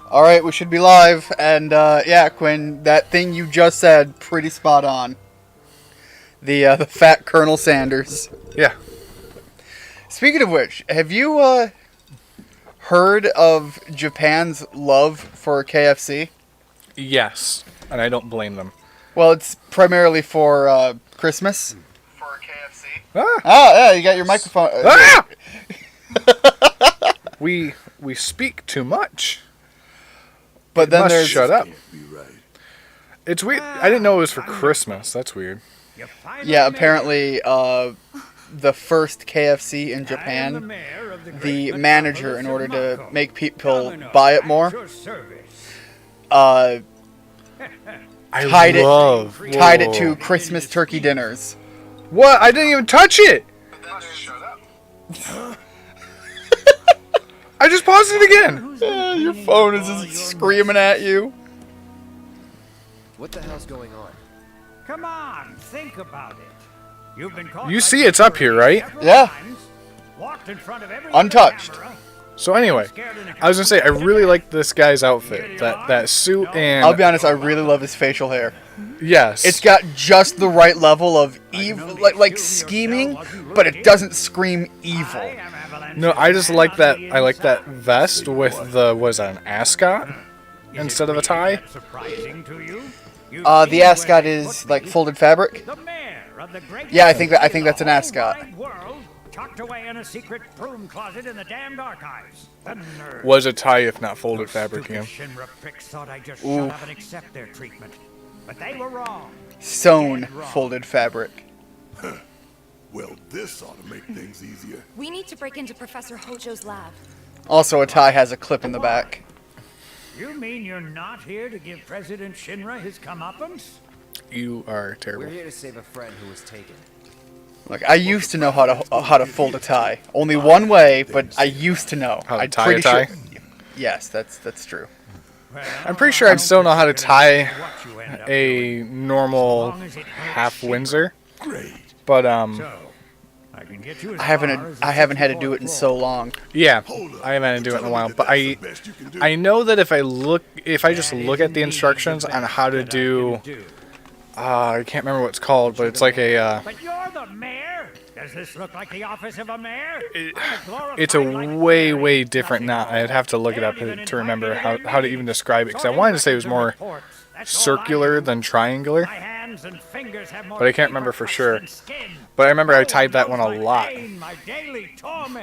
All right, we should be live. And yeah, Quinn, that thing you just said, pretty spot on. The fat Colonel Sanders. Yeah. Speaking of which, have you heard of Japan's love for KFC? Yes, and I don't blame them. Well, it's primarily for Christmas. For KFC. Ah! Oh, yeah, you got your microphone. Ah! we speak too much. But then there's shut up. It's weird. I didn't know it was for Christmas. That's weird. Yeah, apparently the first KFC in Japan, the manager, in order to make people buy it more, tied it to Christmas turkey dinners. What? I didn't even touch it. I just paused it again. Your phone is just screaming at you. What the hell's going on? Come on, think about it. You've been caught. You see it's up here, right? Yeah. Walked in front of every Untouched. camera. So anyway, I was gonna say I really like this guy's outfit. That suit and I'll be honest, I really love his facial hair. yes, It's got just the right level of evil, like scheming, but it doesn't scream evil. no. I just like that. I like that vest with the was that an ascot instead of a tie. Surprising to you? The ascot is like folded fabric. Yeah, I think that's an ascot. Tucked away in a secret broom closet in the damned archives. The nerve. Was a tie if not folded fabric again. Shinra pricks thought I'd just shut up and accept their treatment. But they were wrong. Sewn folded fabric. Well, this ought to make things easier. We need to break into Professor Hojo's lab. Also, a tie has a clip in the back. You mean you're not here to give President Shinra his comeuppance? You are We're terrible. here to save a friend who was taken. Look, I used to know how to fold a tie. Only one way, but I used to know. How to I'm tie a pretty tie? Sure, yes, that's true. I'm pretty sure I'd still know how to tie a normal half Windsor, Great. but I can get you as I far as haven't had to 64th do it in floor. so long. yeah, Hold up. I haven't had to do it in a while. But That's the best you can do. I know that if I just look at the instructions on how to do, I can't remember what it's called, but it's like a, But you're the mayor? Does this look like the office of a mayor? it's a way different knot. I'd have to look it up to remember how to even describe it, because I wanted to say it was more circular than triangular, But I can't remember for sure. But I remember I tied that one a lot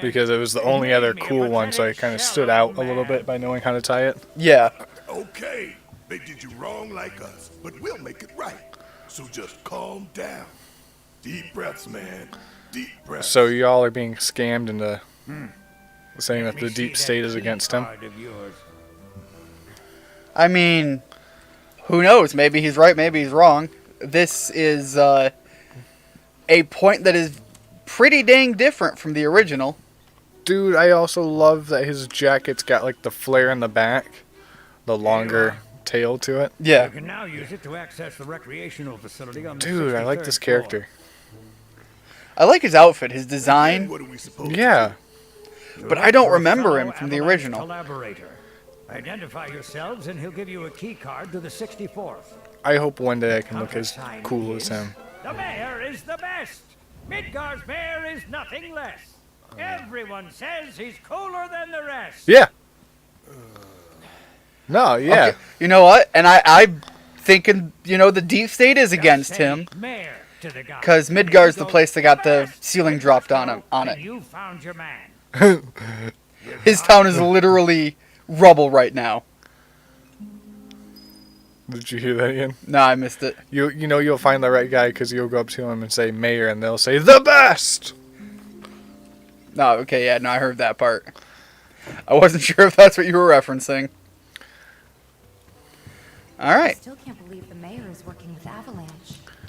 because it was the only other cool one, so I kind of stood out a little bit by knowing how to tie it. Yeah. Okay, they did you wrong like us, but we'll make it right. So just calm down. Deep breaths, man. Deep breaths. So y'all are being scammed into saying that the deep state is against him. I mean, who knows? Maybe he's right, maybe he's wrong. This is a point that is pretty dang different from the original. Dude, I also love that his jacket's got like the flare in the back, the longer tail to it. Yeah. You can now use it to access the recreational facility on the Dude, I like 63rd this floor. character. I like his outfit, his design, What are we supposed Yeah. but I don't remember him from the Avalanche original. Collaborator. Identify yourselves and he'll give you a key card to the 64th. I hope one day I can look as cool as him. The mayor is the best. Midgar's mayor is nothing less. Everyone says he's cooler than the rest. Yeah. No, yeah. Okay, you know what? And I'm thinking, the deep state is against him. Mayor to the guy. 'Cause Midgar's the place that got the ceiling dropped on it. And you found your man. His town is literally rubble right now. Did you hear that, Ian? No, I missed it. You'll find the right guy because you'll go up to him and say mayor, and they'll say the best. No, okay, yeah, no, I heard that part. I wasn't sure if that's what you were referencing. All I right. still can't believe the mayor is working with Avalanche.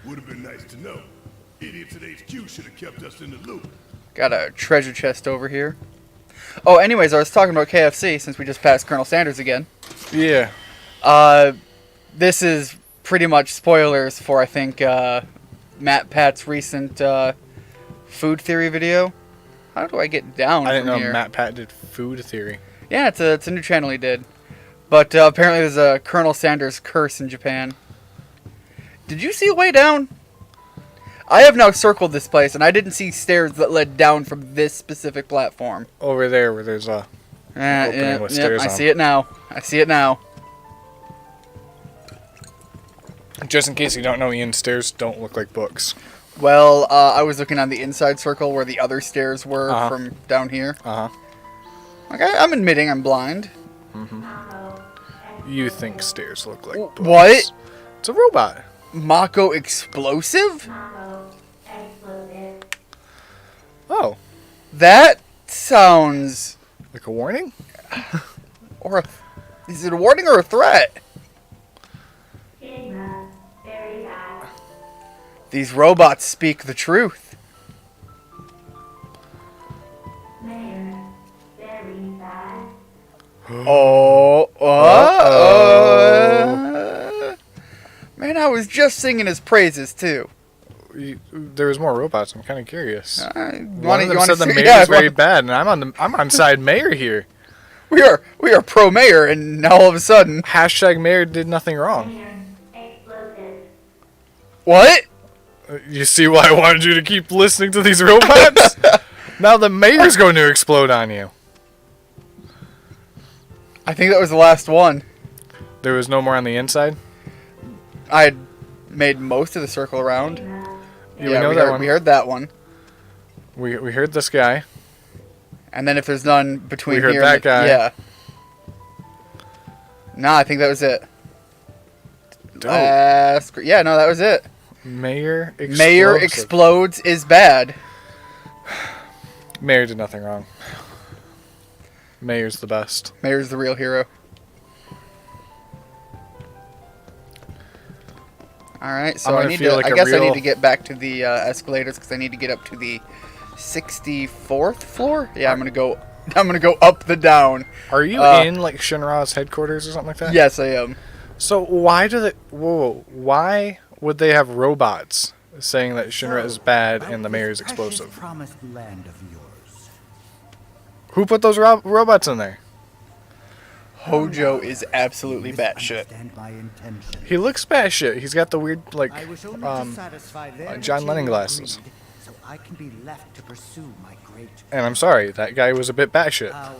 Would have been nice to know. Idiots at HQ should have kept us in the loop. Got a treasure chest over here. Oh, anyways, I was talking about KFC since we just passed Colonel Sanders again. Yeah. This is pretty much spoilers for, I think, Matt Pat's recent food theory video. How do I get down I didn't from know here? Matt Pat did food theory. Yeah, it's a new channel he did. But apparently there's a Colonel Sanders curse in Japan. Did you see a way down? I have now circled this place, and I didn't see stairs that led down from this specific platform. Over there where there's a opening with stairs I on. see it now. I see it now. Just in case you don't know, Ian, stairs don't look like books. Well, I was looking on the inside circle where the other stairs were from down here. Okay, I'm admitting I'm blind. You think stairs look like books. What? It's a robot. Mako explosive? Oh. That sounds... Like a warning? Is it a warning or a threat? These robots speak the truth. Man, I was just singing his praises too. There was more robots. I'm kind of curious. One of them you said the see- mayor's very bad, and I'm on side mayor here. We are pro mayor, and now all of a sudden, Hashtag mayor did nothing wrong. what? You see why I wanted you to keep listening to these robots? Now the mayor's going to explode on you. I think that was the last one. There was no more on the inside? I had made most of the circle around. Yeah, we know that one. We heard that one. We heard this guy. And then if there's none between We heard here that and guy. Yeah. Nah, I think that was it. Dope. Yeah, no, that was it. Mayor explodes. Mayor explodes is bad. Mayor did nothing wrong. Mayor's the best. Mayor's the real hero. Alright, so I'm I gonna need feel to like I need to get back to the escalators because I need to get up to the 64th floor. Yeah, I'm gonna go up the down. Are you in like Shinra's headquarters or something like that? Yes, I am. So why do they? Why would they have robots saying that Shinra is bad and the mayor is explosive? Promised land of yours. Who put those robots in there? Hojo is absolutely batshit. Understand my intention. He looks batshit. He's got the weird like I wish only to satisfy their John Lennon material glasses. greed, so I can be left to pursue my great And I'm sorry, that guy was a bit batshit. power.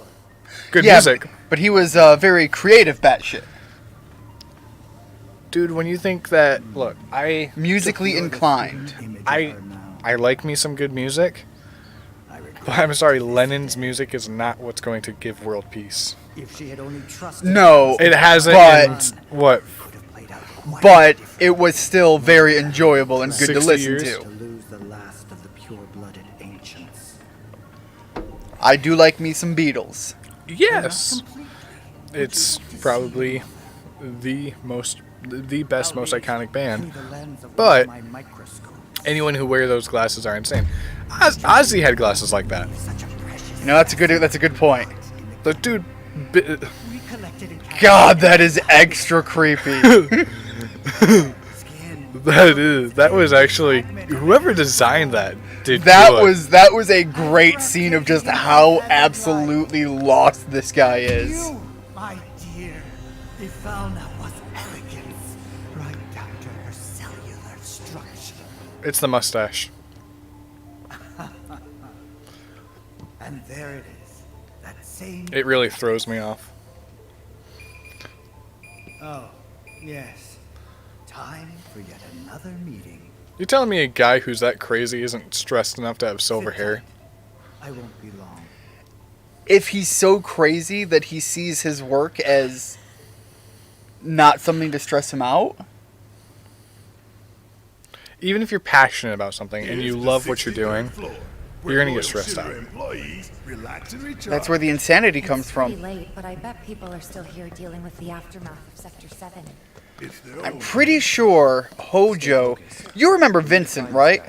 Good Yeah, music. but he was very creative batshit. Dude, when you think that, look, Musically inclined. Image of I her now. I like me some good music, I regret but I'm sorry, Lennon's music is not what's going to give world peace. if she had only trusted No, It hasn't But- in, what, could have played out quite but it was still very enjoyable and good to 60 listen years? to to. lose the last of the pure-blooded ancients. I do like me some Beatles. yes. It's probably the best, most iconic band. Through the lens of But- my microscope. Anyone who wear those glasses are insane. Ozzy had glasses like that. Such a precious You know, that's a good point. The dude, recollected in God, that is extra creepy. skin. that was actually whoever designed that did That good. was a great scene of just how absolutely lost this guy is. You, my dear, the fauna was elegance, right down to her cellular structure. It's the mustache. And there it is, that same. It really throws me off. Oh, yes. Time for yet another meeting. You're telling me a guy who's that crazy isn't stressed enough to have silver Sit hair? tight. I won't be long. If he's so crazy that he sees his work as not something to stress him out, Even if you're passionate about something and you Here's the love what you're 63rd doing, floor, you're where gonna get loyal stressed Shinra out. Employees relax and recharge. that's where the insanity comes It's pretty from. late, but I bet people are still here dealing with the aftermath of Sector 7. It's their I'm own. pretty sure Hojo. You remember Vincent, right?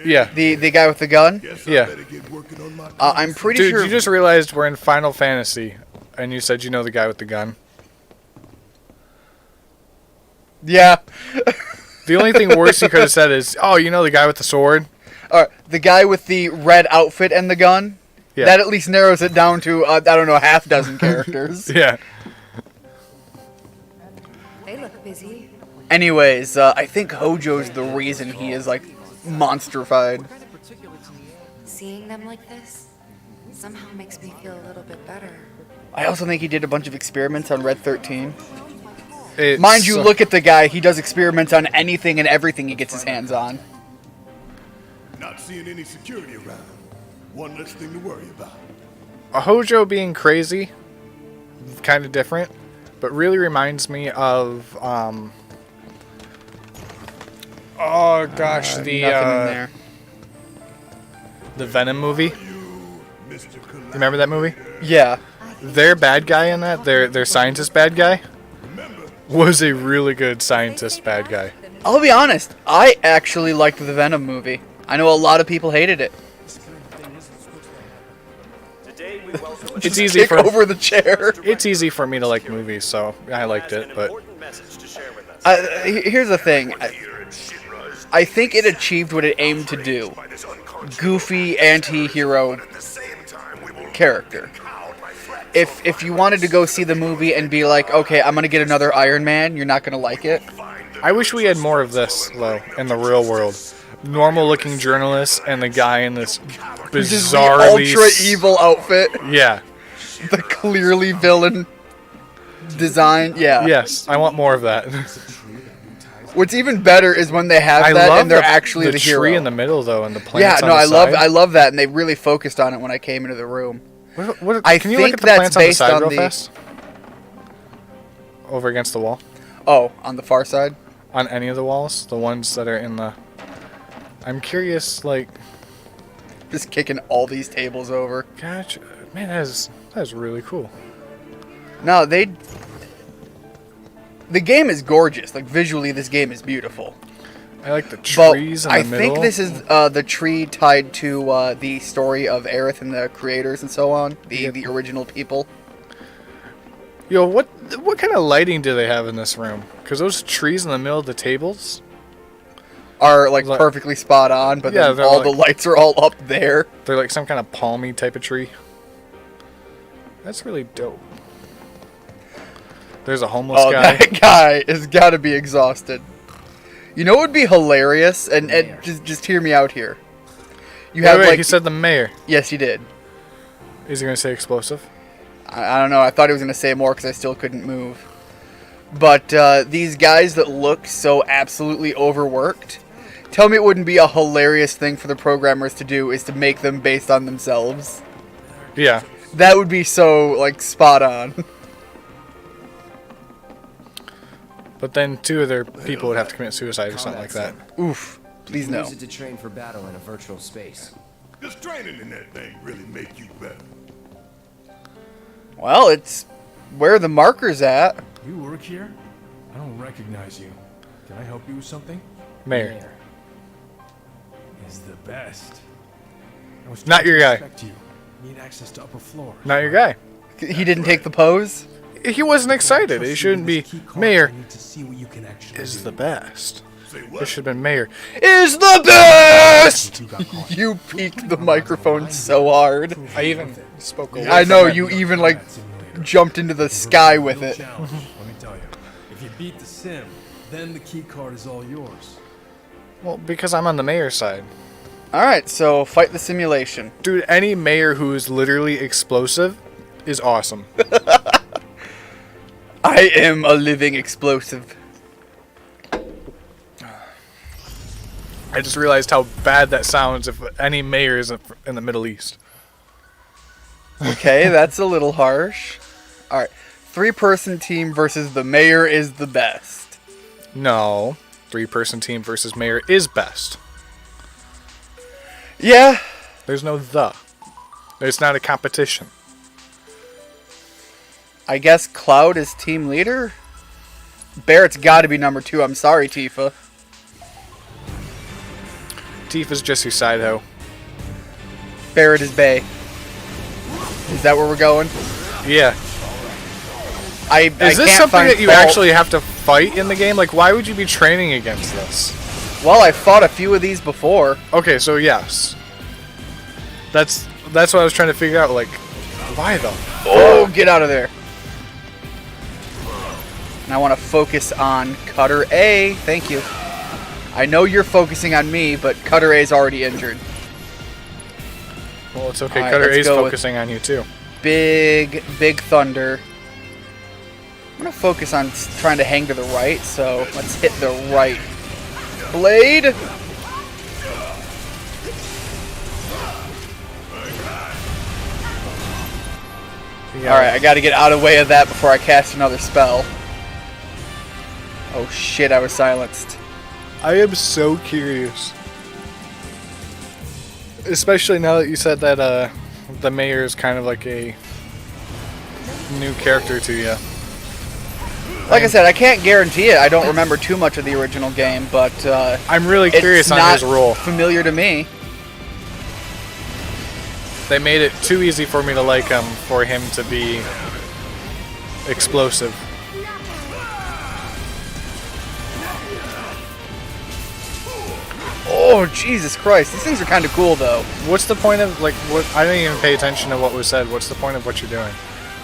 Yeah. The guy with the gun. Guess Yeah. I better get working on my I'm pretty Dude, sure. you just realized we're in Final Fantasy, and you said you know the guy with the gun. Yeah. The only thing worse you could have said is, "Oh, you know the guy with the sword." The guy with the red outfit and the gun. Yeah. That at least narrows it down to I don't know, half dozen characters. Yeah. Busy? Anyways, I think Hojo's the reason he is, like, monstrified. Seeing them like this somehow makes me feel a little bit better. I also think he did a bunch of experiments on Red 13. It's, Mind you, look at the guy. He does experiments on anything and everything he gets his hands on. Not seeing any security around. One less thing to worry about. Hojo being crazy, kind of different, but really reminds me of oh gosh, Nothing in there. the Venom movie. Remember that movie? Yeah. Their bad guy in that, their scientist bad guy, was a really good scientist bad guy. I'll be honest. I actually liked the Venom movie. I know a lot of people hated it. It's easy Kick for over the chair. It's easy for me to like movies, so I liked it. But Here's the thing. I think it achieved what it aimed to do. Goofy anti-hero character. If you wanted to go see the movie and be like, okay, I'm gonna get another Iron Man, you're not gonna like it. I wish we had more of this though in the real world. Normal-looking journalists and the guy in this Just the bizarrely ultra evil outfit, Yeah. the clearly villain design. Yeah. Yes, I want more of that. What's even better is when they have that and they're actually the hero. tree in the middle though, and the Yeah, plants. no, on the I side. love that, and they really focused on it when I came into the room. I Can you look think at the that's plants on the based side on real the- fast? Over against the wall. Oh, on the far side. On any of the walls, the ones that are in the. I'm curious, like, Just kicking all these tables over. gosh, man, that is really cool. No, the game is gorgeous. Like, visually, this game is beautiful. I like the But trees in I the middle. think this is the tree tied to the story of Aerith and the creators and so on. The original people. Yo, what kind of lighting do they have in this room? Because those trees in the middle of the tables. Are, like, Like- perfectly spot on, but Yeah, then they're all the like- lights are all up there. They're like some kind of palmy type of tree. That's really dope. There's a homeless Oh, guy. that guy has got to be exhausted. You know what would be hilarious? And just hear me out here. You have, Wait, like... he said the mayor. Yes, he did. Is he going to say explosive? I don't know. I thought he was going to say more because I still couldn't move. But these guys that look so absolutely overworked, tell me it wouldn't be a hilarious thing for the programmers to do is to make them based on themselves. Yeah. That would be so, like, spot on. But then two of their people would have to commit suicide or something like that. Oof. Please no. Use it to train for battle in a virtual space. Does training in that thing really make you better? Well, it's where the marker's at. You work here? I don't recognize you. Can I help you with something? Mayor. Is the best. I was Not trying your to guy. respect you. Need access to upper floor. Not your guy. He didn't take the pose. He wasn't excited. He shouldn't be. Mayor I need to see what you can actually is do. the best. Say It what? should have been mayor is the best! You got caught. You peaked the microphone so hard. I even spoke away I know, from it. you even, like, jumped into the sky with Real it. challenge, let me tell you. If you beat the sim, then the key card is all yours. Well, because I'm on the mayor's side. Alright, so fight the simulation. Dude, any mayor who is literally explosive is awesome. I am a living explosive. I just realized how bad that sounds if any mayor is in the Middle East. Okay, that's a little harsh. Alright, 3-person team versus the mayor is the best. No. 3-person team versus mayor is best. Yeah, There's no the. It's not a competition. I guess Cloud is team leader? Barrett's gotta be number 2, I'm sorry, Tifa. Tifa's just your side hoe. Barrett is Bay. Is that where we're going? Yeah. I Is this can't something find that you fault. actually have to fight in the game? Like, why would you be training against this? Well, I fought a few of these before. Okay, so yes. That's what I was trying to figure out. Like, why though? Oh, get out of there. And I want to focus on Cutter A. Thank you. I know you're focusing on me, but Cutter A is already injured. Well, it's okay. All right, Cutter let's A's go with focusing on you too. Big Thunder. I'm going to focus on trying to hang to the right, so let's hit the right blade. Yeah. Alright, I gotta get out of the way of that before I cast another spell. Oh shit, I was silenced. I am so curious. Especially now that you said that the mayor is kind of like a new character to you. Like I said, I can't guarantee it. I don't remember too much of the original game, but I'm really curious it's on not his role. familiar to me. They made it too easy for me to like him, for him to be explosive. Oh, Jesus Christ. These things are kind of cool, though. What's the point of, like, what? I didn't even pay attention to what was said. What's the point of what you're doing?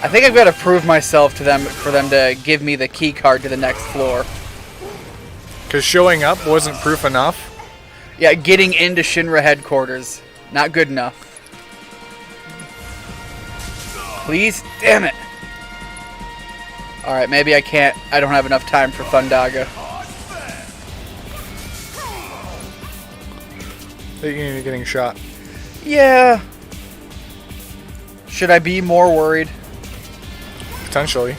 I think I've got to prove myself to them for them to give me the key card to the next floor. Because showing up wasn't proof enough? Yeah, getting into Shinra headquarters. Not good enough. Please? Damn it. Alright, maybe I can't. I don't have enough time for Thundaga. You're getting shot. Yeah. Should I be more worried? Potentially.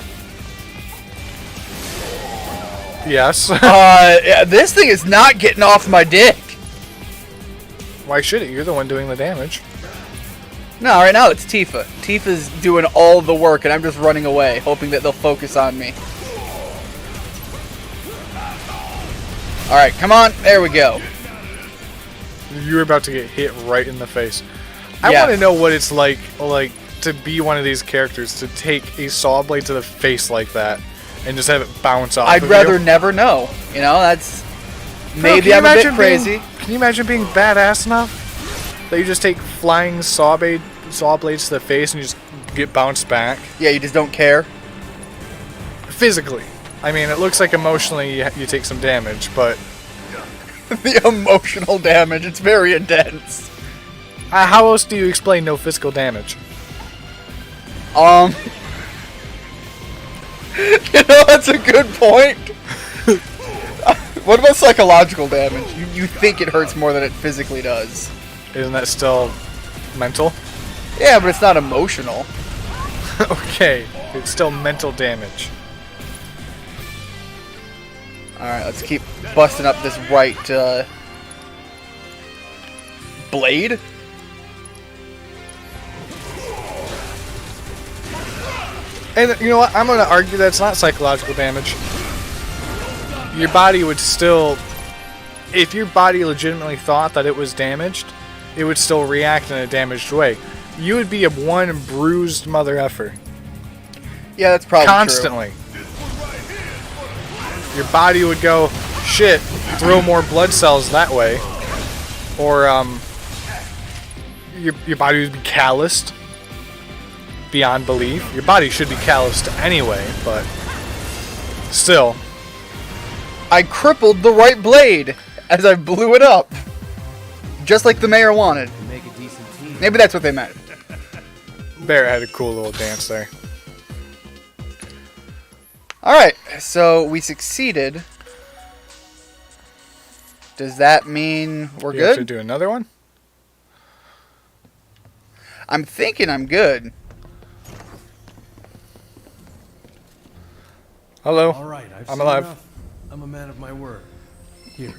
Yes. Yeah, this thing is not getting off my dick. Why should it? You're the one doing the damage. No, right now it's Tifa. Tifa's doing all the work, and I'm just running away, hoping that they'll focus on me. Alright, come on. There we go. You were about to get hit right in the face. I Yeah. want to know what it's like to be one of these characters, to take a saw blade to the face like that and just have it bounce off. I'd of rather you. never know. You know, that's... Bro, Maybe can you I'm a bit imagine crazy. Can you imagine being badass enough that you just take flying saw blades to the face and you just get bounced back? Yeah, you just don't care. Physically. I mean, it looks like emotionally you take some damage, but... The emotional damage, it's very intense. how else do you explain no physical damage? You know, that's a good point. What about psychological damage? You think it hurts more than it physically does. Isn't that still mental? Yeah, but it's not emotional. Okay, it's still mental damage. Alright, let's keep busting up this right, blade? And you know what? I'm going to argue that's not psychological damage. Your body would still... If your body legitimately thought that it was damaged, it would still react in a damaged way. You would be a one bruised mother effer. Yeah, that's probably Constantly. Your body would go, shit, throw more blood cells that way. Or, your body would be calloused beyond belief. Your body should be calloused anyway, but still. I crippled the right blade as I blew it up. Just like the mayor wanted. Make a decent team. Maybe that's what they meant. Barrett had a cool little dance there. Alright, so we succeeded. Does that mean we're You have to good? do another one? I'm thinking I'm good. Hello. All right, I've I'm seen alive. enough. I'm a man of my word. Here,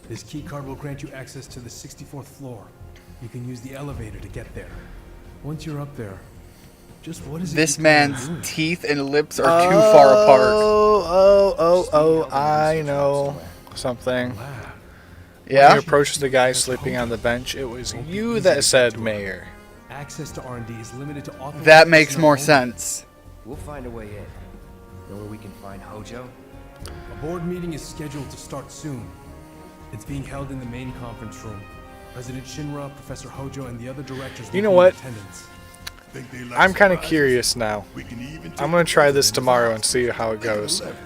this key card will grant you access to the 64th floor. You can use the elevator to get there. Once you're up there, just what is it? This you plan on man's doing? teeth and lips are too far apart. I know something. Lab. When Yeah? you approached the guy sleeping on the bench, it was you that said mayor. Access to R&D is limited to authorized That makes personnel more only. sense. We'll find a way in. Know where we can find Hojo? A board meeting is scheduled to start soon. It's being held in the main conference room. President Shinra, Professor Hojo, and the other directors will You know be in what? attendance. Think they like I'm kind of surprises? curious now. We can even I'm take going to try the this president's tomorrow house. and see how it goes. Leverage.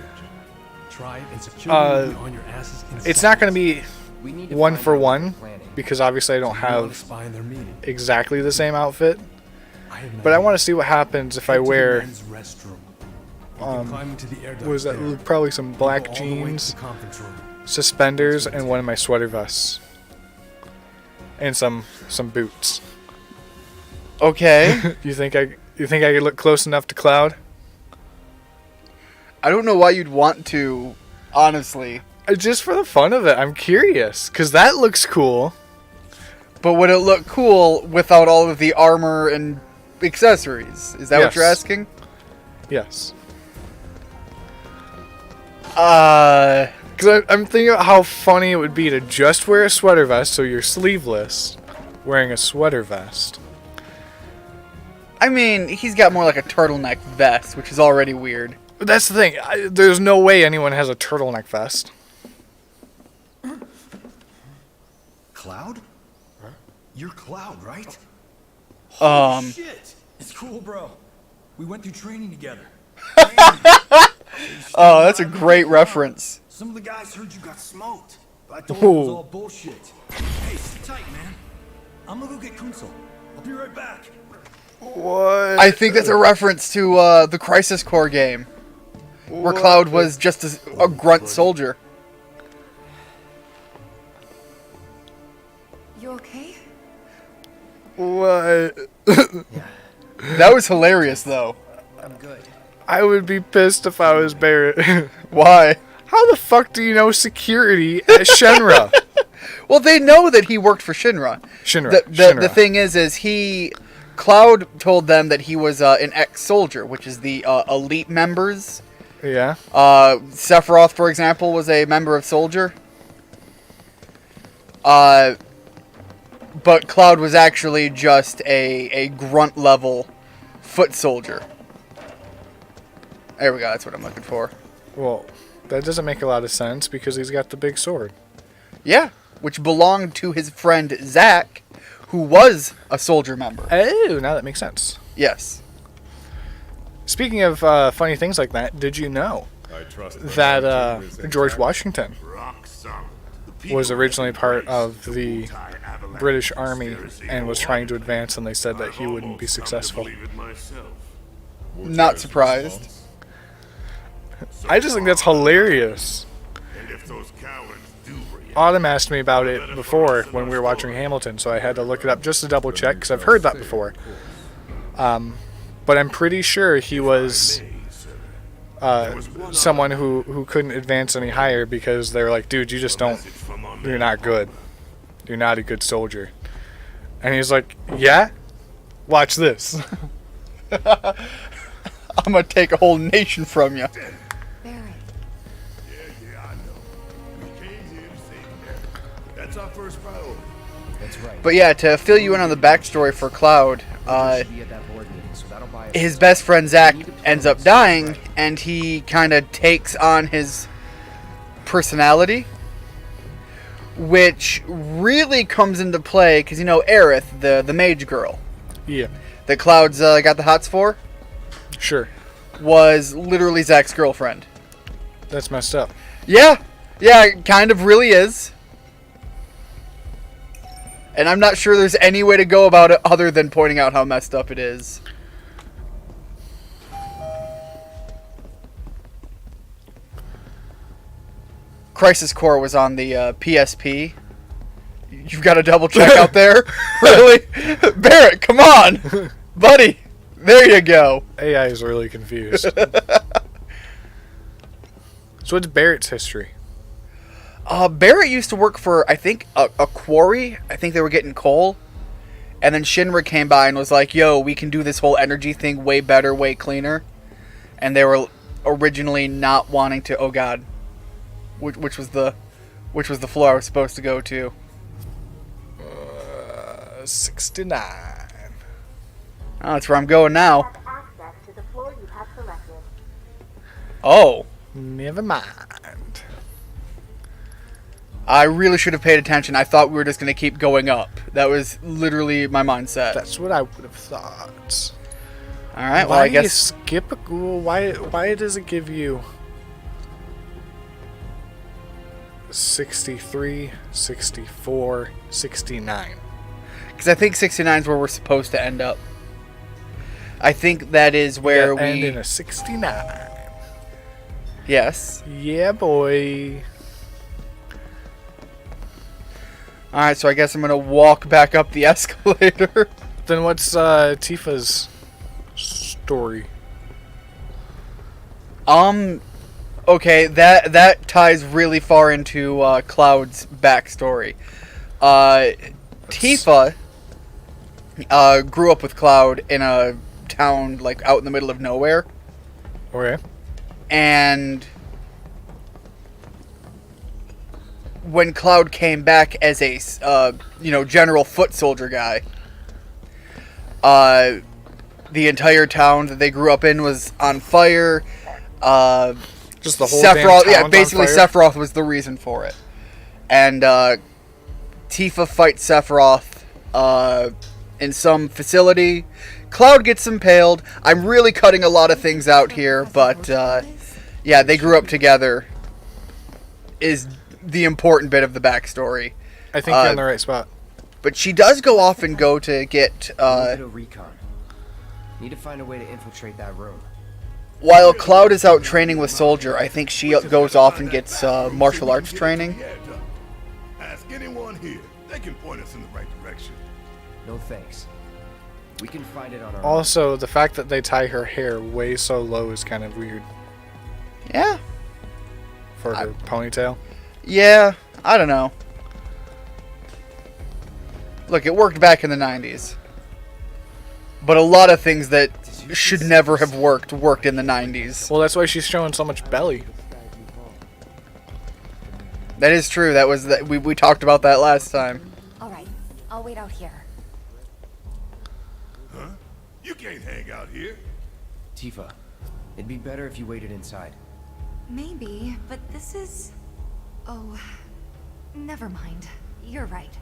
Try it and secure it on your asses. It's not going to be We need to one find for out what one they're planning. because obviously I don't You want to have spy on their meeting. exactly the same outfit. I have an But I idea. want to see what happens if I Head to the wear, men's restroom. You can climb into the air duct was that there. probably some Go black all the way to jeans, the conference room. suspenders, and one of my sweater vests. And some boots. Okay. You think I could look close enough to Cloud? I don't know why you'd want to, honestly. Just for the fun of it, I'm curious, because that looks cool. But would it look cool without all of the armor and accessories? Is that what you're Yes. asking? Yes. Because I'm thinking about how funny it would be to just wear a sweater vest, so you're sleeveless, wearing a sweater vest. I mean, he's got more like a turtleneck vest, which is already weird. But that's the thing, there's no way anyone has a turtleneck vest. Cloud? You're Cloud, right? Shit! It's cool, bro. We went through training together. Oh, that's a great reference. Some of the guys heard you got smoked. But I told them it was Ooh. all bullshit. Hey, sit tight, man. I'm gonna go get Kunsel. I'll be right back. What? I think that's a reference to the Crisis Core game, where Cloud was just a grunt soldier. You okay? What? That was hilarious, though. I'm good. I would be pissed if I was Barrett. Why? How the fuck do you know security at Shenra? Well, they know that he worked for Shinra. Shinra. The thing is Cloud told them that he was an ex-soldier, which is the elite members. Yeah. Sephiroth, for example, was a member of Soldier. But Cloud was actually just a grunt level foot soldier. There we go, that's what I'm looking for. Well, that doesn't make a lot of sense because he's got the big sword. Yeah, which belonged to his friend Zack, who was a soldier member. Oh, now that makes sense. Yes. Speaking of funny things like that, did you know that George Washington was originally part of the British Army and was trying to advance, and they said that he wouldn't be successful? Not surprised. I just think that's hilarious. Autumn asked me about it before when we were watching Hamilton, so I had to look it up just to double check because I've heard that before. But I'm pretty sure he was someone who couldn't advance any higher because they were like, dude, you're not good. You're not a good soldier. And he's like, yeah? Watch this. I'm gonna take a whole nation from you. Barrett. Yeah, I know. We came here to save America. That's our first priority. That's right. But yeah, to fill you in on the backstory for Cloud, We should be at that board meeting, so that'll buy us his best friend Zack ends up dying, and he kind of takes on his personality, which really comes into play because Aerith, the mage girl Yeah, that Cloud's got the hots for, sure. was literally Zack's girlfriend. That's messed up. Yeah, it kind of really is. And I'm not sure there's any way to go about it other than pointing out how messed up it is. Crisis Core was on the PSP. You've got a double check out there? Really? Barrett, come on! Buddy, there you go. AI is really confused. So what's Barrett's history? Barrett used to work for, I think, a quarry. I think they were getting coal. And then Shinra came by and was like, yo, we can do this whole energy thing way better, way cleaner. And they were originally not wanting to, oh god. Which was the floor I was supposed to go to? 69. Oh, that's where I'm going now. Access to the floor you have selected. Oh. Never mind. I really should have paid attention. I thought we were just going to keep going up. That was literally my mindset. That's what I would have thought. All right, well, Why I do you guess... skip a Google? Why does it give you... 63, 64, 69. Because I think 69 is where we're supposed to end up. I think that is where we end in a 69. Yes. Yeah, boy. Alright, so I guess I'm going to walk back up the escalator. Then what's Tifa's story? Okay, that ties really far into Cloud's backstory. Tifa grew up with Cloud in a town like out in the middle of nowhere, Okay. and when Cloud came back as a general foot soldier guy, the entire town that they grew up in was on fire. Just the whole Sephiroth, damn town's basically on fire? Sephiroth was the reason for it. And Tifa fights Sephiroth in some facility. Cloud gets impaled. I'm really cutting a lot of things out here, but yeah, they grew up together is the important bit of the backstory. I think you're in the right spot. But she does go off and go to get... A bit of recon. Need to find a way to infiltrate that room. While Cloud is out training with Soldier, I think she goes off and gets martial arts training. Ask anyone here. They can point us in the right direction. No thanks. We can find it on our Also, the fact that they tie her hair way so low is kind of weird. Yeah. For her ponytail. Yeah, I don't know. Look, it worked back in the 90s. But a lot of things that should never have worked in the 90s. Well, that's why she's showing so much belly. That is true. That was we talked about that last time. All right, I'll wait out here. Huh? You can't hang out here. Tifa, it'd be better if you waited inside. Maybe, but this is... Oh, never mind. You're right.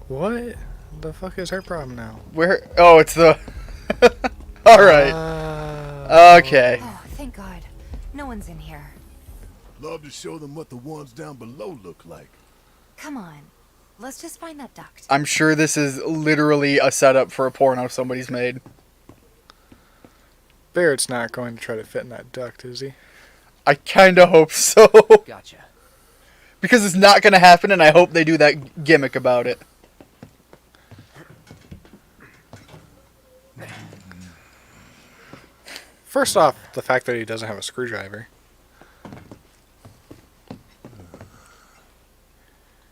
What the fuck is her problem now? Where? Oh, it's the... Alright. Okay. Oh, thank God. No one's in here. Love to show them what the ones down below look like. Come on. Let's just find that duct. I'm sure this is literally a setup for a porno somebody's made. Barrett's not going to try to fit in that duct, is he? I kinda hope so. Gotcha. Because it's not gonna happen, and I hope they do that gimmick about it. First off, the fact that he doesn't have a screwdriver.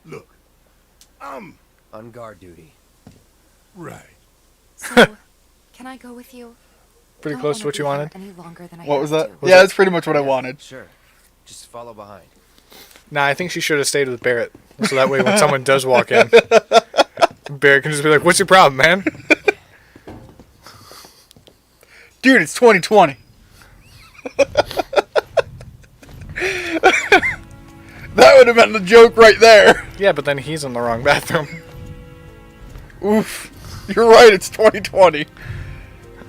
Look, I'm... On guard duty. Right. So, can I go with you? Pretty Don't close to wanna what you be here wanted. any longer than I What was have that? to. Yeah, that's pretty much what I wanted. Sure. Just follow behind. Nah, I think she should have stayed with Barrett. So that way when someone does walk in, Barrett can just be like, what's your problem, man? Dude, it's 2020. That would have been the joke right there. Yeah, but then he's in the wrong bathroom. Oof. You're right, it's 2020.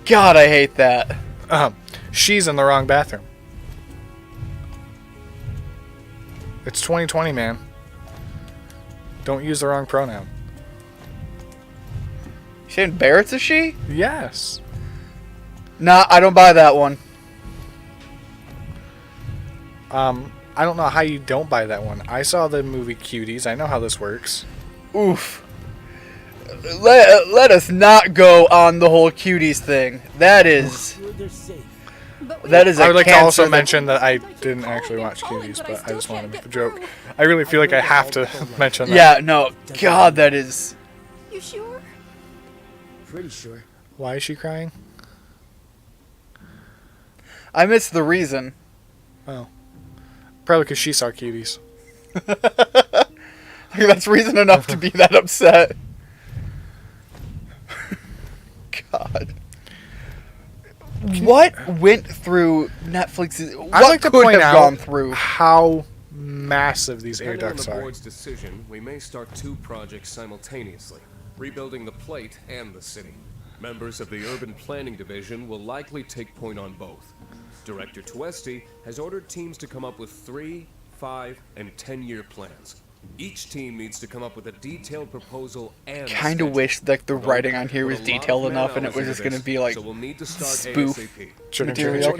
God, I hate that. She's in the wrong bathroom. It's 2020, man. Don't use the wrong pronoun. You saying Barrett's a she? Yes. Nah, I don't buy that one. I don't know how you don't buy that one. I saw the movie Cuties. I know how this works. Oof. Let us not go on the whole cuties thing. That is... That is a I would like to cancer also that- mention that I didn't actually watch Cuties, but I just wanted to make the joke. I really feel like I have to mention that. Yeah, no. God, that is... You sure? Pretty sure. Why is she crying? I missed the reason. Oh. Probably because she saw Cuties. I think that's reason enough to be that upset. God. What went through Netflix's... What I'd like to could point have out gone through? how massive these air Depending on ducts the are. board's decision, we may start 2 projects simultaneously, rebuilding the plate and the city. Members of the Urban Planning Division will likely take point on both. Director Tuesti has ordered teams to come up with 3 5, and 10-year plans. Each team needs to come up with a detailed proposal and Kind of wish like the writing on here was detailed enough, and it was just gonna be like so we'll need to start spoof ASAP. Chicken, material.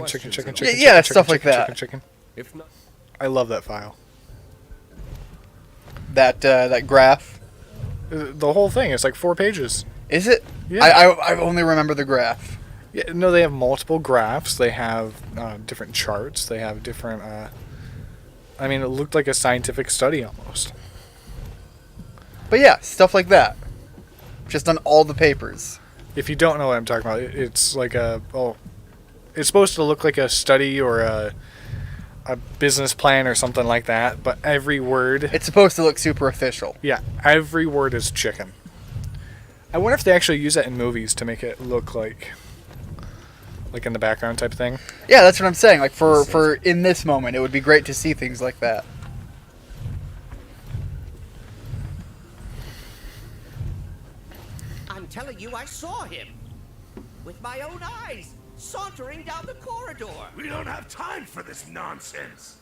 chicken. Yeah, stuff like that. Chicken. If not, I love that file. That graph. The whole thing is like 4 pages. Is it? Yeah. I only remember the graph. Yeah, no, they have multiple graphs. They have different charts. They have different. I mean, it looked like a scientific study almost. But yeah, stuff like that. Just on all the papers. If you don't know what I'm talking about, it's like it's supposed to look like a study or a business plan or something like that. But every word. It's supposed to look super official. Yeah, every word is chicken. I wonder if they actually use that in movies to make it look like in the background type thing. Yeah, that's what I'm saying. Like for in this moment, it would be great to see things like that. I'm telling you, I saw him with my own eyes sauntering down the corridor. We don't have time for this nonsense.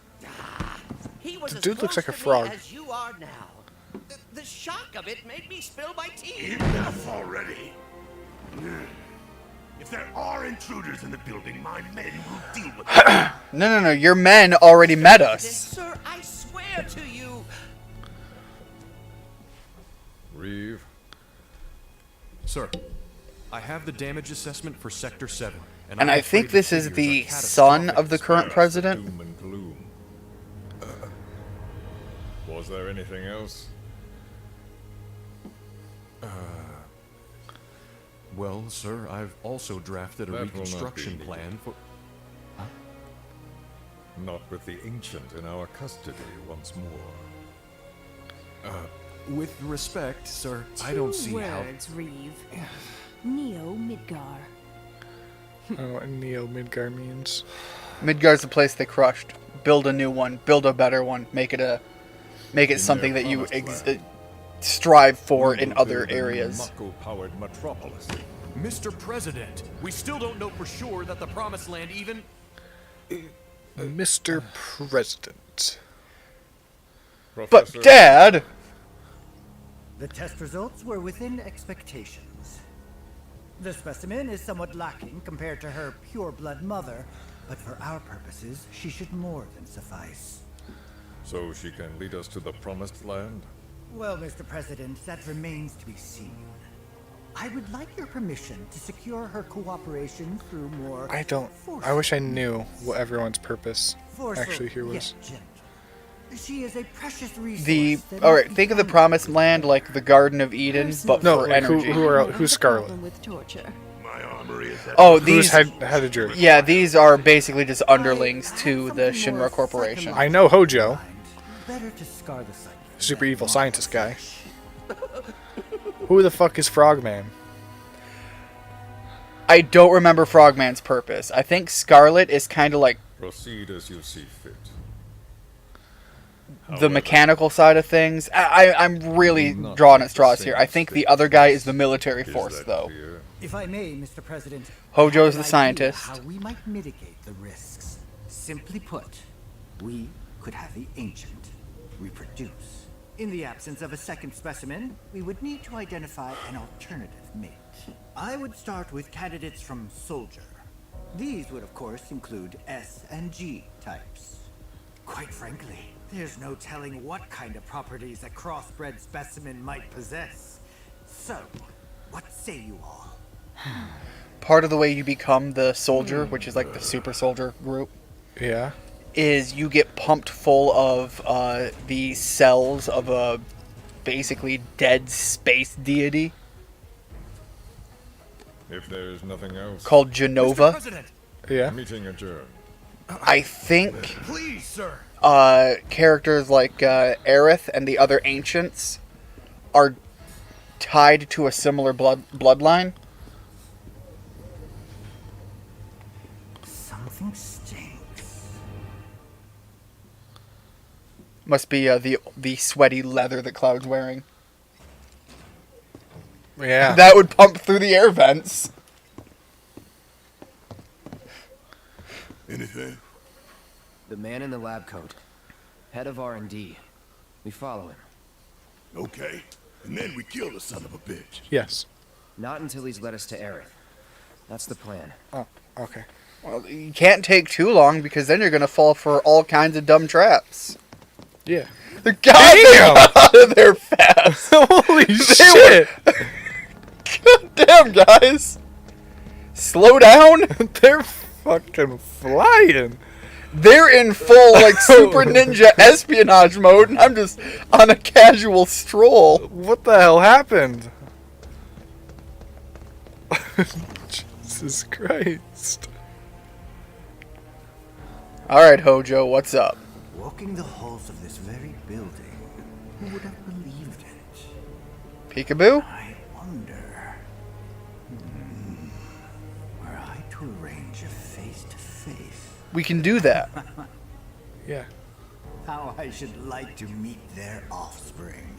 He was The as dude looks close like a to frog. me as you are now. The shock of it made me spill my tea. Enough already. If there are intruders in the building, my men will deal with them. No. Your men already met us. Sir, I swear to you. Reeve. Sir, I have the damage assessment for Sector 7. And I think this is the son of the current president. Doom and gloom. Was there anything else? Well, sir, I've also drafted a reconstruction plan for... Huh? Not with the Ancient in our custody once more. With respect, sir, I don't see how... 2 words, Reeve. Neo Midgar. I don't know what Neo Midgar means. Midgar's the place they crushed. Build a new one. Build a better one. Make it something that you strive for in other areas. Mako-powered metropolis. Mr. President, we still don't know for sure that the Promised Land even... Mr. President. But, Dad! The test results were within expectations. The specimen is somewhat lacking compared to her pure-blood mother, but for our purposes, she should more than suffice. So she can lead us to the Promised Land? Well, Mr. President, that remains to be seen. I would like your permission to secure her cooperation through more... I wish I knew what everyone's purpose actually here was. Yet gentle. She is a precious resource. Alright, think of the Promised Land like the Garden of Eden, but for energy. Who's Scarlet? My armory is at Oh, these... Who's Heidegger? Yeah, these are basically just underlings to the Shinra Corporation. I know Hojo. Better to scar the site. Super evil scientist guy. Who the fuck is Frogman? I don't remember Frogman's purpose. I think Scarlet is kind of like... Proceed as you see fit. The mechanical side of things. I'm really drawing at straws here. I think the other guy is the military force, though. If I may, Mr. President, Hojo's the scientist. how we might mitigate the risks. Simply put, we could have the Ancient reproduce. In the absence of a second specimen, we would need to identify an alternative mate. I would start with candidates from Soldier. These would, of course, include S and G types. Quite frankly, there's no telling what kind of properties a crossbred specimen might possess. So, what say you all? Part of the way you become the soldier, which is like the super soldier group, Yeah. is you get pumped full of the cells of a basically dead space deity If there is nothing else... called Genova. Yeah. Meeting adjourned. I think Please, sir. characters like Aerith and the other ancients are tied to a similar bloodline. Something stinks. Must be the sweaty leather that Cloud's wearing. Yeah. That would pump through the air vents. Anything? The man in the lab coat. Head of R&D. We follow him. Okay. And then we kill the son of a bitch. Yes. Not until he's led us to Aerith. That's the plan. Oh, okay. Well, you can't take too long because then you're gonna fall for all kinds of dumb traps. Yeah. The guys got out of there fast. Holy shit! God damn, guys. Slow down. They're fucking flying. They're in full, like, super ninja espionage mode, and I'm just on a casual stroll. What the hell happened? Jesus Christ. Alright, Hojo, what's up? Walking the halls of this very building, who would have believed it? Peekaboo? I wonder. Were I to arrange a face-to-face, We can do that. Yeah. how I should like to meet their offspring.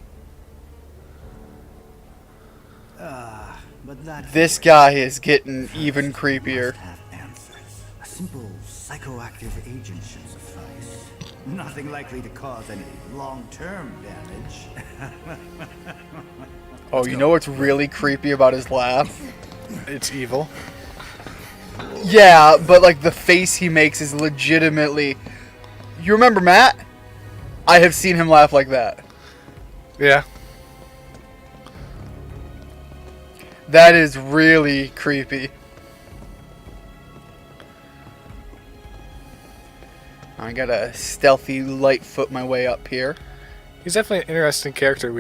But that This guy is getting even creepier. have answers. A simple psychoactive agent should suffice. Nothing likely to cause any long-term damage. Oh, you know what's really creepy about his laugh? It's evil. Yeah, but, like, the face he makes is legitimately... You remember Matt? I have seen him laugh like that. Yeah. That is really creepy. I gotta stealthy Lightfoot my way up here. He's definitely an interesting character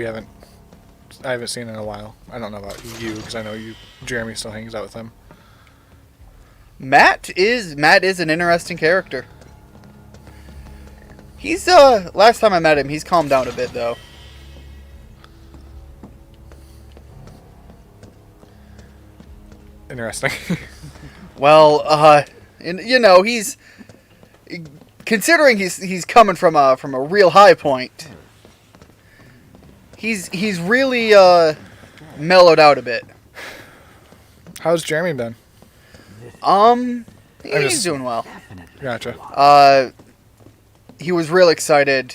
I haven't seen in a while. I don't know about you, because I know Jeremy still hangs out with him. Matt is an interesting character. He's last time I met him, he's calmed down a bit though. Interesting. Well, and you know, he's considering he's coming from a real high point. He's really mellowed out a bit. How's Jeremy been? He's doing well. Gotcha. He was real excited.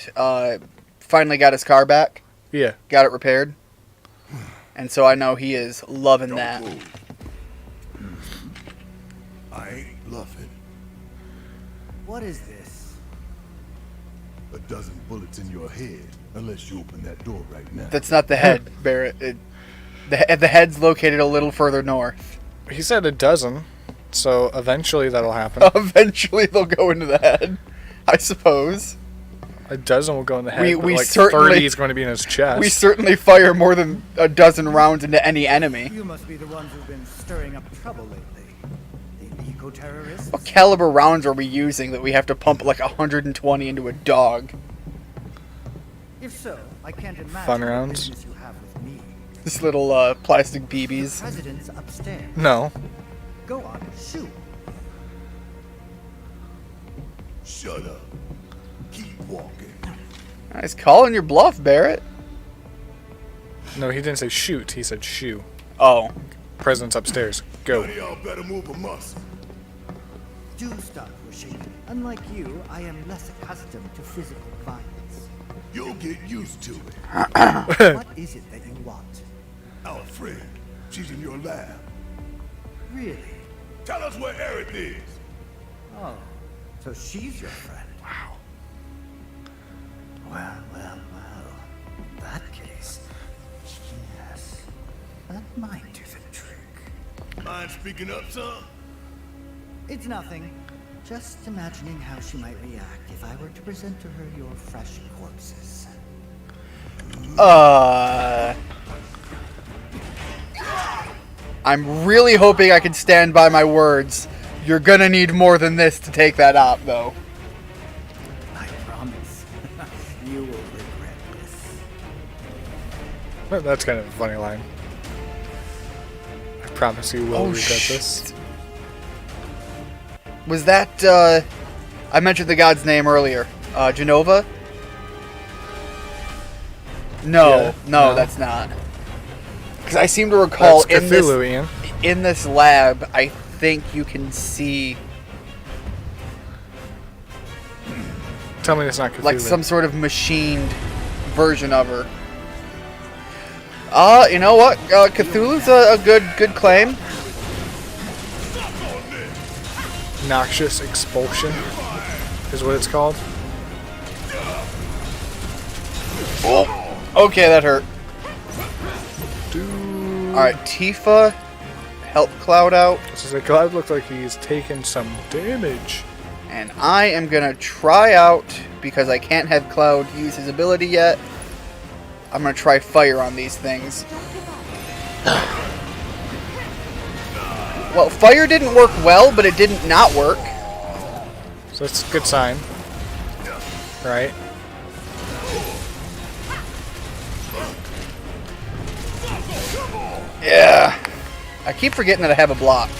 Finally got his car back. Yeah. Got it repaired. And so I know he is loving that. I ain't bluffing. What is this? A dozen bullets in your head, unless you open that door right now. That's not the head, Barrett. The head's located a little further north. He said a dozen, so eventually that'll happen. Eventually they'll go into the head, I suppose. A dozen will go in the head, We but like certainly, 30 is going to be in his chest. We certainly fire more than a dozen rounds into any enemy. You must be the ones who've been stirring up trouble lately. The eco-terrorists? What caliber rounds are we using that we have to pump like 120 into a dog? If so, I can't imagine Fun the rounds? business you have with me. This little plastic The BBs. president's upstairs. No. Go on, shoot. Shut up. Keep walking. He's calling your bluff, Barrett. No, he didn't say shoot. He said shoe. Oh. President's upstairs. Go. None of y'all better move a muscle. Do stop pushing. Unlike you, I am less accustomed to physical violence. You'll get used to it. What is it that you want? Our friend. She's in your lab. Really? Tell us where Aerith is. Oh, so she's your friend. Wow. Well. In that case, yes, that might do the trick. Mind speaking up, son? It's nothing. Just imagining how she might react if I were to present to her your fresh corpses. I'm really hoping I can stand by my words. You're gonna need more than this to take that out, though. I promise. You will regret this. Well, that's kind of a funny line. I promise you will regret this. Was that, I mentioned the god's name earlier. Genova? No, no, that's not. Because I seem to recall That's Cthulhu, Ian. in this lab, I think you can see... Tell me it's not Cthulhu. Like some sort of machined version of her. You know what? Cthulhu's a good claim. Noxious Expulsion is what it's called. Oh, okay, that hurt. Alright, Tifa, help Cloud out. So Cloud looks like he's taking some damage. And I am gonna try out, because I can't have Cloud use his ability yet, I'm gonna try fire on these things. Well, fire didn't work well, but it didn't not work. So that's a good sign. Right? Yeah. I keep forgetting that I have a block.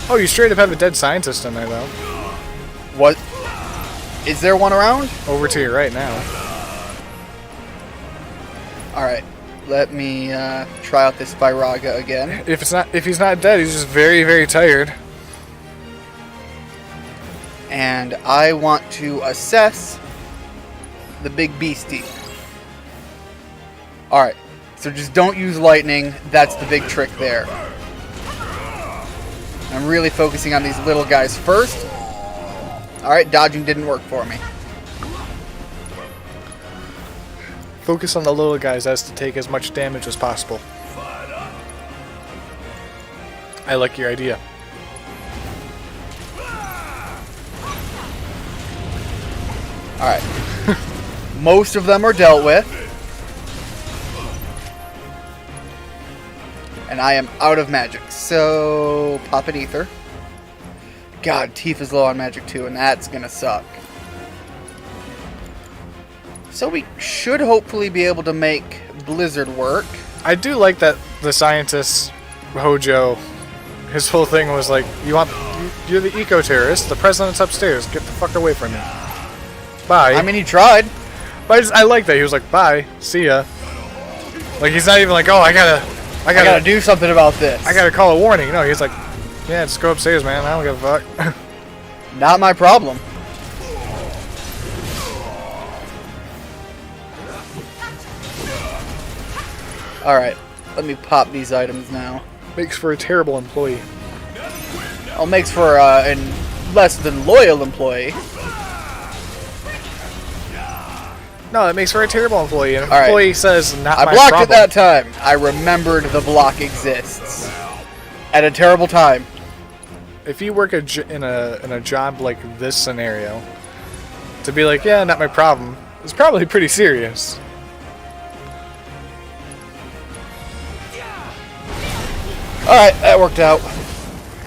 Oh, you straight up have a dead scientist in there, though. What? Is there one around? Over to your right now. Alright. Let me try out this Spyraga again. If he's not dead, he's just very, very tired. And I want to assess the big beastie. Alright. So just don't use lightning. That's the big trick there. I'm really focusing on these little guys first. Alright, dodging didn't work for me. Focus on the little guys as to take as much damage as possible. I like your idea. Alright. Most of them are dealt with. And I am out of magic. So, pop an ether. God, Tifa's low on magic too, and that's gonna suck. So we should hopefully be able to make Blizzard work. I do like that the scientist, Hojo, his whole thing was like, you're the eco-terrorist, the president's upstairs, get the fuck away from me. Bye. I mean, he tried. But I like that, he was like, bye, see ya. Like, he's not even like, oh, I gotta do something about this. I gotta call a warning. No, he's like, yeah, just go upstairs, man, I don't give a fuck. Not my problem. Alright, let me pop these items now. Makes for a terrible employee. Well, makes for a less than loyal employee. No, it makes for a terrible employee. An All employee right. says, not I my blocked problem. it that time. I remembered the block exists. At a terrible time. If you work in a job like this scenario, to be like, yeah, not my problem, is probably pretty serious. Alright, that worked out.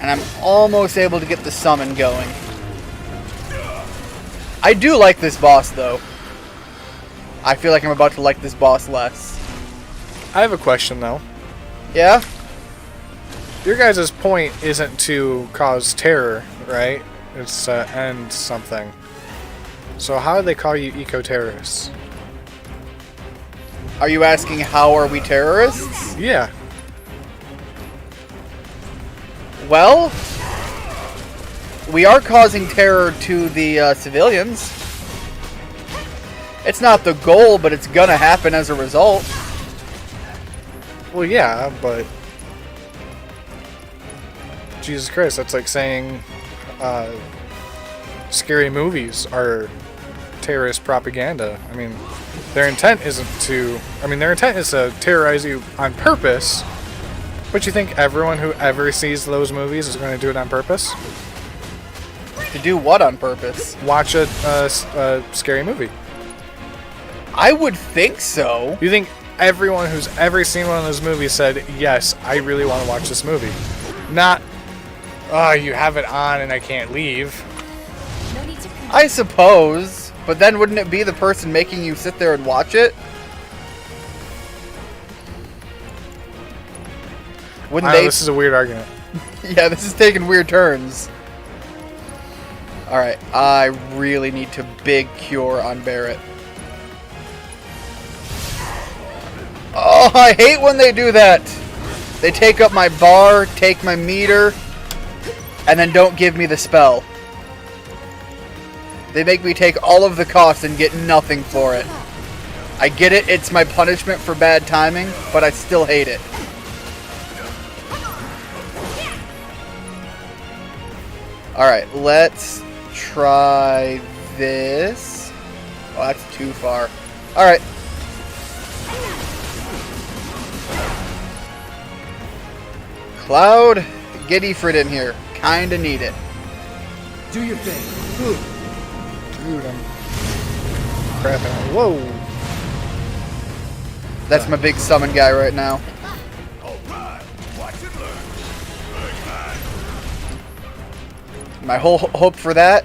And I'm almost able to get the summon going. I do like this boss, though. I feel like I'm about to like this boss less. I have a question, though. Yeah? Your guys' point isn't to cause terror, right? It's to end something. So how do they call you eco-terrorists? Are you asking how are we terrorists? Yeah. Well, we are causing terror to the civilians. It's not the goal, but it's gonna happen as a result. Well, yeah, but Jesus Christ, that's like saying scary movies are terrorist propaganda. I mean, their intent isn't to... I mean, their intent is to terrorize you on purpose, but you think everyone who ever sees those movies is going to do it on purpose? To do what on purpose? Watch a scary movie. I would think so. You think everyone who's ever seen one of those movies said, yes, I really want to watch this movie. Not, oh, you have it on and I can't leave. I suppose, but then wouldn't it be the person making you sit there and watch it? Wouldn't they? This is a weird argument. Yeah, this is taking weird turns. Alright, I really need to big cure on Barrett. Oh, I hate when they do that. They take up my bar, take my meter, and then don't give me the spell. They make me take all of the costs and get nothing for it. I get it, it's my punishment for bad timing, but I still hate it. Alright, let's try this. Oh, that's too far. Alright. Cloud, get Ifrit in here. Kinda need it. Do your thing. Dude, I'm crapping out. Whoa! That's my big summon guy right now. My whole hope for that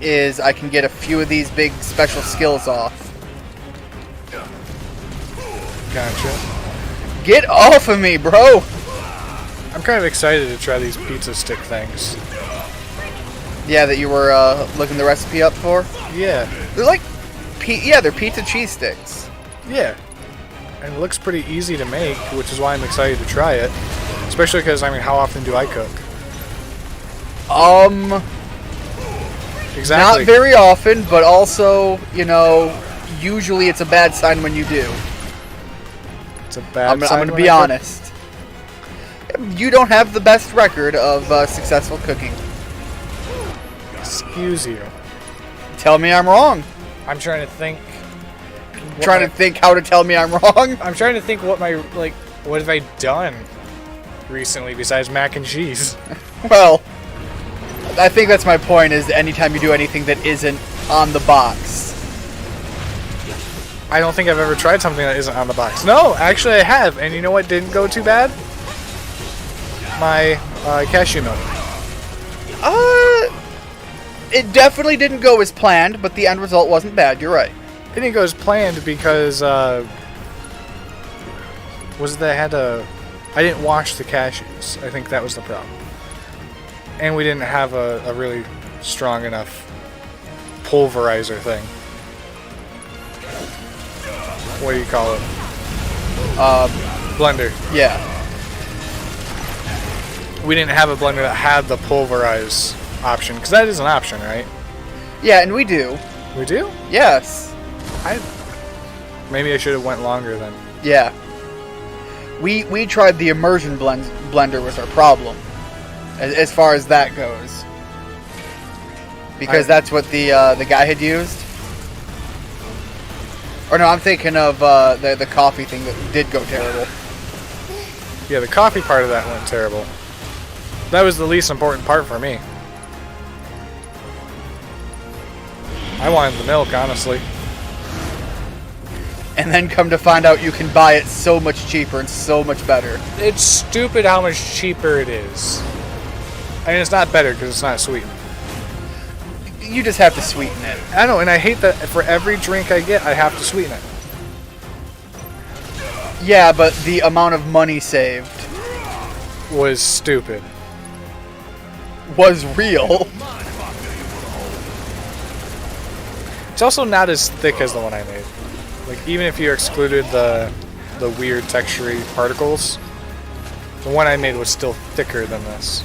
is I can get a few of these big special skills off. Gotcha. Get off of me, bro! I'm kind of excited to try these pizza stick things. Yeah, that you were looking the recipe up for? Yeah. They're like, they're pizza cheese sticks. Yeah. And it looks pretty easy to make, which is why I'm excited to try it. Especially because, I mean, how often do I cook? Exactly. Not very often, but also, you know, usually it's a bad sign when you do. It's a bad sign. I'm going to be honest. You don't have the best record of successful cooking. Excuse you. Tell me I'm wrong. I'm trying to think. Trying to think how to tell me I'm wrong. I'm trying to think what have I done recently besides mac and cheese? Well, I think that's my point, is anytime you do anything that isn't on the box. I don't think I've ever tried something that isn't on the box. No, actually I have, and you know what didn't go too bad? My cashew milk. It definitely didn't go as planned, but the end result wasn't bad, you're right. It didn't go as planned because, was that I didn't wash the cashews. I think that was the problem. And we didn't have a really strong enough pulverizer thing. What do you call it? Blender. Yeah. We didn't have a blender that had the pulverize option, because that is an option, right? Yeah, and we do. We do? Yes. Maybe I should have went longer then. Yeah. We tried the immersion blender was our problem, as far as that goes, because that's what the guy had used. Or no, I'm thinking of the coffee thing that did go terrible. Yeah, the coffee part of that went terrible. That was the least important part for me. I wanted the milk, honestly. And then come to find out you can buy it so much cheaper and so much better. It's stupid how much cheaper it is. I mean, it's not better because it's not sweetened. You just have to sweeten it. I know, and I hate that for every drink I get, I have to sweeten it. Yeah, but the amount of money saved was stupid. Was real. It's also not as thick as the one I made. Like, even if you excluded the weird textury particles, the one I made was still thicker than this.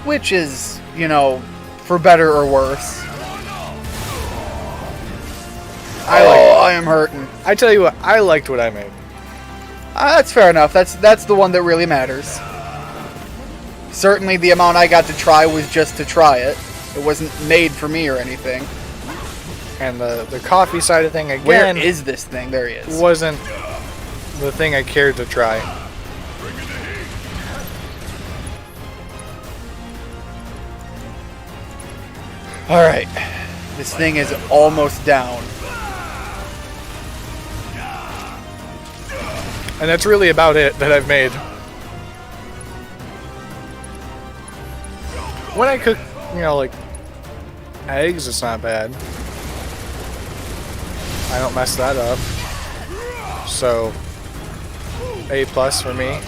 Which is, you know, for better or worse. I am hurting. I tell you what, I liked what I made. That's fair enough. That's the one that really matters. Certainly the amount I got to try was just to try it. It wasn't made for me or anything. And the coffee side of thing, again... Where is this thing? There he is. Wasn't the thing I cared to try. Alright. This thing is almost down. And that's really about it that I've made. When I cook, you know, like, eggs, it's not bad. I don't mess that up. So, A+ for me.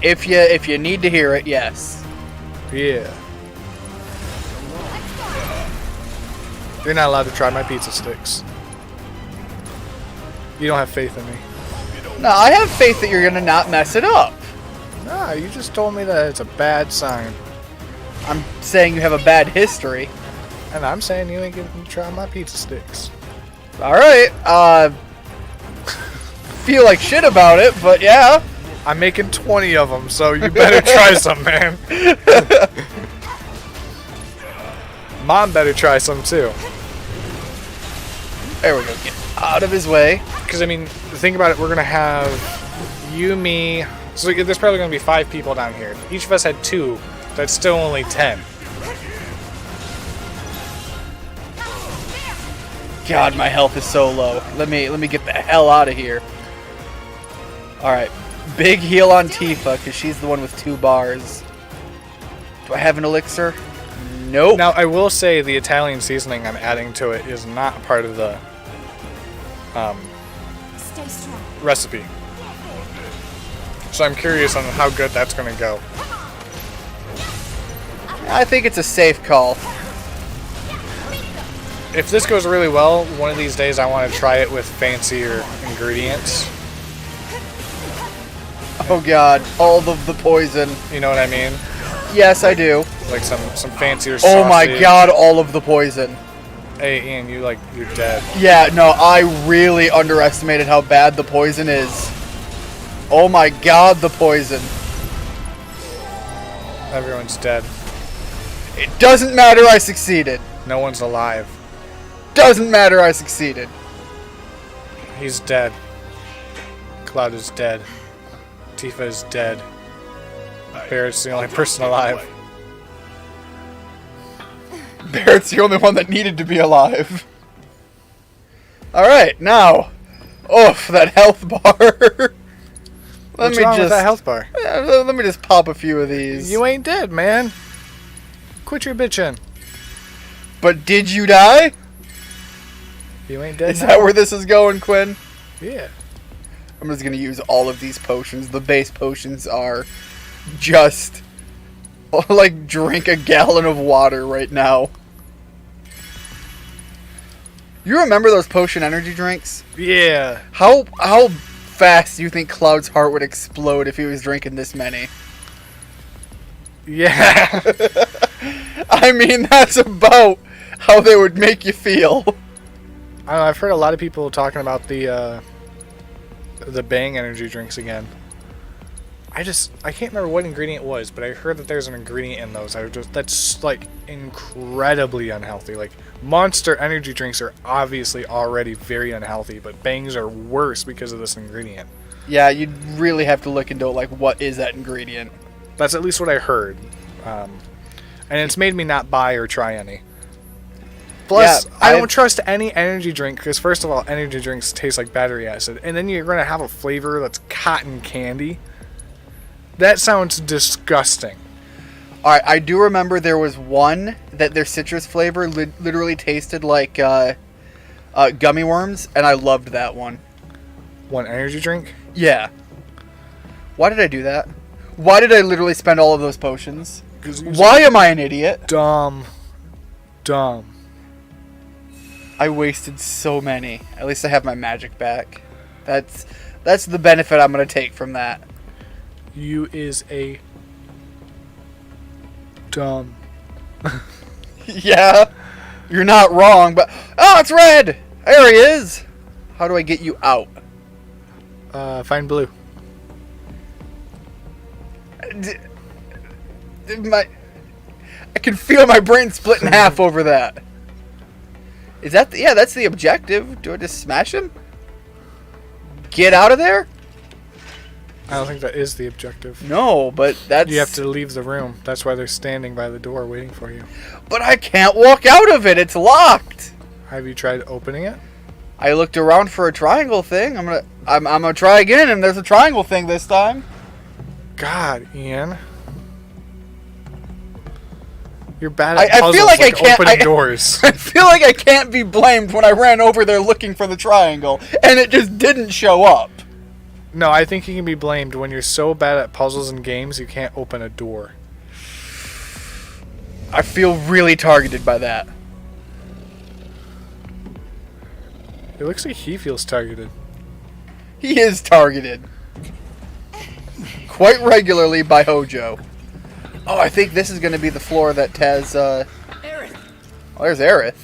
If you need to hear it, yes. Yeah. You're not allowed to try my pizza sticks. You don't have faith in me. No, I have faith that you're gonna not mess it up. Nah, you just told me that it's a bad sign. I'm saying you have a bad history. And I'm saying you ain't getting to try my pizza sticks. Alright, feel like shit about it, but yeah. I'm making 20 of them, so you better try some, man. Mom better try some, too. There we go, get out of his way. Because, I mean, think about it, we're going to have you, me... So there's probably going to be 5 people down here. If each of us had 2, that's still only 10. God, my health is so low. Let me get the hell out of here. Alright. Big heal on Tifa, because she's the one with 2 bars. Do I have an elixir? Nope. Now, I will say the Italian seasoning I'm adding to it is not part of the Stay strong. recipe. So I'm curious on how good that's going to go. I think it's a safe call. If this goes really well, one of these days I want to try it with fancier ingredients. Oh god, all of the poison. You know what I mean? Yes, I do. Like some fancier sausage. Oh my god, all of the poison. Hey, Ian, you're dead. Yeah, no, I really underestimated how bad the poison is. Oh my god, the poison. Everyone's dead. It doesn't matter, I succeeded. No one's alive. Doesn't matter, I succeeded. He's dead. Cloud is dead. Tifa is dead. Barrett's the only person alive. Barrett's the only one that needed to be alive. Alright, now. Oof, that health bar. What's wrong with that health bar? Let me just pop a few of these. You ain't dead, man. Quit your bitching. But did you die? You ain't dead Is now. that where this is going, Quinn? Yeah. I'm just gonna use all of these potions. The base potions are just like drink a gallon of water right now. You remember those potion energy drinks? Yeah. How fast do you think Cloud's heart would explode if he was drinking this many? Yeah. I mean, that's about how they would make you feel. I don't know, I've heard a lot of people talking about the Bang energy drinks again. I can't remember what ingredient it was, but I heard that there's an ingredient in those that's like incredibly unhealthy. Like Monster energy drinks are obviously already very unhealthy, but Bangs are worse because of this ingredient. Yeah, you'd really have to look into like what is that ingredient. That's at least what I heard, and it's made me not buy or try any. Plus, Yeah, I don't trust any energy drink because, first of all, energy drinks taste like battery acid, and then you're going to have a flavor that's cotton candy. That sounds disgusting. Alright, I do remember there was one that their citrus flavor literally tasted like gummy worms, and I loved that one. One energy drink? Yeah. Why did I do that? Why did I literally spend all of those potions? Why am I an idiot? Dumb. I wasted so many. At least I have my magic back. That's the benefit I'm going to take from that. You is a dumb. Yeah, you're not wrong, but... Oh, it's red! There he is! How do I get you out? Find blue. I can feel my brain split in half over that. Is that... Yeah, that's the objective. Do I just smash him? Get out of there? I don't think that is the objective. No, but that's... You have to leave the room. That's why they're standing by the door waiting for you. But I can't walk out of it. It's locked. Have you tried opening it? I looked around for a triangle thing. I'm gonna try again, and there's a triangle thing this time. God, Ian. You're bad at I puzzles, feel like I can't opening doors. I feel like I can't be blamed when I ran over there looking for the triangle, and it just didn't show up. No, I think you can be blamed when you're so bad at puzzles and games you can't open a door. I feel really targeted by that. It looks like he feels targeted. He is targeted. Quite regularly by Hojo. Oh, I think this is going to be the floor that Taz, Oh, there's Aerith.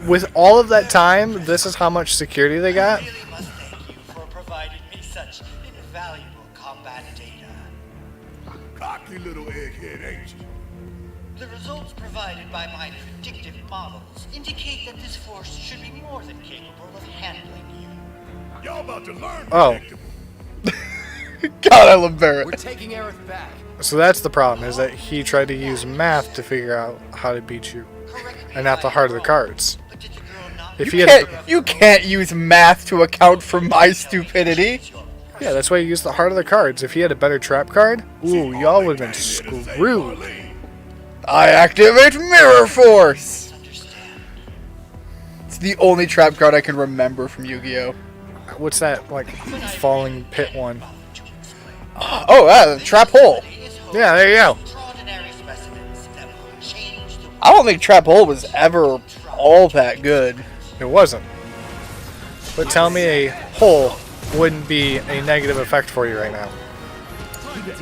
With all of that time, this is how much security they got? For providing me such invaluable combat data. Cocky little egghead, ain't you? The results provided by my predictive models indicate that this force should be more than capable of handling you. Y'all about to learn. Oh. God, I love Barrett. We're taking Aerith back. So that's the problem, is that he tried to use math to figure out how to beat you. And not the heart of the cards. If You can't use math to account for my stupidity. Yeah, that's why you use the heart of the cards. If he had a better trap card, ooh, y'all would have been screwed. I activate Mirror Force! It's the only trap card I can remember from Yu-Gi-Oh! What's that, like, falling pit one? Oh, Trap Hole. Yeah, there you go. I don't think Trap Hole was ever all that good. It wasn't. But tell me a hole wouldn't be a negative effect for you right now.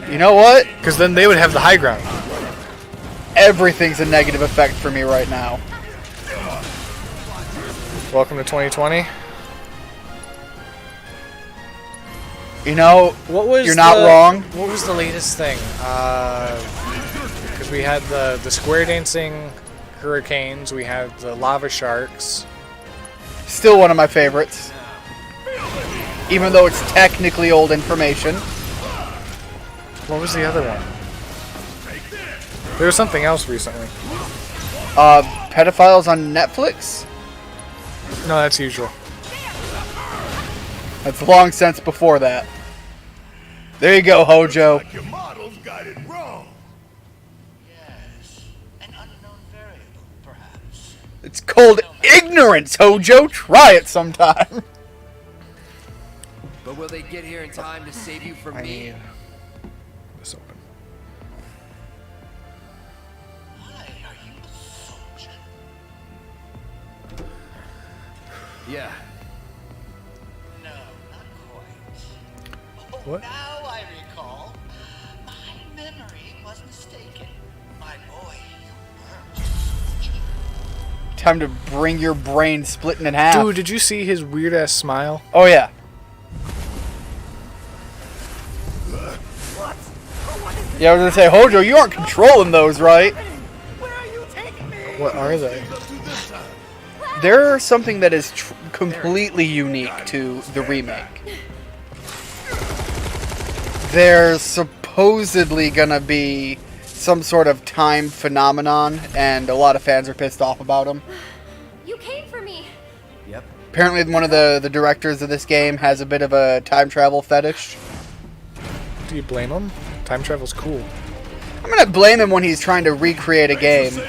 You know what? Because then they would have the high ground. Everything's a negative effect for me right now. Welcome to 2020. You know, you're not wrong. What was the latest thing? Because we had the square dancing hurricanes, we had the lava sharks. Still one of my favorites. Even though it's technically old information. What was the other one? There was something else recently. Pedophiles on Netflix? No, that's usual. That's long since before that. There you go, Hojo. Your models got it wrong. Yes, an unknown variable, perhaps. It's called ignorance, Hojo. Try it sometime. But will they get here in time to save you from me? This open. Yeah. No, not quite. Oh, What? now I recall. My memory was mistaken. My boy, you weren't. Time to bring your brain splitting in half. Dude, did you see his weird ass smile? Oh, yeah. Yeah, I was gonna say, Hojo, you aren't controlling those, right? What are they? They're something that is completely unique to the remake. There's supposedly gonna be some sort of time phenomenon, and a lot of fans are pissed off about them. You came for me. Yep. Apparently, one of the directors of this game has a bit of a time travel fetish. Do you blame him? Time travel's cool. I'm gonna blame him when he's trying to recreate a game,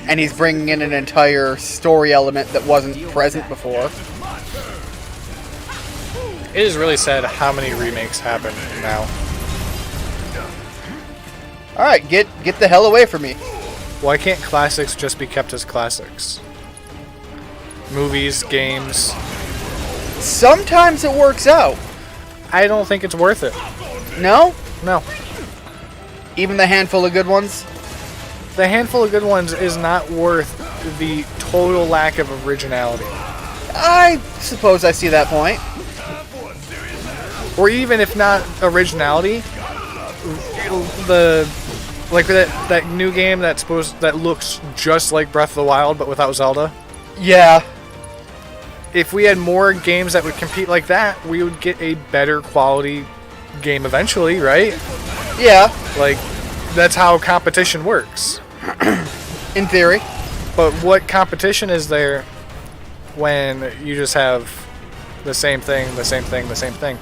and he's bringing in an entire story element that wasn't present before. It is really sad how many remakes happen now. Alright, get the hell away from me. Why can't classics just be kept as classics? Movies, games. Sometimes it works out. I don't think it's worth it. No? No. Even the handful of good ones? The handful of good ones is not worth the total lack of originality. I suppose I see that point. Or even if not originality, the like that new game that looks just like Breath of the Wild but without Zelda. Yeah. If we had more games that would compete like that, we would get a better quality game eventually, right? Yeah. Like, that's how competition works. In theory. But what competition is there when you just have the same thing, the same thing, the same thing?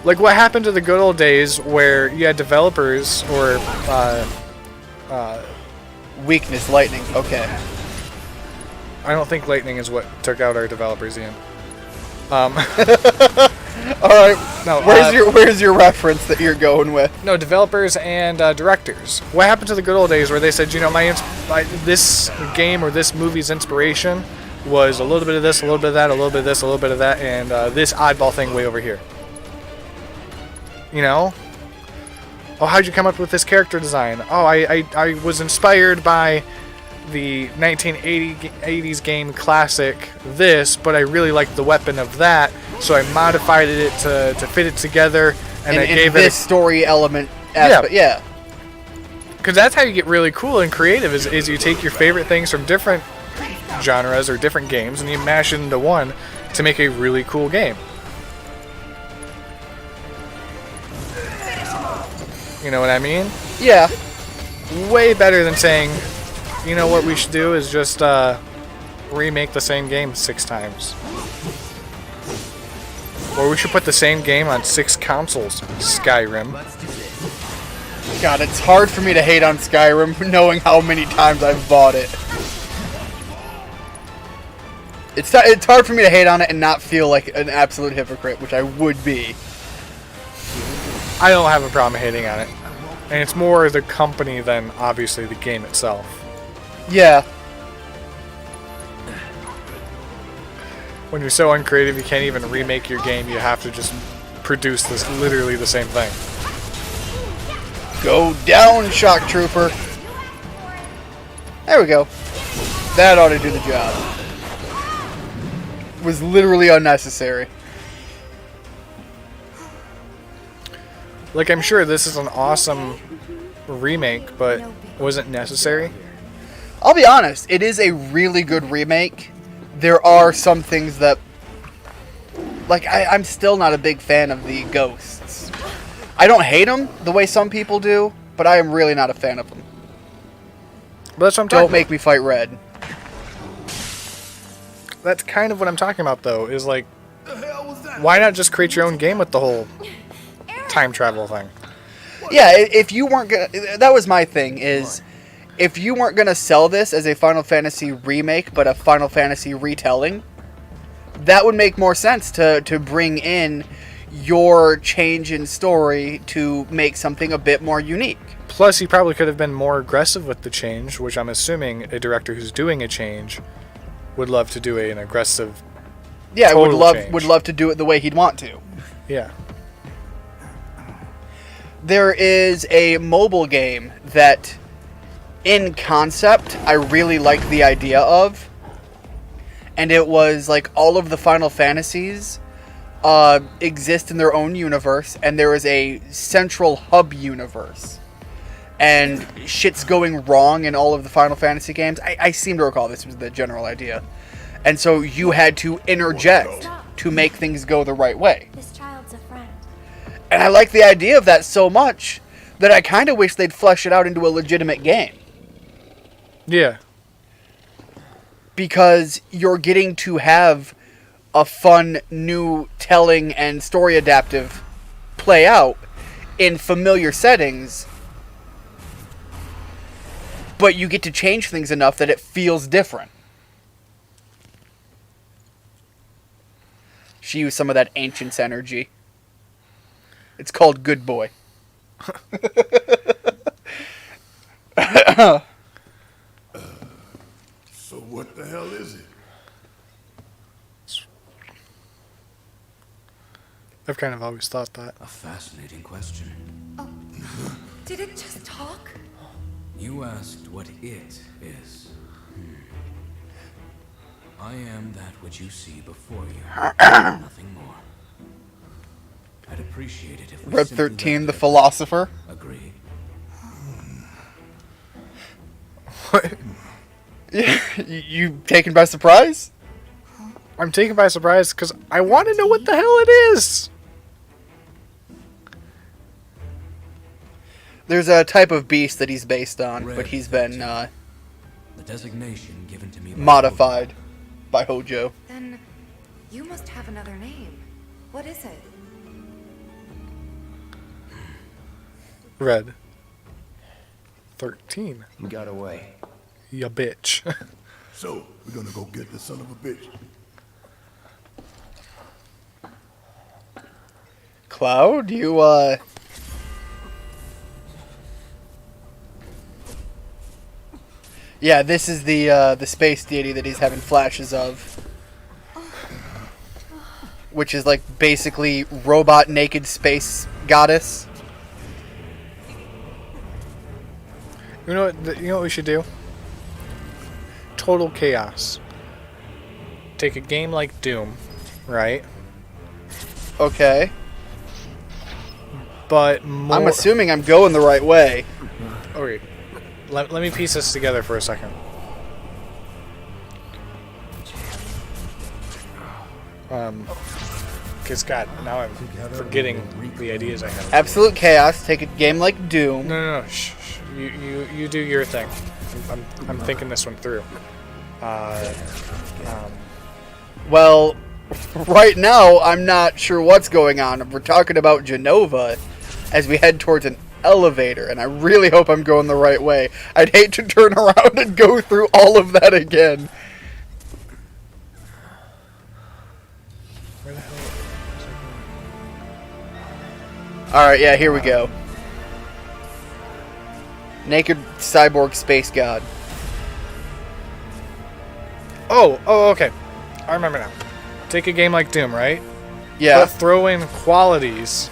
Like, what happened to the good old days where you had developers or... Weakness, lightning, okay. I don't think lightning is what took out our developers, Ian. Alright, no, where's your reference that you're going with? No, developers and directors. What happened to the good old days where they said, you know, this game or this movie's inspiration was a little bit of this, a little bit of that, a little bit of this, a little bit of that, and this oddball thing way over here. You know? oh, how'd you come up with this character design? Oh, I was inspired by the 1980s game classic this, but I really liked the weapon of that, so I modified it to fit it together, and I gave this story element aspect. Yeah. Because that's how you get really cool and creative, is you take your favorite things from different genres or different games, and you mash it into one to make a really cool game. You know what I mean? Yeah. Way better than saying, you know what we should do is just remake the same game 6 times. Or we should put the same game on 6 consoles. Skyrim. God, it's hard for me to hate on Skyrim knowing how many times I've bought it. It's hard for me to hate on it and not feel like an absolute hypocrite, which I would be. I don't have a problem hating on it. And it's more the company than, obviously, the game itself. Yeah. When you're so uncreative, you can't even remake your game. You have to just produce this literally the same thing. Go down, Shock Trooper. There we go. That ought to do the job. It was literally unnecessary. Like, I'm sure this is an awesome remake, but wasn't necessary. I'll be honest, it is a really good remake. There are some things that... Like, I'm still not a big fan of the ghosts. I don't hate them the way some people do, but I am really not a fan of them. But that's what I'm talking Don't make me fight Red. That's kind of what I'm talking about, though, is like, why not just create your own game with the whole time travel thing? Yeah, if you weren't gonna... That was my thing, is... If you weren't gonna sell this as a Final Fantasy remake, but a Final Fantasy retelling, that would make more sense to bring in your change in story to make something a bit more unique. Plus, he probably could have been more aggressive with the change, which I'm assuming a director who's doing a change would love to do an aggressive. Yeah, change. would love to do it the way he'd want to. Yeah. There is a mobile game that, in concept, I really like the idea of. And it was like all of the Final Fantasies exist in their own universe, and there is a central hub universe. And shit's going wrong in all of the Final Fantasy games. I seem to recall this was the general idea. And so you had to interject to make things go the right way. This child's a friend. And I like the idea of that so much that I kind of wish they'd flesh it out into a legitimate game. Yeah. Because you're getting to have a fun, new telling and story adaptive play out in familiar settings, but you get to change things enough that it feels different. She used some of that Ancients energy. It's called Good Boy. So what the hell is it? I've kind of always thought that. A fascinating question. Oh, did it just talk? You asked what it is. I am that which you see before you. Nothing more. I'd appreciate it if we Red simply 13, the left it. philosopher. Agree. What? You taken by surprise? I'm taken by surprise because I want to know what the hell it is. There's a type of beast that he's based on, but he's been the designation given to me by modified by Hojo. Then you must have another name. What is it? Red 13. You got away. Ya bitch. So, we're gonna go get the son of a bitch. Cloud, you, Yeah, this is the space deity that he's having flashes of. Which is like basically robot naked space goddess. You know what we should do? Total chaos. Take a game like Doom, right? Okay. But more... I'm assuming I'm going the right way. Okay. Let me piece this together for a second. Because God, now I'm forgetting the ideas I have. Absolute chaos. Take a game like Doom. No. Shh. You do your thing. I'm thinking this one through. Well, right now I'm not sure what's going on. We're talking about Genova as we head towards an elevator, and I really hope I'm going the right way. I'd hate to turn around and go through all of that again. Where the hell is Alright, yeah, here we go. Naked cyborg space god. Oh, okay. I remember now. Take a game like Doom, right? Yeah. But throw in qualities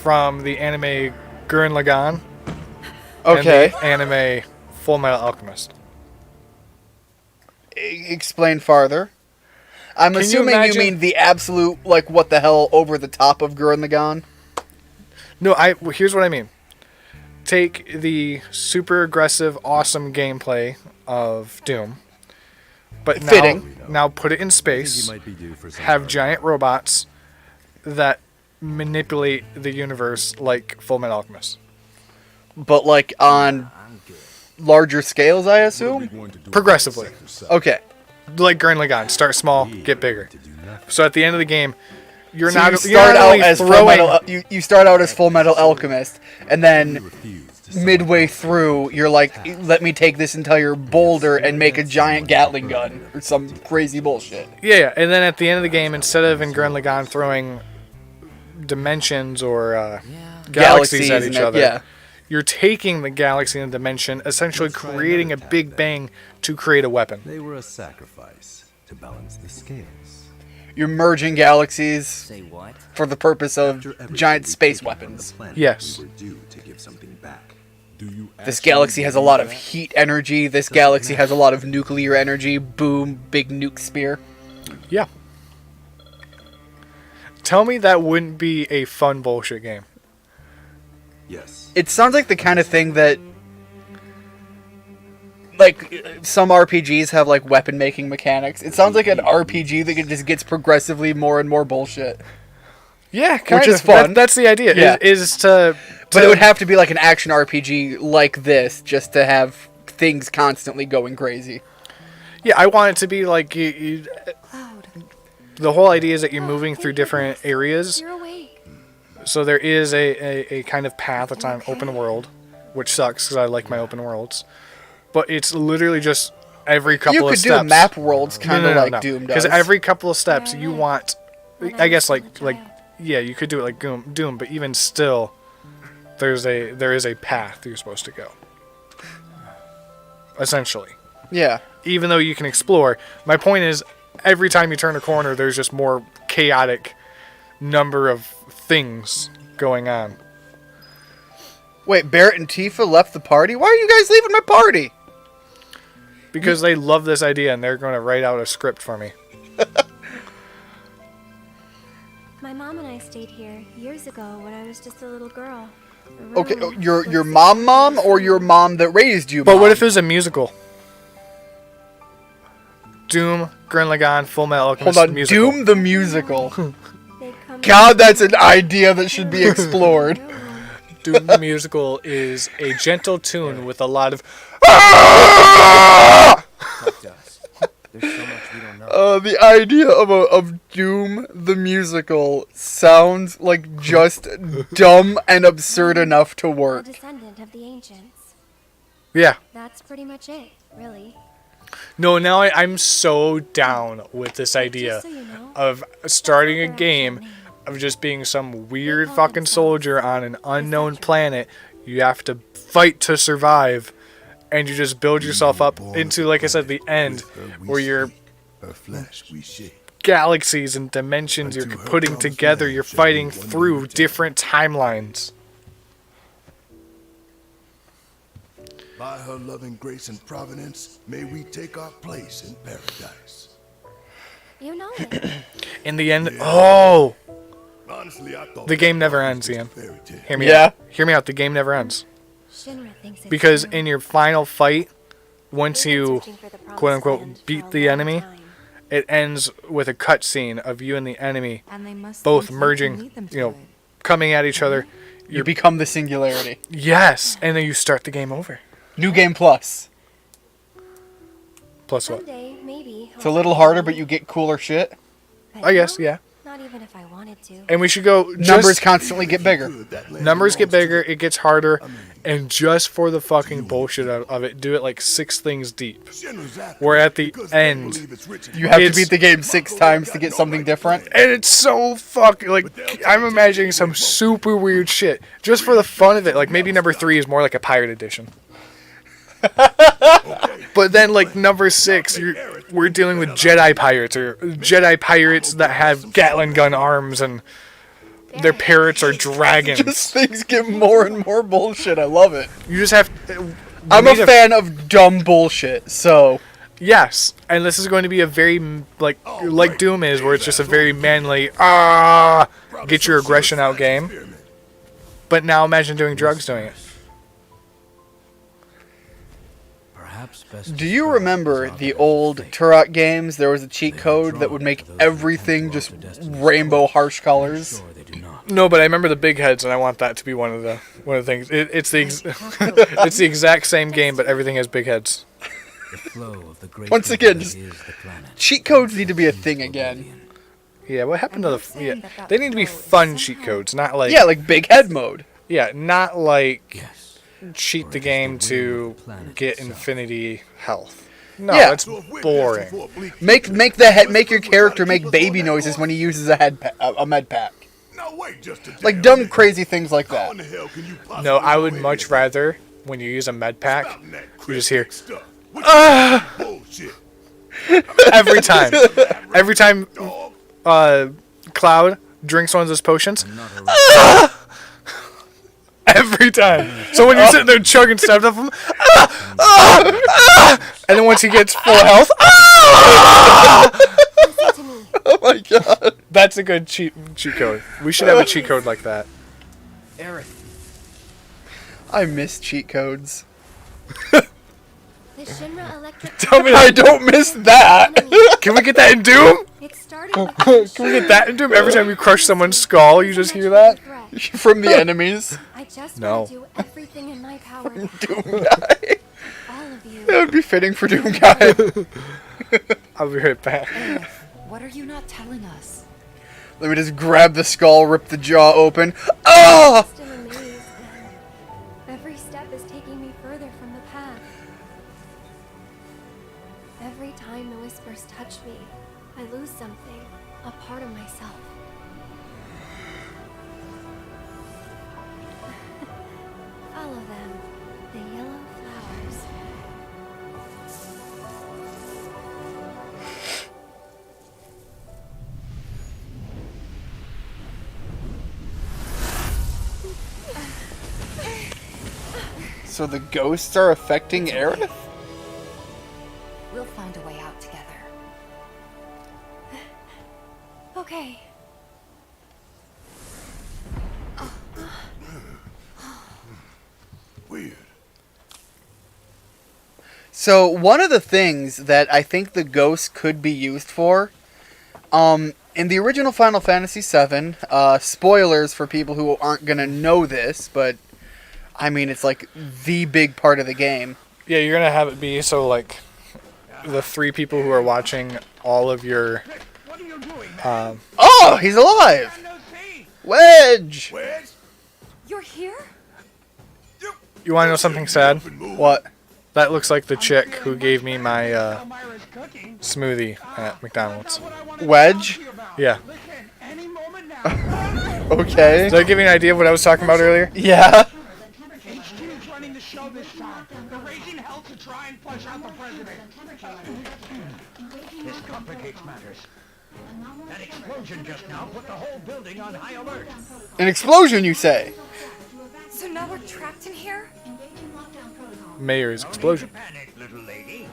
from the anime Gurren Lagann. Okay. And the anime Full Metal Alchemist. Explain farther. I'm assuming you mean the absolute, like, what the hell over the top of Gurren Lagann? No, here's what I mean. Take the super aggressive, awesome gameplay of Doom, but now put it in space, have giant robots that manipulate the universe like Full Metal Alchemist. But, like, on larger scales, I assume? Progressively. Okay. Like Gurren Lagann. Start small, get bigger. So at the end of the game, you start out as Full Metal Alchemist, and then midway through, you're like, let me take this entire boulder and make a giant Gatling gun or some crazy bullshit. Yeah, and then at the end of the game, instead of in Gurren Lagann throwing dimensions or galaxies at each other, you're taking the galaxy and the dimension, essentially creating a big bang to create a weapon. They were a sacrifice to balance the scales. You're merging galaxies for the purpose of giant space weapons. Yes. This galaxy has a lot of heat energy. This galaxy has a lot of nuclear energy. Boom, big nuke spear. Yeah. Tell me that wouldn't be a fun bullshit game. Yes. It sounds like the kind of thing that, like, some RPGs have, like, weapon-making mechanics. It sounds like an RPG that just gets progressively more and more bullshit. Yeah, kind which of. is fun. That's the idea, is to... But it would have to be like an action RPG like this, just to have things constantly going crazy. Yeah, I want it to be like... the whole idea is that you're moving through different areas. So there is a kind of path that's on open world, which sucks because I like my open worlds. But it's literally just every couple of steps. You could do map worlds kind of like Doom does. Because every couple of steps you want... I guess yeah, you could do it like Doom, but even still, there is a path you're supposed to go. Essentially. Yeah. Even though you can explore, my point is, every time you turn a corner, there's just more chaotic number of things going on. Wait, Barrett and Tifa left the party? Why are you guys leaving my party? Because they love this idea and they're going to write out a script for me. My mom and I stayed here years ago when I was just a little girl. Okay, your mom or your mom that raised you? But what if it was a musical? Doom, Gurren Lagann, Full Metal Alchemist. Hold on, musical. Doom the musical. God, that's an idea that should be explored. Doom the musical is a gentle tune with a lot of... There's so much we don't know. The idea of Doom the musical sounds like just dumb and absurd enough to work. A descendant of the ancients. Yeah. That's pretty much it, really. No, now I'm so down with this idea of starting a game of just being some weird fucking soldier on an unknown planet. You have to fight to survive, and you just build yourself up into, like I said, the end, where you're galaxies and dimensions you're putting together, you're fighting through different timelines. By her loving grace and providence, may we take our place in paradise. You know it. In the end, oh, Honestly, I thought the game never ends, Ian. Hear me Yeah. out. Hear me out. The game never ends. Shinra thinks it's Because true. in your final fight, once They've been you searching for the promised quote unquote land for beat a the long enemy, time. it ends with a cutscene of you and the enemy And they must both think you can merging, lead them to you know, it. coming at each other. You become the singularity. Yes, and then you start the game over. New game plus. Plus what? Someday, maybe. It's a little harder, but you get cooler shit. But I guess, now, yeah. Not even if I wanted to. And we should go. Numbers constantly get bigger. Numbers get bigger. It gets harder, and just for the fucking bullshit of it, do it like 6 things deep. Where at the end, You have to it's- beat the game 6 times to get something different. and it's so fucking like I'm imagining some super weird shit just for the fun of it. Like maybe number 3 is more like a pirate edition. But then like number 6, we're dealing with Jedi pirates or Jedi pirates that have Gatling gun arms and their parrots are dragons. Just things get more and more bullshit. I love it. You just have. I'm a fan of dumb bullshit, so. Yes, and this is going to be a very like Doom is, where it's just a very manly get your aggression out game. But now imagine doing drugs doing it. Perhaps best Do you remember the old Turok games? There was a cheat code that would make everything just rainbow harsh colors. No, but I remember the big heads, and I want that to be one of the things. It's the it's the exact same game, but everything has big heads. The flow of the great Once again, river just is the planet. cheat codes need to be a thing again. Yeah, what happened to the? Yeah, they need to be fun cheat codes, not like Yeah, like big head mode. Yeah, not like cheat the game to get infinity health. No, Yeah. it's boring. Make your character make baby noises when he uses a med pack. Like dumb crazy things like that. No, I would much rather when you use a med pack, you just hear every time. Every time Cloud drinks one of those potions. Every time. So when you're sitting there chugging stuff of them, and then once he gets full health, oh my god. That's a good cheat code. We should have a cheat code like that. Aerith. I miss cheat codes. The Shinra electric. Tell me I don't miss that. Can we get that in Doom? It started Can we get that in Doom? Every time you crush someone's skull, you just hear that? From the enemies. I just No. want to do everything in my power. Doom guy. All of you. That would be fitting for Doom guy. I'll be right back. What are you not telling us? Let me just grab the skull, rip the jaw open. Oh! Still amazed. Every step is taking me further from the path. Every time the whispers touch me, I lose something, a part of myself. Follow them, the yellow flowers. So the ghosts are affecting Aerith? We'll find a way out together. Okay. Weird. So one of the things that I think the ghosts could be used for, in the original Final Fantasy VII, spoilers for people who aren't gonna know this, but I mean it's like the big part of the game. Yeah, you're gonna have it be so like the 3 people who are watching all of your. Oh, he's alive! Wedge! You're here? You want to know something sad? What? That looks like the chick who gave me my smoothie at McDonald's. Wedge? Yeah. Okay. Did I give you an idea of what I was talking about earlier? Yeah. HQ's running the show this time. They're raising hell to try and flush out the president. This complicates matters. That explosion just now put the whole building on high alert. An explosion, you say? So now we're trapped in here? Mayor's explosion. No need to panic, little lady.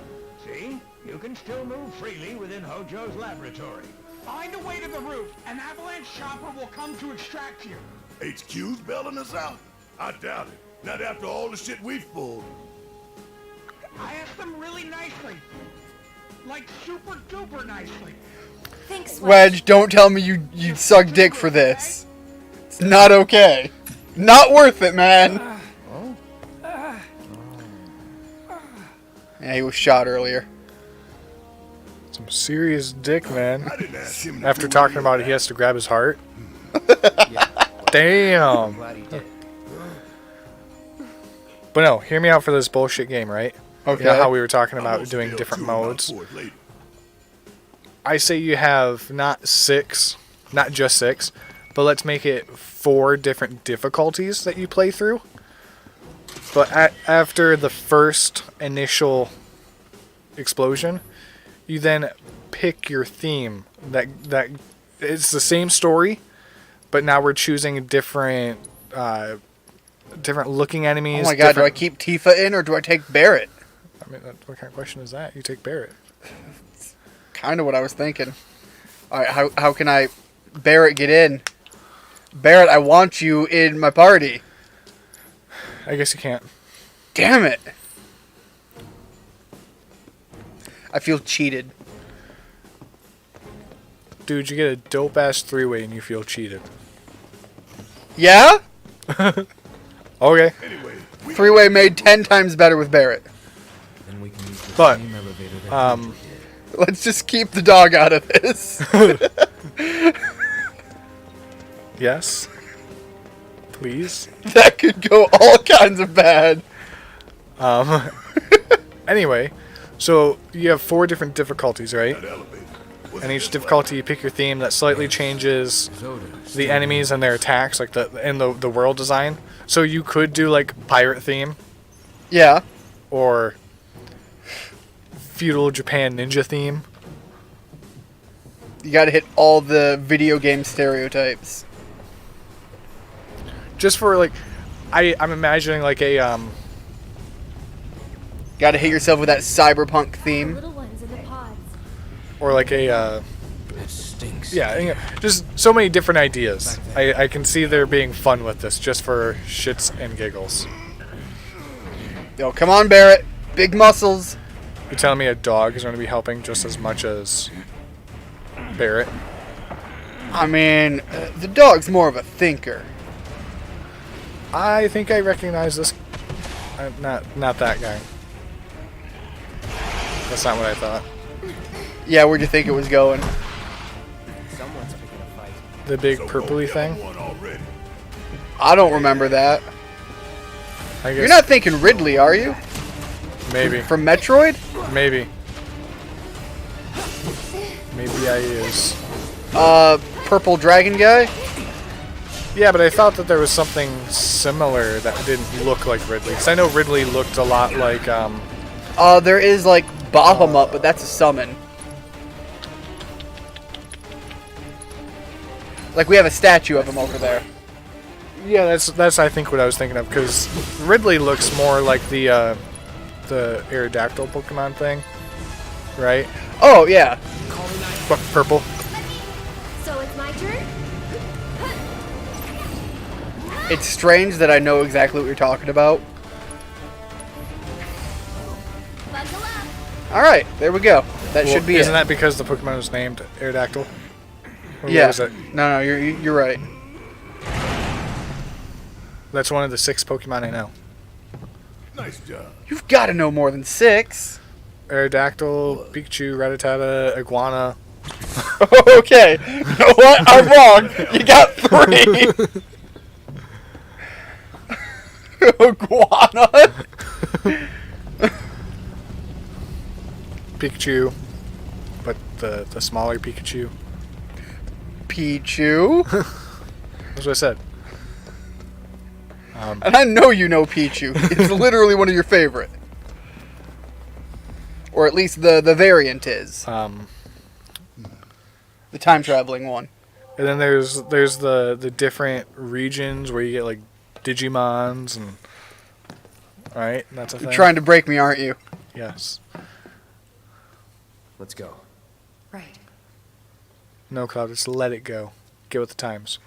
See? You can still move freely within Hojo's laboratory. Find a way to the roof. An avalanche chopper will come to extract you. HQ's bailing us out? I doubt it. Not after all the shit we've pulled. I asked them really nicely. Like super duper nicely. Thanks, Wedge, don't tell me you suck dick for this. It's not okay. Not worth it, man. Yeah, he was shot earlier. Some serious dick, man. After talking about it, he has to grab his heart. Damn. But no, hear me out for this bullshit game, right? Okay. You know how we were talking about doing different modes? I say you have not just 6, but let's make it 4 different difficulties that you play through. But after the first initial explosion, you then pick your theme. That it's the same story, but now we're choosing different looking enemies. Oh my god, do I keep Tifa in or do I take Barrett? I mean, what kind of question is that? You take Barrett. Kind of what I was thinking. Alright, how can I... Barrett, get in. Barrett, I want you in my party. I guess you can't. Damn it. I feel cheated. Dude, you get a dope-ass 3-way and you feel cheated. Yeah? Okay. 3-way made 10 times better with Barrett. Then we can use the But, same elevator that Angel did. Let's just keep the dog out of this. Yes. Please. That could go all kinds of bad. Anyway, so you have 4 different difficulties, right? And each difficulty you pick your theme that slightly changes the enemies and their attacks, like the world design. So you could do like pirate theme. Yeah. Or feudal Japan ninja theme. You gotta hit all the video game stereotypes. Just for like, I'm imagining like a Gotta hit yourself with that cyberpunk theme. Little ones in the pods. or like a That stinks. yeah, just so many different ideas. I can see there being fun with this just for shits and giggles. Yo, come on, Barrett. Big muscles. You're telling me a dog is going to be helping just as much as Barrett? I mean, the dog's more of a thinker. I think I recognize this. Not that guy. That's not what I thought. Yeah, where'd you think it was going? Someone's picking a fight. The big purpley thing? I don't remember that. I guess You're not thinking Ridley, are you? Maybe. From Metroid? Maybe. Maybe I is. Purple dragon guy? Yeah, but I thought that there was something similar that didn't look like Ridley. Because I know Ridley looked a lot like, there is, like, Bahamut, but that's a summon. Like, we have a statue of him over there. Yeah, that's I think what I was thinking of, because Ridley looks more like the Aerodactyl Pokemon thing, right? Oh, yeah. But purple. So it's my turn? It's strange that I know exactly what you're talking about. Buckle up. Alright, there we go. That should be Isn't it. that because the Pokemon was named Aerodactyl? Or Yeah. was it? No, you're right. That's one of the 6 Pokemon I know. Nice job. You've got to know more than 6. Aerodactyl, Pikachu, Rattata, Iguana. Okay. You know what? I'm wrong. You got 3. Iguana. Pikachu, but the smaller Pikachu. Pichu. That's what I said. And I know you know Pichu. It's literally one of your favorite. Or at least the variant is. The time traveling one. And then there's the different regions where you get like Digimons and Alright, that's a thing. You're trying to break me, aren't you? Yes. Let's go. Right. No, Cloud, just let it go. Get with the times.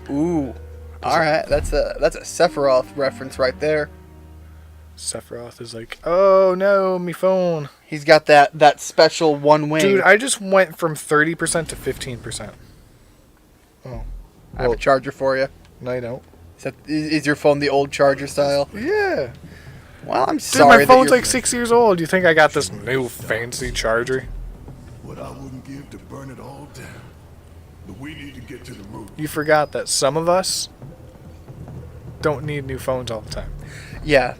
Ooh. Alright, that's a Sephiroth reference right there. Sephiroth is like, oh no, me phone. He's got that special one wing. Dude, I just went from 30% to 15%. Oh. I have a charger for you. No, you don't. Is your phone the old charger style? Yeah. Well, I'm Dude, sorry. my phone's like 6 years old. You think I got this new fancy charger? What I wouldn't give to burn it all down. But we need to get to the root. You forgot that some of us don't need new phones all the time. Yeah.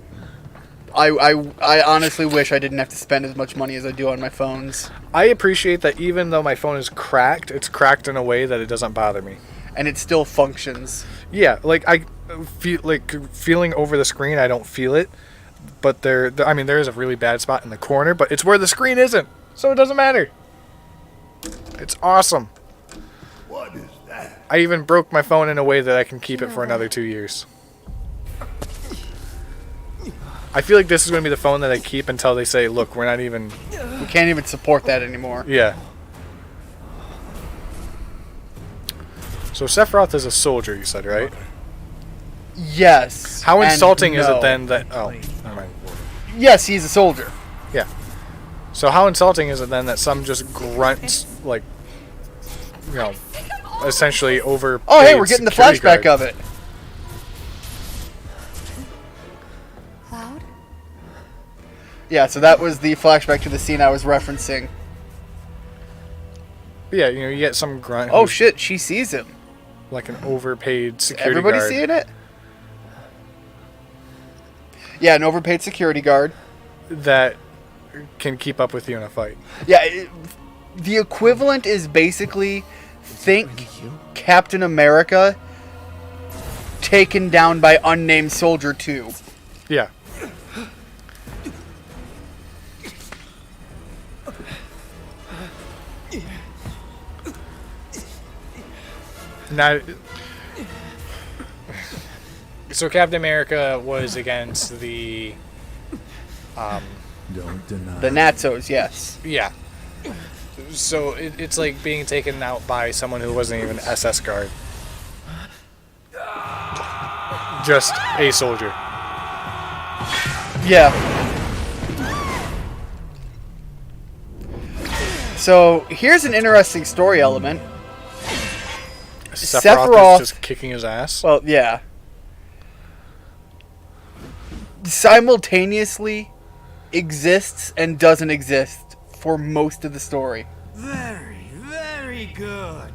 I honestly wish I didn't have to spend as much money as I do on my phones. I appreciate that even though my phone is cracked, it's cracked in a way that it doesn't bother me. And it still functions. Yeah, like I feel like feeling over the screen, I don't feel it. But there is a really bad spot in the corner, but it's where the screen isn't, so it doesn't matter. It's awesome. What is that? I even broke my phone in a way that I can keep it for another 2 years. I feel like this is going to be the phone that I keep until they say, look, we're not even... We can't even support that anymore. Yeah. So Sephiroth is a soldier, you said, right? Yes. How insulting is no. it then that... Oh, never mind. Yes, he's a soldier. Yeah. So how insulting is it then that some just grunts, like, you know, essentially over... Oh, hey, we're getting the flashback of it. Cloud? Yeah, so that was the flashback to the scene I was referencing. Yeah, you know, you get some grunt. Oh shit, she sees him. Like an overpaid security Everybody guard. seeing it? Yeah, an overpaid security guard. That can keep up with you in a fight. Yeah, the equivalent is basically think Captain America taken down by Unnamed Soldier 2. Yeah. Now, so Captain America was against the Don't deny. The Nazos, yes. Yeah. So it's like being taken out by someone who wasn't even an SS guard. Just a soldier. Yeah. So here's an interesting story element. Sephiroth is just kicking his ass. Well, yeah. Simultaneously exists and doesn't exist for most of the story. Very, very good.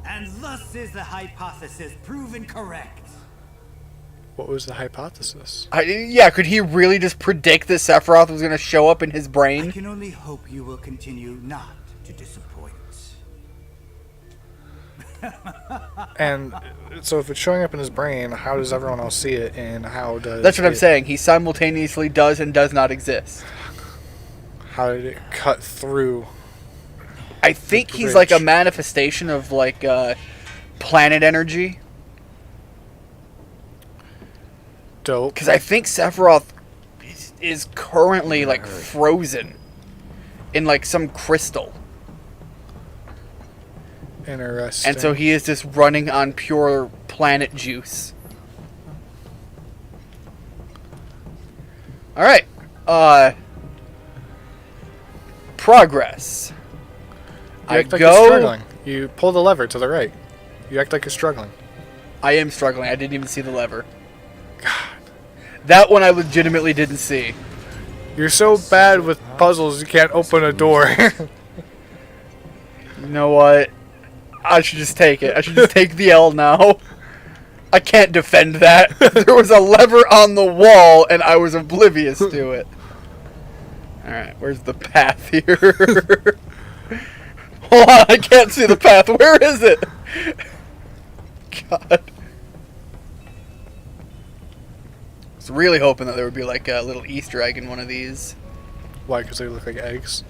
And thus is the hypothesis proven correct. What was the hypothesis? Yeah, could he really just predict that Sephiroth was going to show up in his brain? I can only hope you will continue not to disappoint. And so if it's showing up in his brain, how does everyone else see it, and how does... That's what I'm saying. He simultaneously does and does not exist. How did it cut through? I think he's like a manifestation of like planet energy. Dope. Because I think Sephiroth is currently like frozen in like some crystal. Interesting. And so he is just running on pure planet juice. Alright. Progress. You act like you're struggling. You pull the lever to the right. You act like you're struggling. I am struggling. I didn't even see the lever. God. That one I legitimately didn't see. You're so bad with puzzles you can't open a door. You know what? I should just take it. I should just take the L now. I can't defend that. There was a lever on the wall, and I was oblivious to it. Alright, where's the path here? Hold on, I can't see the path. Where is it? God. I was really hoping that there would be like a little Easter egg in one of these. Why? Because they look like eggs?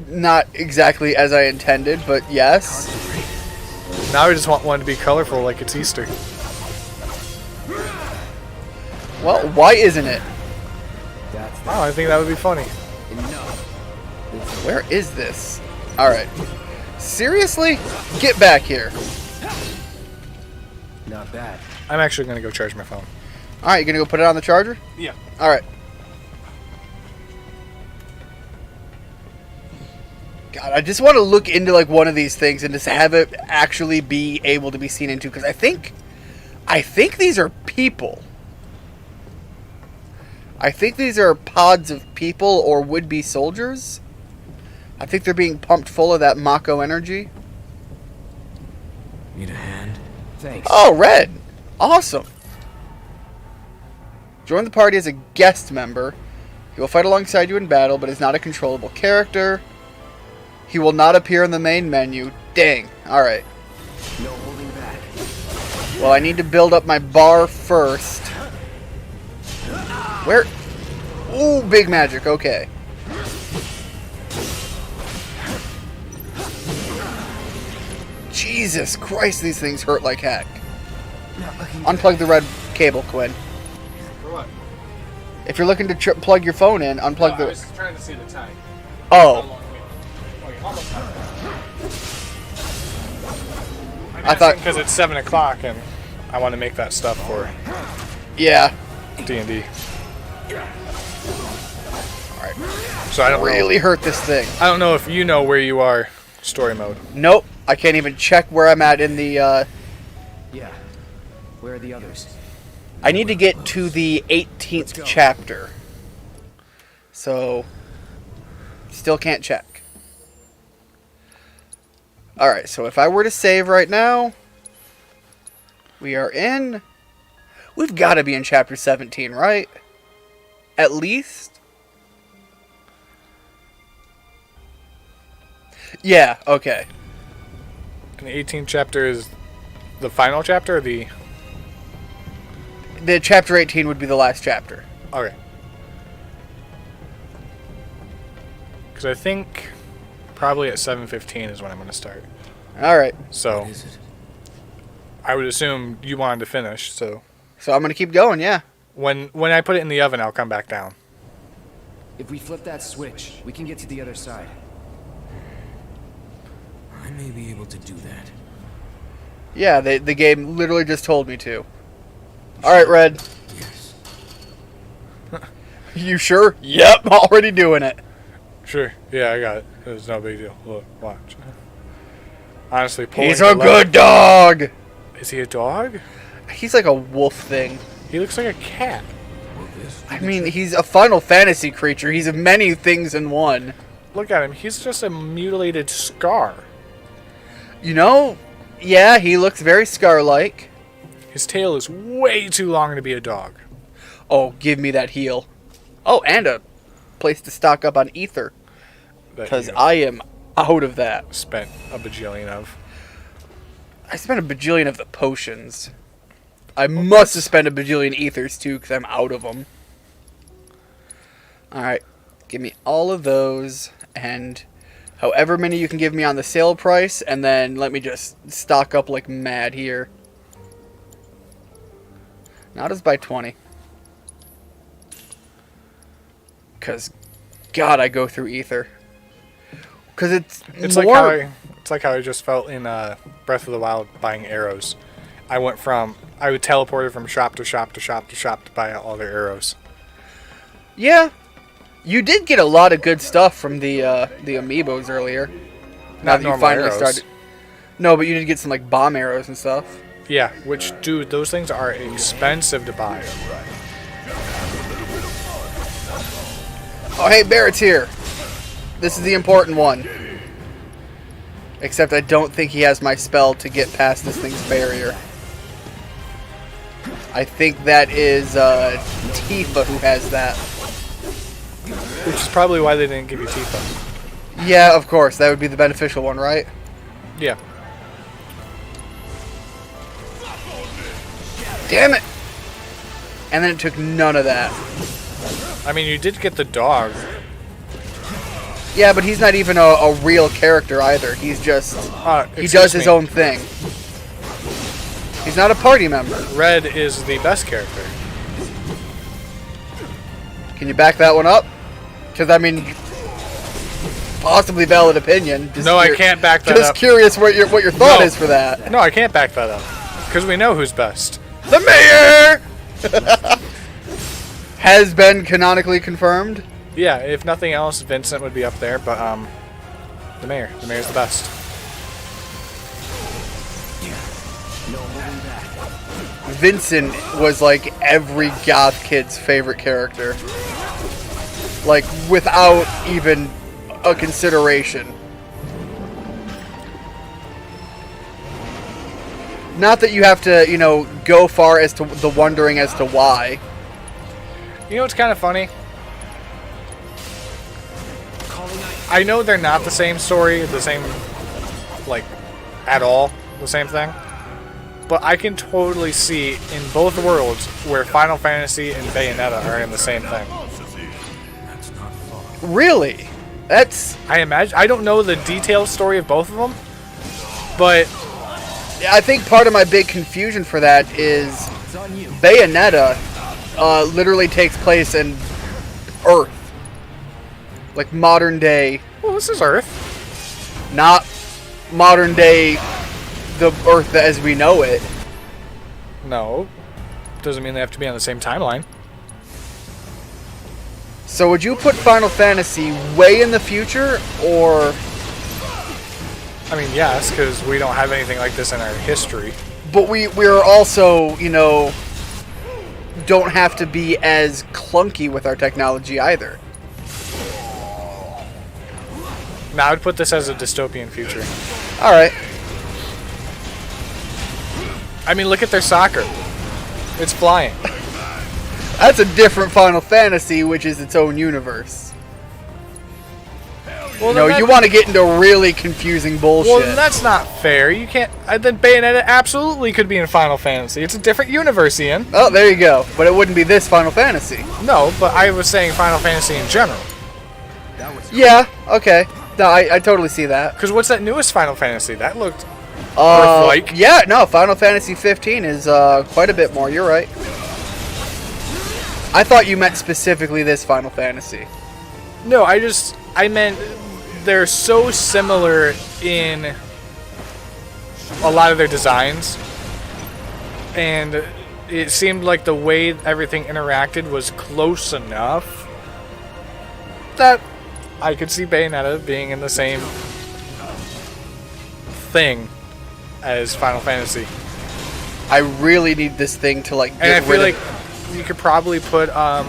Not exactly as I intended, but yes. Now I just want one to be colorful like it's Easter. Well, why isn't it? Oh, I think that would be funny. Where is this? Alright. Seriously? Get back here. Not bad. I'm actually going to go charge my phone. Alright, you gonna go put it on the charger? Yeah. Alright. God, I just want to look into like one of these things and just have it actually be able to be seen into, because I think these are people. I think these are pods of people or would-be soldiers. I think they're being pumped full of that Mako energy. Need a hand? Thanks. Oh, Red! Awesome! Join the party as a guest member. He will fight alongside you in battle, but is not a controllable character. He will not appear in the main menu. Dang. Alright. No holding back. Well, I need to build up my bar first. Where? Ooh, big magic. Okay. Jesus Christ, these things hurt like heck. Unplug the red cable, Quinn. For what? If you're looking to plug your phone in, unplug the... I was trying to see the time. Oh. I thought... Because it's 7 o'clock and I want to make that stuff for... Yeah. D&D. Alright. So I don't really hurt this thing. I don't know if you know where you are story mode. Nope. I can't even check where I'm at in the, Yeah. Where are the others? I need to get to the 18th chapter. So, still can't check. Alright, so if I were to save right now, we are in... We've got to be in chapter 17, right? At least? Yeah, okay. And the 18th chapter is the final chapter or the... The chapter 18 would be the last chapter. Okay. Because I think probably at 7:15 is when I'm going to start. Alright. So, I would assume you wanted to finish, so... So I'm going to keep going, yeah. When I put it in the oven, I'll come back down. If we flip that switch, we can get to the other side. I may be able to do that. Yeah, the game literally just told me to. Alright, Red. Yes. You sure? Yep, already doing it. Sure. Yeah, I got it. It was no big deal. Look, watch. Honestly, pulling He's a good dog! Is he a dog? He's like a wolf thing. He looks like a cat. I mean, he's a Final Fantasy creature. He's many things in one. Look at him. He's just a mutilated Scar. You know, yeah, he looks very Scar-like. His tail is way too long to be a dog. Oh, give me that heal. Oh, and a place to stock up on ether. Because I am out of that. Spent a bajillion of. I spent a bajillion of the potions. I must have spent a bajillion ethers too, because I'm out of them. Alright, give me all of those, and however many you can give me on the sale price, and then let me just stock up like mad here. Now just buy 20. Because, God, I go through ether. Because it's more... It's like how I just felt in Breath of the Wild buying arrows. I would teleport from shop to shop to shop to shop to buy all their arrows. Yeah. You did get a lot of good stuff from the amiibos earlier. Not normal arrows. No, but you did get some like bomb arrows and stuff. Yeah, which, dude, those things are expensive to buy. Oh, hey, Barrett's here. This is the important one. Except I don't think he has my spell to get past this thing's barrier. I think that is Tifa who has that. Which is probably why they didn't give you Tifa. Yeah, of course. That would be the beneficial one, right? Yeah. Damn it! And then it took none of that. I mean, you did get the dog. Yeah, but he's not even a real character either. He's just... he does his own thing. He's not a party member. Red is the best character. Can you back that one up? Because, I mean, possibly valid opinion. No, I can't back that up. Just curious what your thought is for that. No, I can't back that up. Because we know who's best. The mayor! Has been canonically confirmed? Yeah, if nothing else, Vincent would be up there, but, the mayor. The mayor's the best. Vincent was like every goth kid's favorite character. Like, without even a consideration. Not that you have to, you know, go far as to the wondering as to why. You know what's kind of funny? I know they're not the same story, the same, like, at all, the same thing. But I can totally see in both worlds where Final Fantasy and Bayonetta are in the same thing. Really? That's... I imagine. I don't know the detailed story of both of them, but... I think part of my big confusion for that is Bayonetta literally takes place in Earth. Like modern day. Well, this is Earth. Not modern day, the Earth as we know it. No. Doesn't mean they have to be on the same timeline. So would you put Final Fantasy way in the future, or... I mean, yes, because we don't have anything like this in our history. But we're also, you know, don't have to be as clunky with our technology either. Now, I would put this as a dystopian future. Alright. I mean, look at their soccer. It's flying. That's a different Final Fantasy, which is its own universe. Well, no, you want to get into really confusing bullshit. Well, then that's not fair. You can't... Then Bayonetta absolutely could be in Final Fantasy. It's a different universe, Ian. Oh, there you go. But it wouldn't be this Final Fantasy. No, but I was saying Final Fantasy in general. Yeah, okay. No, I totally see that. Because what's that newest Final Fantasy? That looked Earth-like. Yeah, no, Final Fantasy 15 is quite a bit more. You're right. I thought you meant specifically this Final Fantasy. No, I meant they're so similar in a lot of their designs. And it seemed like the way everything interacted was close enough that I could see Bayonetta being in the same thing as Final Fantasy. I really need this thing to like get and I feel rid like you could probably put oh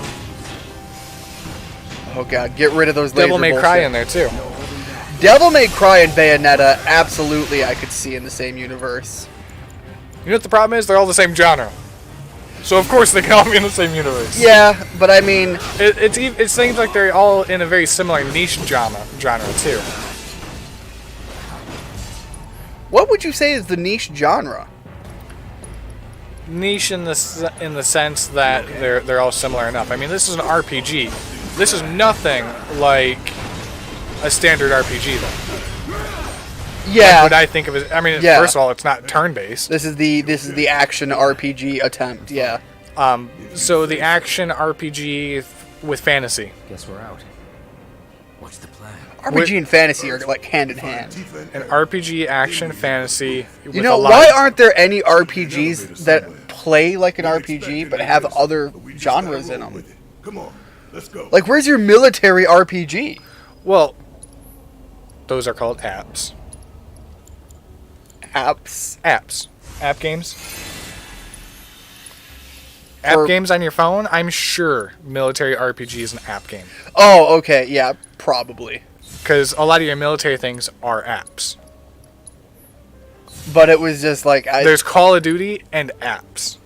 god, get rid of those laser Devil May Cry in there too. Devil May Cry and Bayonetta, absolutely I could see in the same universe. You know what the problem is? They're all the same genre. So of course they can all be in the same universe. Yeah, but I mean... It seems like they're all in a very similar niche genre too. What would you say is the niche genre? Niche in the sense that they're all similar enough. I mean, this is an RPG. This is nothing like a standard RPG though. Yeah. Like what I think of as, I mean, yeah. First of all, it's not turn-based. This is the action RPG attempt. Yeah. So the action RPG with fantasy. Guess we're out. What's the plan? RPG and fantasy are like hand in hand. An RPG action fantasy. You know, why aren't there any RPGs that play like an RPG but have other genres in them? Come on, let's go. Like, where's your military RPG? Well, those are called apps. Apps? Apps. App games. App games on your phone? I'm sure military RPG is an app game. Oh, okay. Yeah, probably. Because a lot of your military things are apps. But it was just like... There's Call of Duty and apps.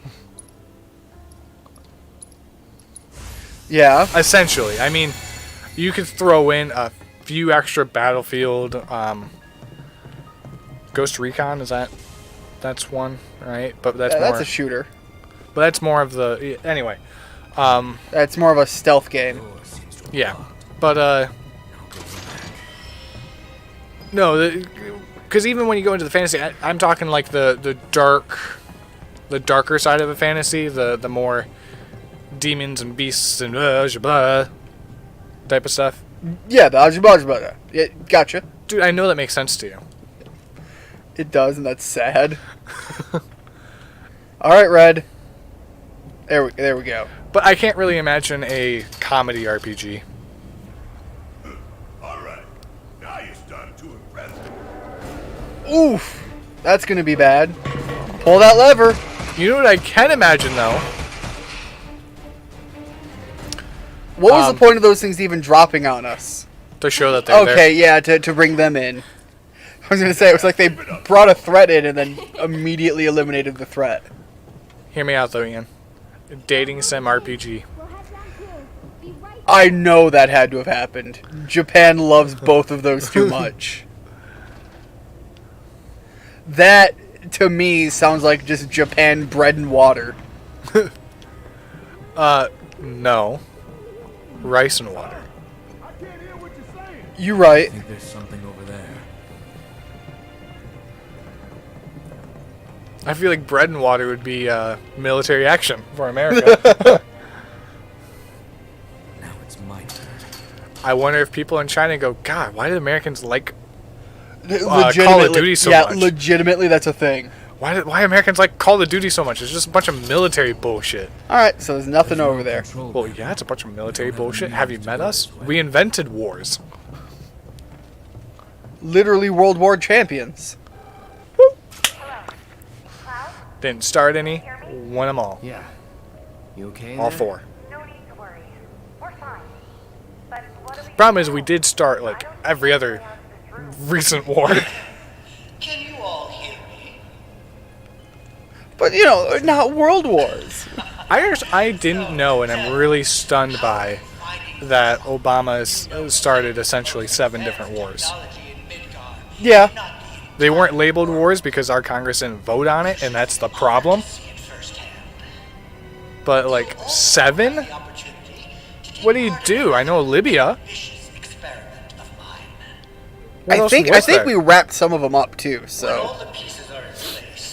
Yeah. Essentially. I mean, you could throw in a few extra Battlefield... Ghost Recon, that's one, right? But that's more... That's a shooter. But that's more of the... Anyway. That's more of a stealth game. Yeah. But, no, because even when you go into the fantasy, I'm talking like the dark the darker side of a fantasy, the more demons and beasts and blah type of stuff. Yeah, the Ajibajibada. Yeah, gotcha. Dude, I know that makes sense to you. It does, and that's sad. All right, Red. There we go. But I can't really imagine a comedy RPG. All right. Now you're starting to impress me. Oof. That's going to be bad. Pull that lever. You know what I can imagine, though? What was the point of those things even dropping on us? To show that they're there. Okay, yeah, to bring them in. I was going to say, it was like they brought a threat in and then immediately eliminated the threat. Hear me out, though, Ian. Dating sim RPG. I know that had to have happened. Japan loves both of those too much. That, to me, sounds like just Japan bread and water. No. Rice and water. You're right. I think there's something over there. I feel like bread and water would be military action for America. Now it's my turn. I wonder if people in China go, God, why do Americans like Legitimately, Call of Duty so much? Yeah, legitimately, that's a thing. Why Americans like Call of Duty so much? It's just a bunch of military bullshit. Alright, so there's nothing over there. Well, yeah, it's a bunch of military bullshit. Have you met us? We invented wars. Literally World War champions. Didn't start any, won them all. Yeah. You okay? All there? 4. No need to worry. We're fine. But what do we Problem is, we did start like every other recent war. Can you all hear me? But, you know, not world wars. I didn't know, and I'm really stunned by that Obama has started essentially 7 different wars. Yeah. They weren't labeled wars because our Congress didn't vote on it, and that's the problem. But like 7? What do you do? I know Libya. What I else think was there? we wrapped some of them up too, so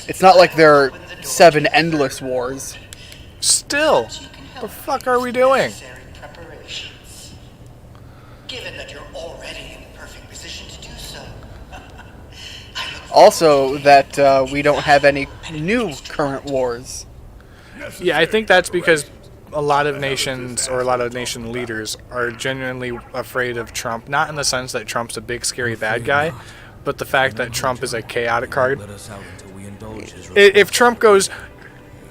it's not like there are 7 endless wars. Still, the fuck are we doing? Given that you're already in the perfect position to do so. Also, that we don't have any new current wars. Yeah, I think that's because a lot of nations or a lot of nation leaders are genuinely afraid of Trump. Not in the sense that Trump's a big, scary bad guy, but the fact that Trump is a chaotic card. If Trump goes,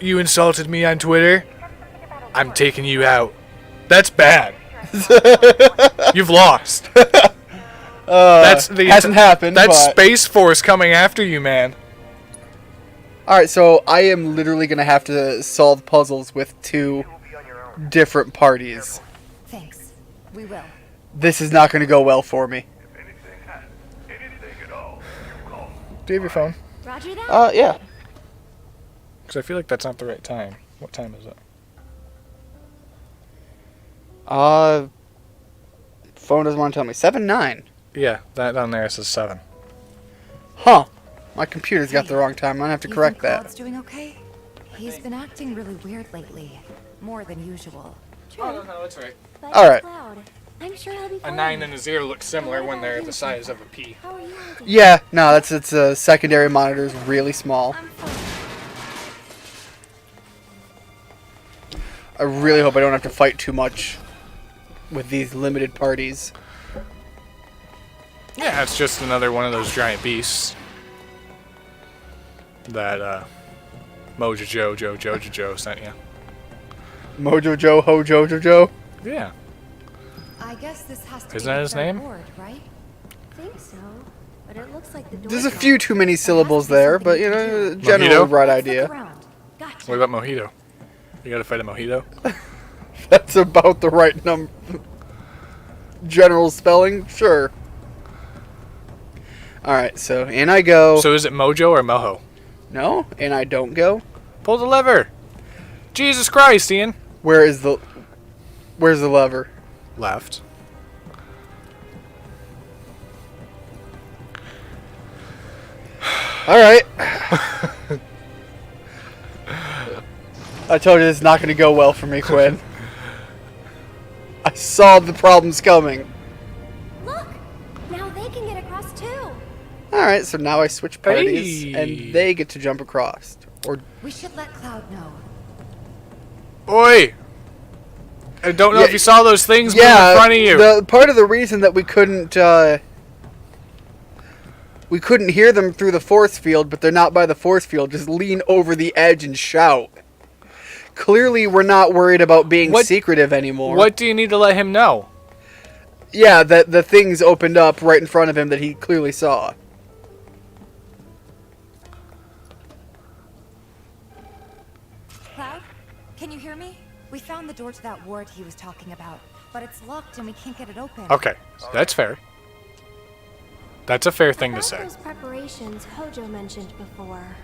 "You insulted me on Twitter, I'm taking you out," that's bad. You've lost. Hasn't happened. That's but... Space Force coming after you, man. Alright, so I am literally going to have to solve puzzles with 2 different parties. Thanks. We will. This is not going to go well for me. Do you have your phone? Roger that. Yeah. Because I feel like that's not the right time. What time is it? Phone doesn't want to tell me. 7:09. Yeah, that down there says 7. Huh. My computer's got the wrong time. I'm going to have to correct that. Cloud's doing okay? He's been acting really weird lately. More than usual. Oh, no, that's right. Alright. I'm sure he'll be A fine. 9 and a 0 look similar when they're the size of a pea. How are you? Yeah, no, it's a secondary monitor is really small. I really hope I don't have to fight too much with these limited parties. Yeah, it's just another one of those giant beasts that Mojo Jojo sent you. Mojo Joe, Ho Jojo Joe? Yeah. I guess this has to Isn't be that the his third name? board, right? Think so, but it looks like the door. There's a few too many syllables there, but you know, generally Mojito? right idea. What about Mojito? You gotta fight a Mojito? That's about the right number. General spelling, sure. Alright, so in I go. So is it Mojo or Moho? No, and I don't go. Pull the lever. Jesus Christ, Ian. Where's the lever? Left. Alright. I told you this is not going to go well for me, Quinn. I saw the problems coming. Look! Now they can get across too. Alright, so now I switch parties, Hey. and they get to jump across. Or We should let Cloud know. Oi! I don't know if you saw those things move in front of you. The part of the reason that we couldn't hear them through the force field, but they're not by the force field, just lean over the edge and shout. Clearly, we're not worried about being secretive anymore. What do you need to let him know? Yeah, that the things opened up right in front of him that he clearly saw. Cloud, can you hear me? We found the door to that ward he was talking about, but it's locked and we can't get it open. Okay, that's fair. That's a fair thing to say. Those preparations Hojo mentioned before.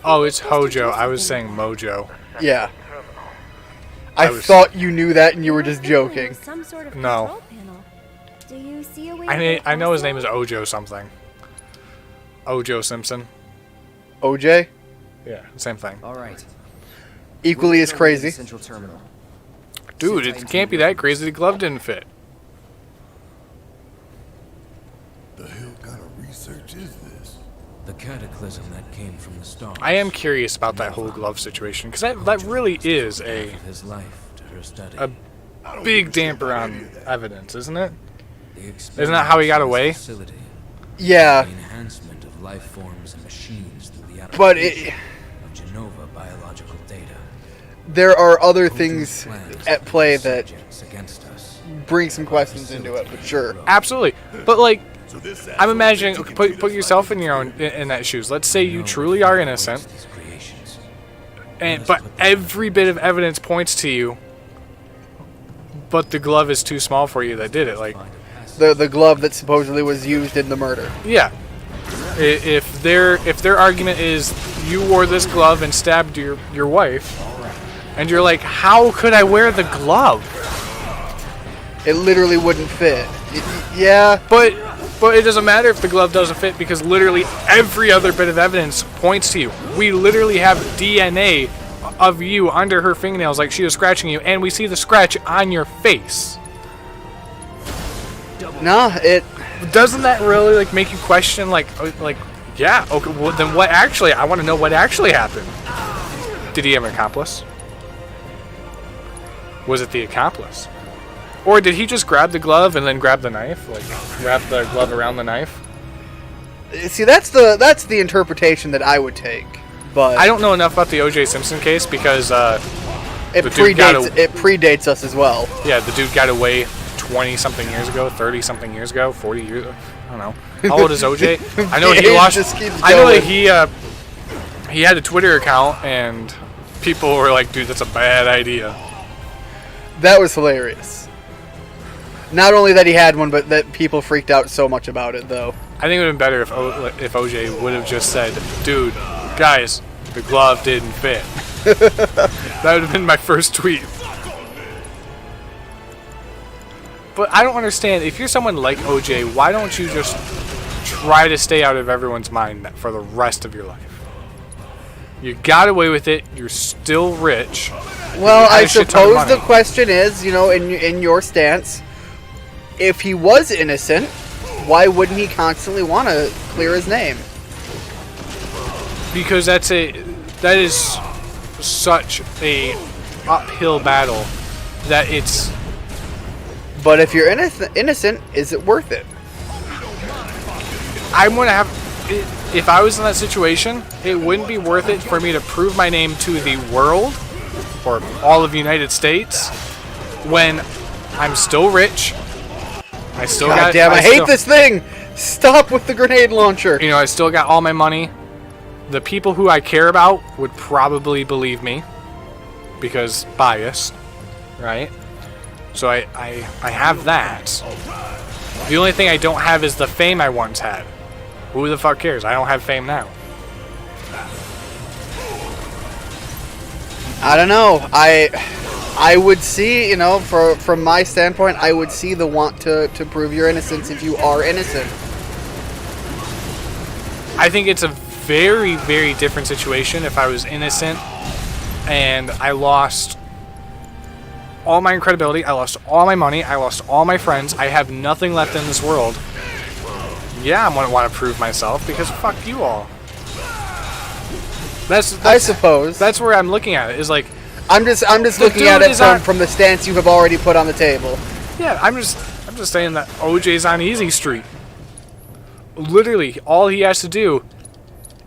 Oh, it's Hojo. I was saying Mojo. Yeah. I thought you knew that and you were just joking. Some sort of No. control panel. Do you see a way I know his name is Ojo something. Ojo Simpson. OJ? Yeah, same thing. All right. Equally as crazy. Central terminal. Dude, it can't be that crazy. The glove didn't fit. The hell kind of research is this? The cataclysm that came from the stars. I am curious about that whole glove situation because that really is his life to her study. a big damper on evidence, isn't it? Isn't that how he got away? Yeah. The enhancement of life forms and machines through the But application of Genova biological data. There are other things at play that against us. bring some questions into it, but sure. Absolutely. But like, I'm imagining. Okay, put yourself in your own in that shoes. Let's say you truly are innocent, but every bit of evidence points to you. But the glove is too small for you that did it. Like the glove that supposedly was used in the murder. Yeah. If their argument is you wore this glove and stabbed your wife, and you're like, how could I wear the glove? It literally wouldn't fit. Yeah. But it doesn't matter if the glove doesn't fit because literally every other bit of evidence points to you. We literally have DNA of you under her fingernails like she was scratching you, and we see the scratch on your face. No, it... Doesn't that really like make you question yeah, okay, well then what actually, I want to know what actually happened. Did he have an accomplice? Was it the accomplice? Or did he just grab the glove and then grab the knife? Like, wrap the glove around the knife? See, that's the interpretation that I would take. But I don't know enough about the O.J. Simpson case because it predates us as well. Yeah, the dude got away 20-something years ago, 30-something years ago, 40 years. I don't know. How old is O.J.? I know he lost. I know that he had a Twitter account and people were like, "Dude, that's a bad idea." That was hilarious. Not only that he had one, but that people freaked out so much about it, though. I think it would have been better if OJ would have just said, "Dude, guys, the glove didn't fit." That would have been my first tweet. But I don't understand. If you're someone like OJ, why don't you just try to stay out of everyone's mind for the rest of your life? You got away with it. You're still rich. Well, I suppose the question is, in your stance, if he was innocent, why wouldn't he constantly want to clear his name? Because that is such a uphill battle that it's. But if you're innocent, is it worth it? I'm gonna have. If I was in that situation, it wouldn't be worth it for me to prove my name to the world or all of the United States when I'm still rich. I still God got. damn! I hate this thing. Stop with the grenade launcher. I still got all my money. The people who I care about would probably believe me because biased, right? So I have that. The only thing I don't have is the fame I once had. Who the fuck cares? I don't have fame now. I don't know. I would see, from my standpoint, I would see the want to prove your innocence if you are innocent. I think it's a very, very different situation if I was innocent and I lost all my credibility, I lost all my money, I lost all my friends, I have nothing left in this world. Yeah, I'm gonna want to prove myself because fuck you all. That's I suppose that's where I'm looking at it. Is like I'm just looking at it from the stance you have already put on the table. Yeah, I'm just saying that OJ's on easy street. Literally, all he has to do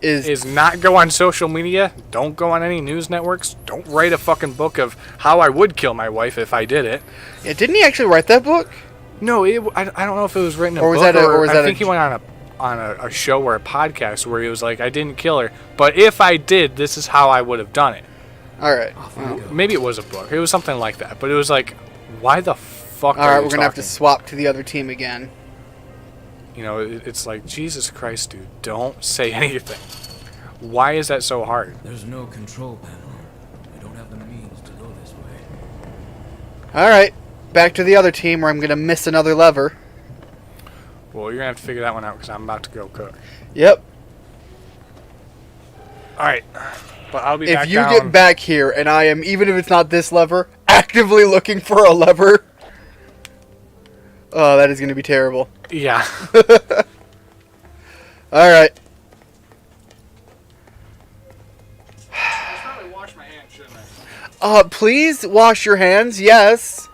is not go on social media, don't go on any news networks, don't write a fucking book of how I would kill my wife if I did it. Yeah, didn't he actually write that book? No, I don't know if it was written in a book I think he went on a show or a podcast where he was like, I didn't kill her, but if I did, this is how I would have done it. All right. Maybe it was a book. It was something like that, but it was like, why the fuck? All right, we're gonna have to swap to the other team again. You know, it's like, Jesus Christ, dude, don't say anything. Why is that so hard? There's no control panel. We don't have the means to go this way. All right, back to the other team where I'm gonna miss another lever. Well, you're gonna have to figure that one out because I'm about to go cook. Yep. All right, but I'll be if back you down. get back here and I am, even if it's not this lever, actively looking for a lever. Oh, that is going to be terrible. Yeah. All right. I should probably wash my hands, shouldn't I? Please wash your hands. Yes.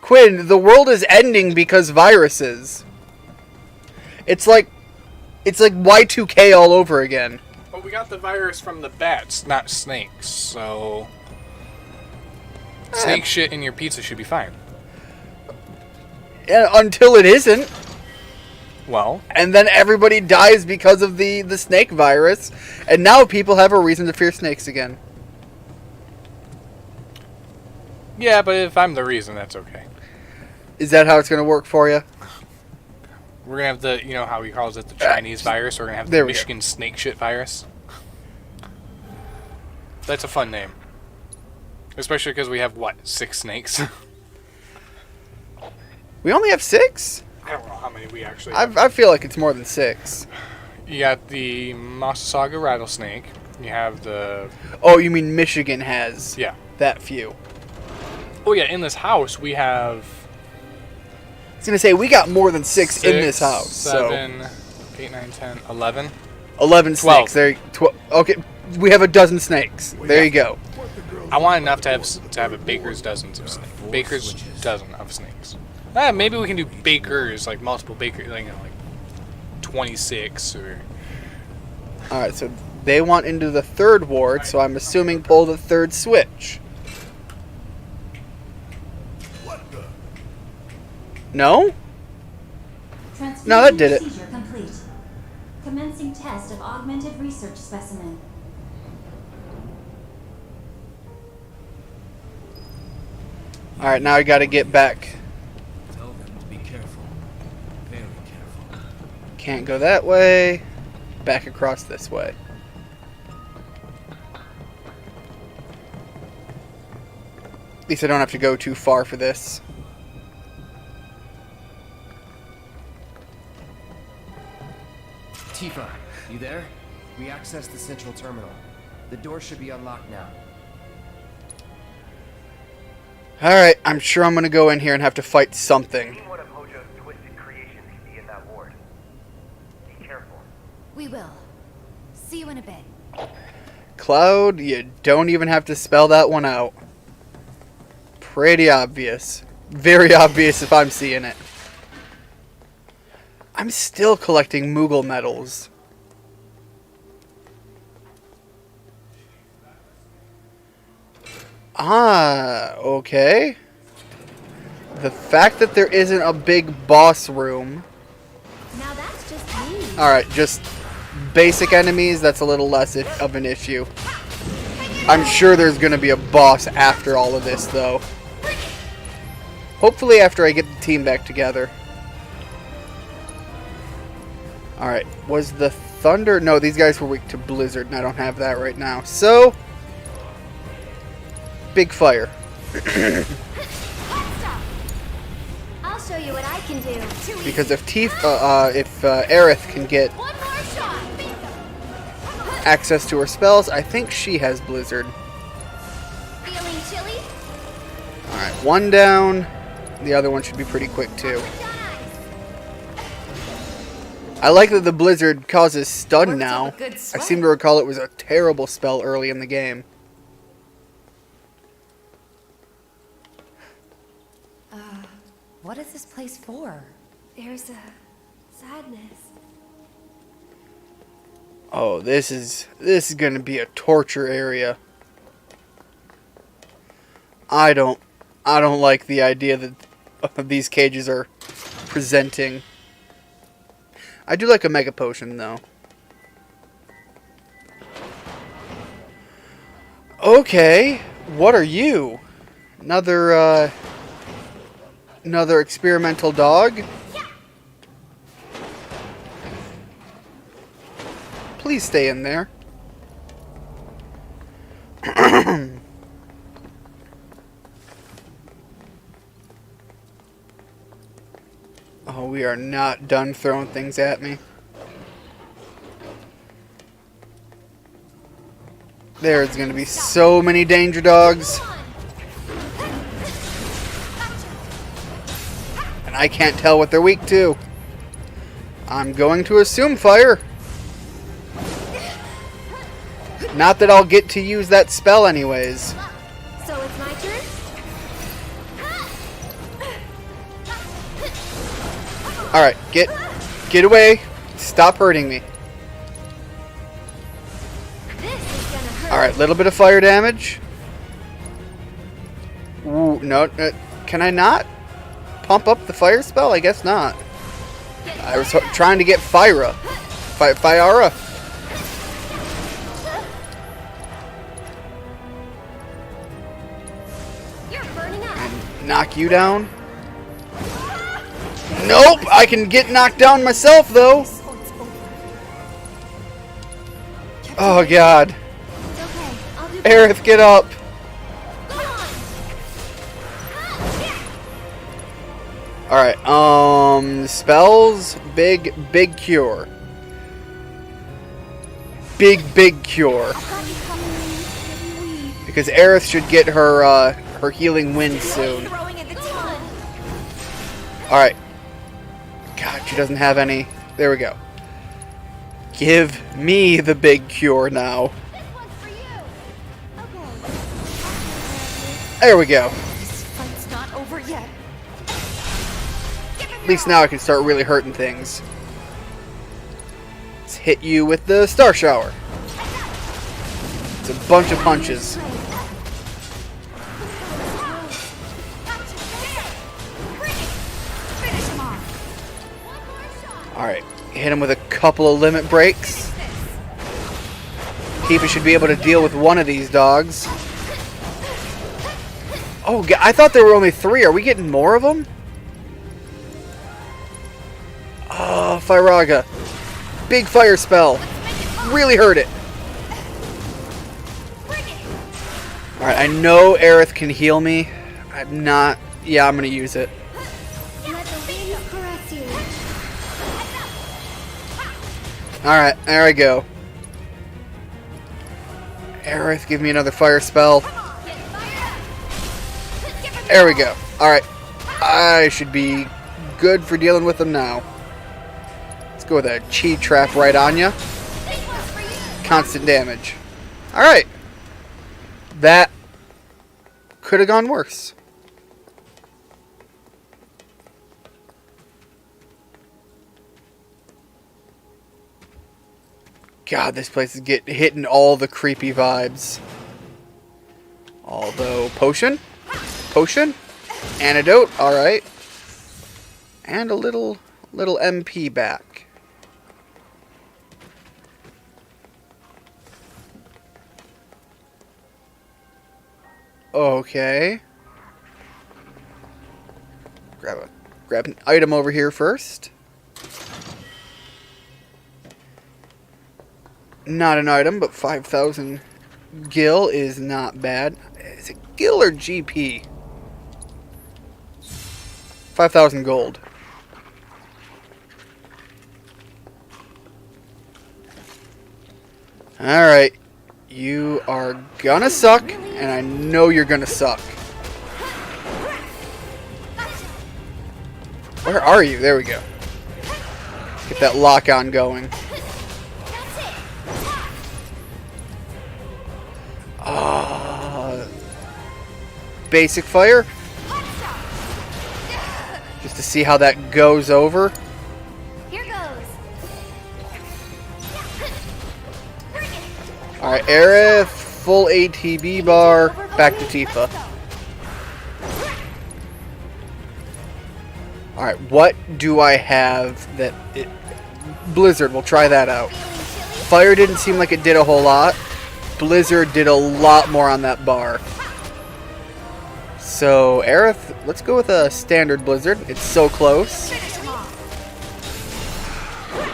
Quinn, the world is ending because viruses. It's like Y2K all over again. But we got the virus from the bats, not snakes, so snake shit in your pizza should be fine. Yeah, until it isn't. Well, and then everybody dies because of the snake virus, and now people have a reason to fear snakes again. Yeah, but if I'm the reason, that's okay. Is that how it's going to work for you? We're going to have the, you know how he calls it, the Chinese virus? We're going to have the Michigan snake shit virus. That's a fun name. Especially because we have, what, 6 snakes? We only have 6? I don't know how many we actually have. I feel like it's more than 6. You got the Massasauga rattlesnake. You have the... Oh, you mean Michigan has that few. Oh, yeah, in this house we have... I was going to say, we got more than 6 in this house. 7, 8, 9, 10, 11. 11 12. Snakes. Okay, we have a dozen snakes. There you go. I want enough to have a baker's dozen of snakes. Baker's dozen of snakes. Maybe we can do bakers, like multiple bakers, like 26 or... Alright, so they want into the 3rd ward, so I'm assuming pull the 3rd switch. No? No, that did it. Procedure complete. Commencing test of augmented research specimen. Alright, now I gotta get back. Tell them to be careful. Very careful. Can't go that way. Back across this way. At least I don't have to go too far for this. Tifa, you there? We accessed the central terminal. The door should be unlocked now. Alright, I'm sure I'm gonna go in here and have to fight something. One of Hojo's twisted creations could be in that ward. Be careful. We will. See you in a bit. Cloud, you don't even have to spell that one out. Pretty obvious. Very obvious if I'm seeing it. I'm still collecting Moogle medals. Ah, okay. The fact that there isn't a big boss room. Now that's just me. Alright, just basic enemies, that's a little less of an issue. I'm sure there's going to be a boss after all of this, though. Hopefully after I get the team back together. Alright, was the thunder... No, these guys were weak to blizzard, and I don't have that right now. So, big fire. I'll show you what I can do. Because if Aerith can get access to her spells. I think she has Blizzard. Feeling chilly? Alright, one down. The other one should be pretty quick too. I like that the Blizzard causes stun now. I seem to recall it was a terrible spell early in the game. What is this place for? There's a sadness. Oh, this is going to be a torture area. I don't like the idea that these cages are presenting. I do like a mega potion though. Okay, what are you? Another experimental dog? Please stay in there. Oh, we are not done throwing things at me. There's going to be so many danger dogs. And I can't tell what they're weak to. I'm going to assume fire. Not that I'll get to use that spell anyways. So it's my turn? Alright, get away. Stop hurting me. Alright, little bit of fire damage. Ooh, no, can I not pump up the fire spell? I guess not. I was trying to get Fyra. Fyara. And knock you down. Nope, I can get knocked down myself though. Oh god. Aerith, get up. Alright, spells, big cure. Big cure. Because Aerith should get her her healing wind soon. Alright. God, she doesn't have any. There we go. Give me the big cure now. There we go. This fight's not over yet. At least now I can start really hurting things. Let's hit you with the Star Shower. It's a bunch of punches. Alright, hit him with a couple of limit breaks. Tifa should be able to deal with one of these dogs. Oh, I thought there were only 3. Are we getting more of them? Oh, Fyraga. Big fire spell. Really hurt it. Alright, I know Aerith can heal me. I'm not... Yeah, I'm going to use it. Alright, there I go. Aerith, give me another fire spell. There we go. Alright. I should be good for dealing with them now. Let's go with a chi trap right on ya. Constant damage. Alright. That could have gone worse. God, this place is hitting all the creepy vibes. Although, potion? Potion? Antidote, alright. And a little MP back. Okay. Grab an item over here first. Not an item, but 5,000 gil is not bad. Is it gil or GP? 5,000 gold. Alright. You are gonna suck, and I know you're gonna suck. Where are you? There we go. Get that lock on going. Basic fire. Just to see how that goes over. Here goes. Alright, Aerith, full ATB bar, back to Tifa. Alright, what do I have that... Blizzard, we'll try that out. Fire didn't seem like it did a whole lot. Blizzard did a lot more on that bar. So, Aerith, let's go with a standard Blizzard. It's so close.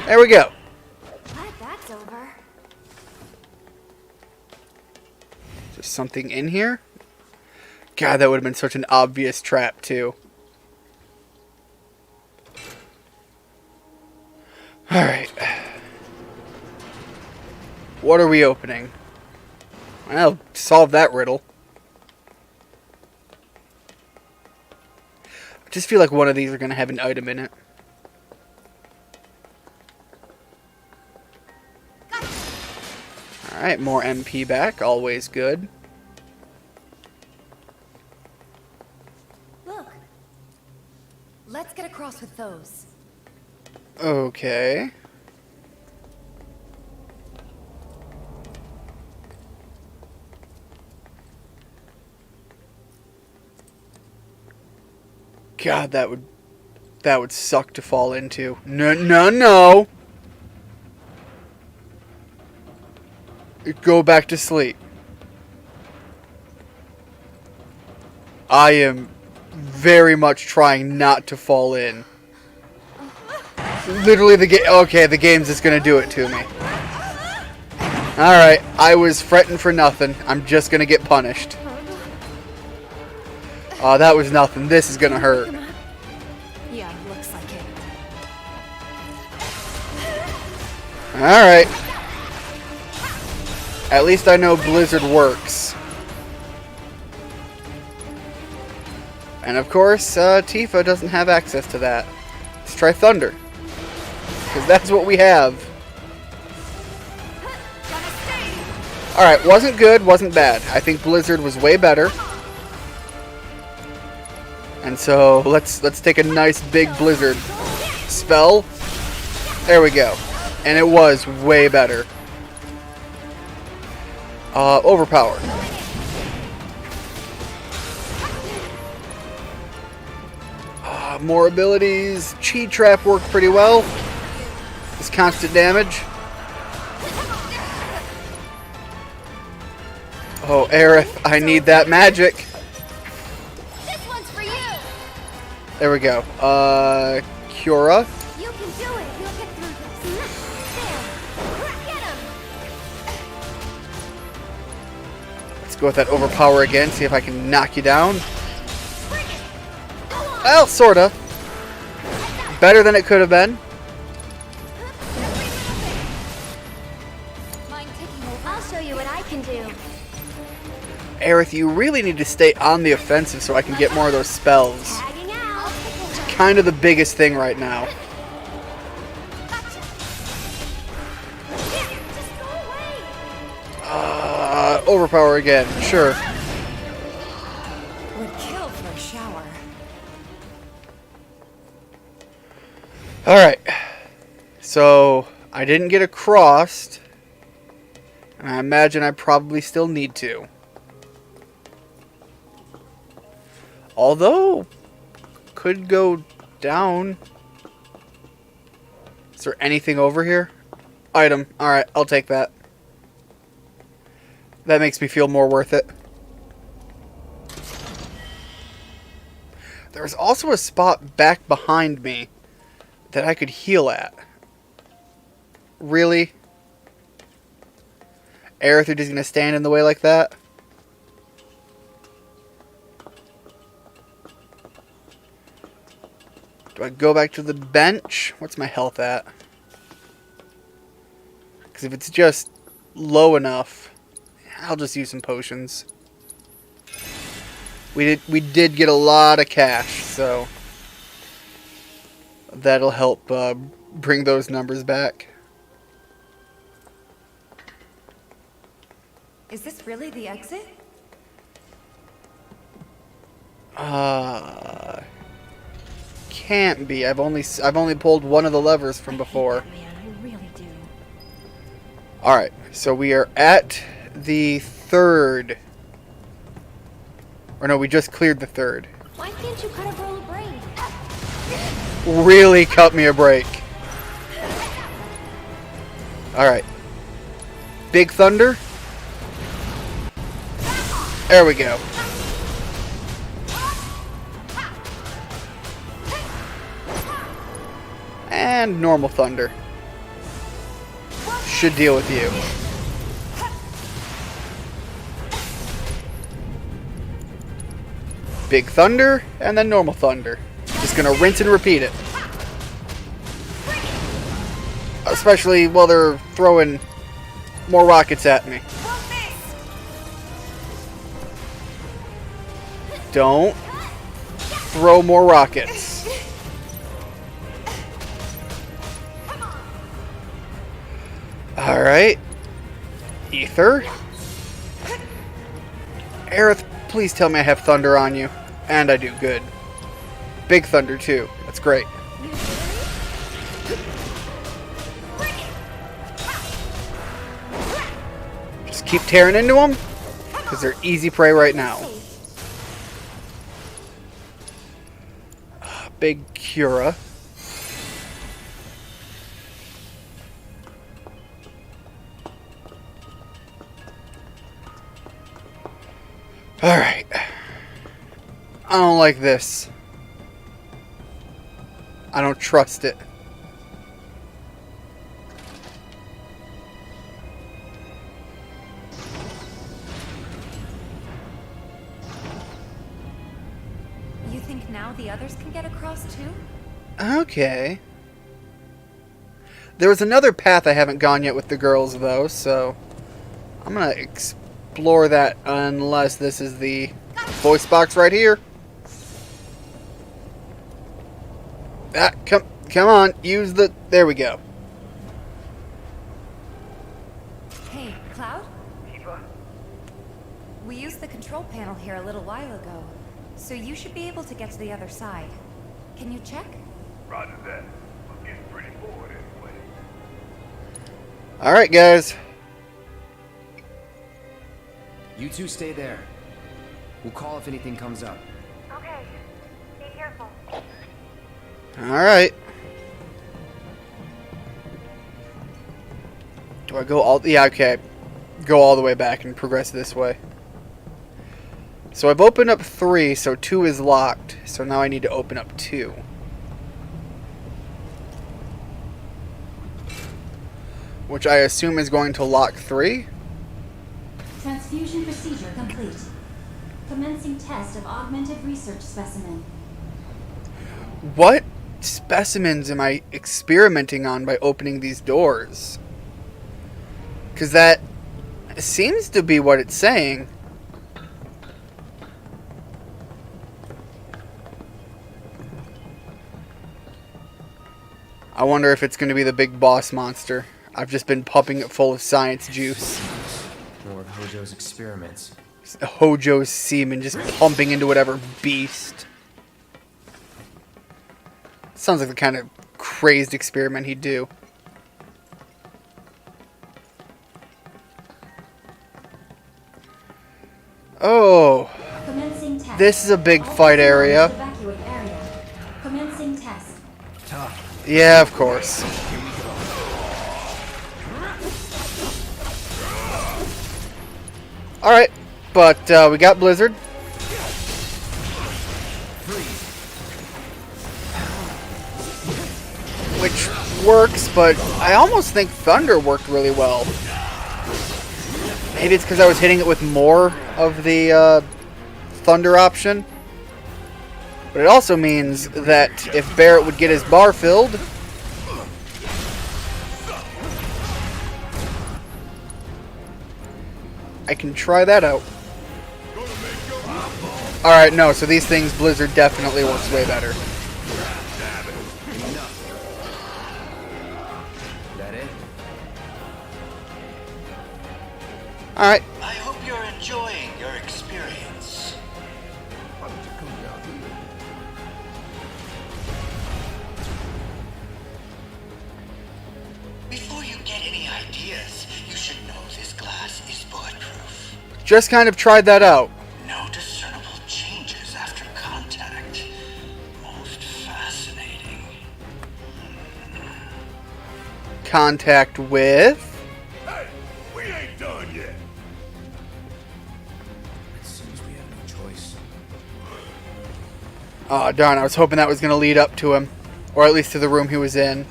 There we go. That's over. Is there something in here? God, that would have been such an obvious trap, too. Alright. What are we opening? Well, solve that riddle. I just feel like one of these are going to have an item in it. Alright, more MP back. Always good. Look. Let's get across with those. Okay. God, that would suck to fall into. No, no, no. Go back to sleep. I am very much trying not to fall in. Literally the game. Okay, the game's just gonna do it to me. Alright, I was fretting for nothing. I'm just gonna get punished. Oh, that was nothing. This is gonna hurt. Yeah, looks like it. Alright. At least I know Blizzard works. And of course, Tifa doesn't have access to that. Let's try Thunder. Because that's what we have. Alright, wasn't good, wasn't bad. I think Blizzard was way better. And so, let's take a nice big Blizzard spell. There we go. And it was way better. Overpowered. More abilities. Chi Trap worked pretty well. This constant damage. Oh, Aerith, I need that magic. This one's for you. There we go. Cura. You can do it. You'll get through this. There. Get him. Let's go with that overpower again. See if I can knock you down. Well, sorta. Better than it could have been. I'll show you what I can do. Aerith, you really need to stay on the offensive so I can get more of those spells. It's kind of the biggest thing right now. Overpower again, sure. Would kill for a shower. Alright. So, I didn't get across. And I imagine I probably still need to. Although, could go down. Is there anything over here? Item. Alright, I'll take that. That makes me feel more worth it. There's also a spot back behind me that I could heal at. Really? Aerith, you're just going to stand in the way like that? Do I go back to the bench? What's my health at? Because if it's just low enough. I'll just use some potions. We did get a lot of cash, so that'll help bring those numbers back. Is this really the exit? Can't be. I've only pulled one of the levers from before. Man, I really do. All right, so we are at the third. Or no, we just cleared the third. Why can't you cut a roll of braid? Really cut me a break. All right. Big Thunder. There we go. And normal thunder. Should deal with you. Big thunder, and then normal thunder. Just gonna rinse and repeat it. Especially while they're throwing more rockets at me. Don't throw more rockets. Alright. Ether. Aerith, please tell me I have thunder on you. And I do, good. Big thunder too. That's great. Just keep tearing into them, because they're easy prey right now. Big Cura. Alright. I don't like this. I don't trust it. You think now the others can get across too? Okay. There was another path I haven't gone yet with the girls, though, so I'm gonna explore that unless this is the voice box right here. Ah, come on, use the... There we go. Hey, Cloud? We used the control panel here a little while ago, so you should be able to get to the other side. Can you check? Roger that. I'm getting pretty bored anyway. Alright, guys. You two stay there. We'll call if anything comes up. Okay. Be careful. Alright. Do I go all... Yeah, okay. Go all the way back and progress this way. So I've opened up 3, so 2 is locked. So now I need to open up 2. Which I assume is going to lock 3. Transfusion procedure complete. Commencing test of augmented research specimen. What specimens am I experimenting on by opening these doors? Because that seems to be what it's saying. I wonder if it's going to be the big boss monster. I've just been pumping it full of science juice. More of Hojo's experiments. Hojo's semen just pumping into whatever beast. Sounds like the kind of crazed experiment he'd do. Oh, this is a big fight area. Commencing test. Yeah, of course. Alright, but we got Blizzard. Which works, but I almost think Thunder worked really well. Maybe it's because I was hitting it with more of the Thunder option. But it also means that if Barrett would get his bar filled, I can try that out. Alright, no, so these things, Blizzard definitely works way better. That it? Alright. I hope you're enjoying your experience. Why don't you come down here? Before you get any ideas, you should know this glass is bulletproof. Just kind of tried that out. No discernible changes after contact. Most fascinating. Contact with... Hey, we ain't done yet. It seems we have no choice. Oh, darn, I was hoping that was going to lead up to him. Or at least to the room he was in.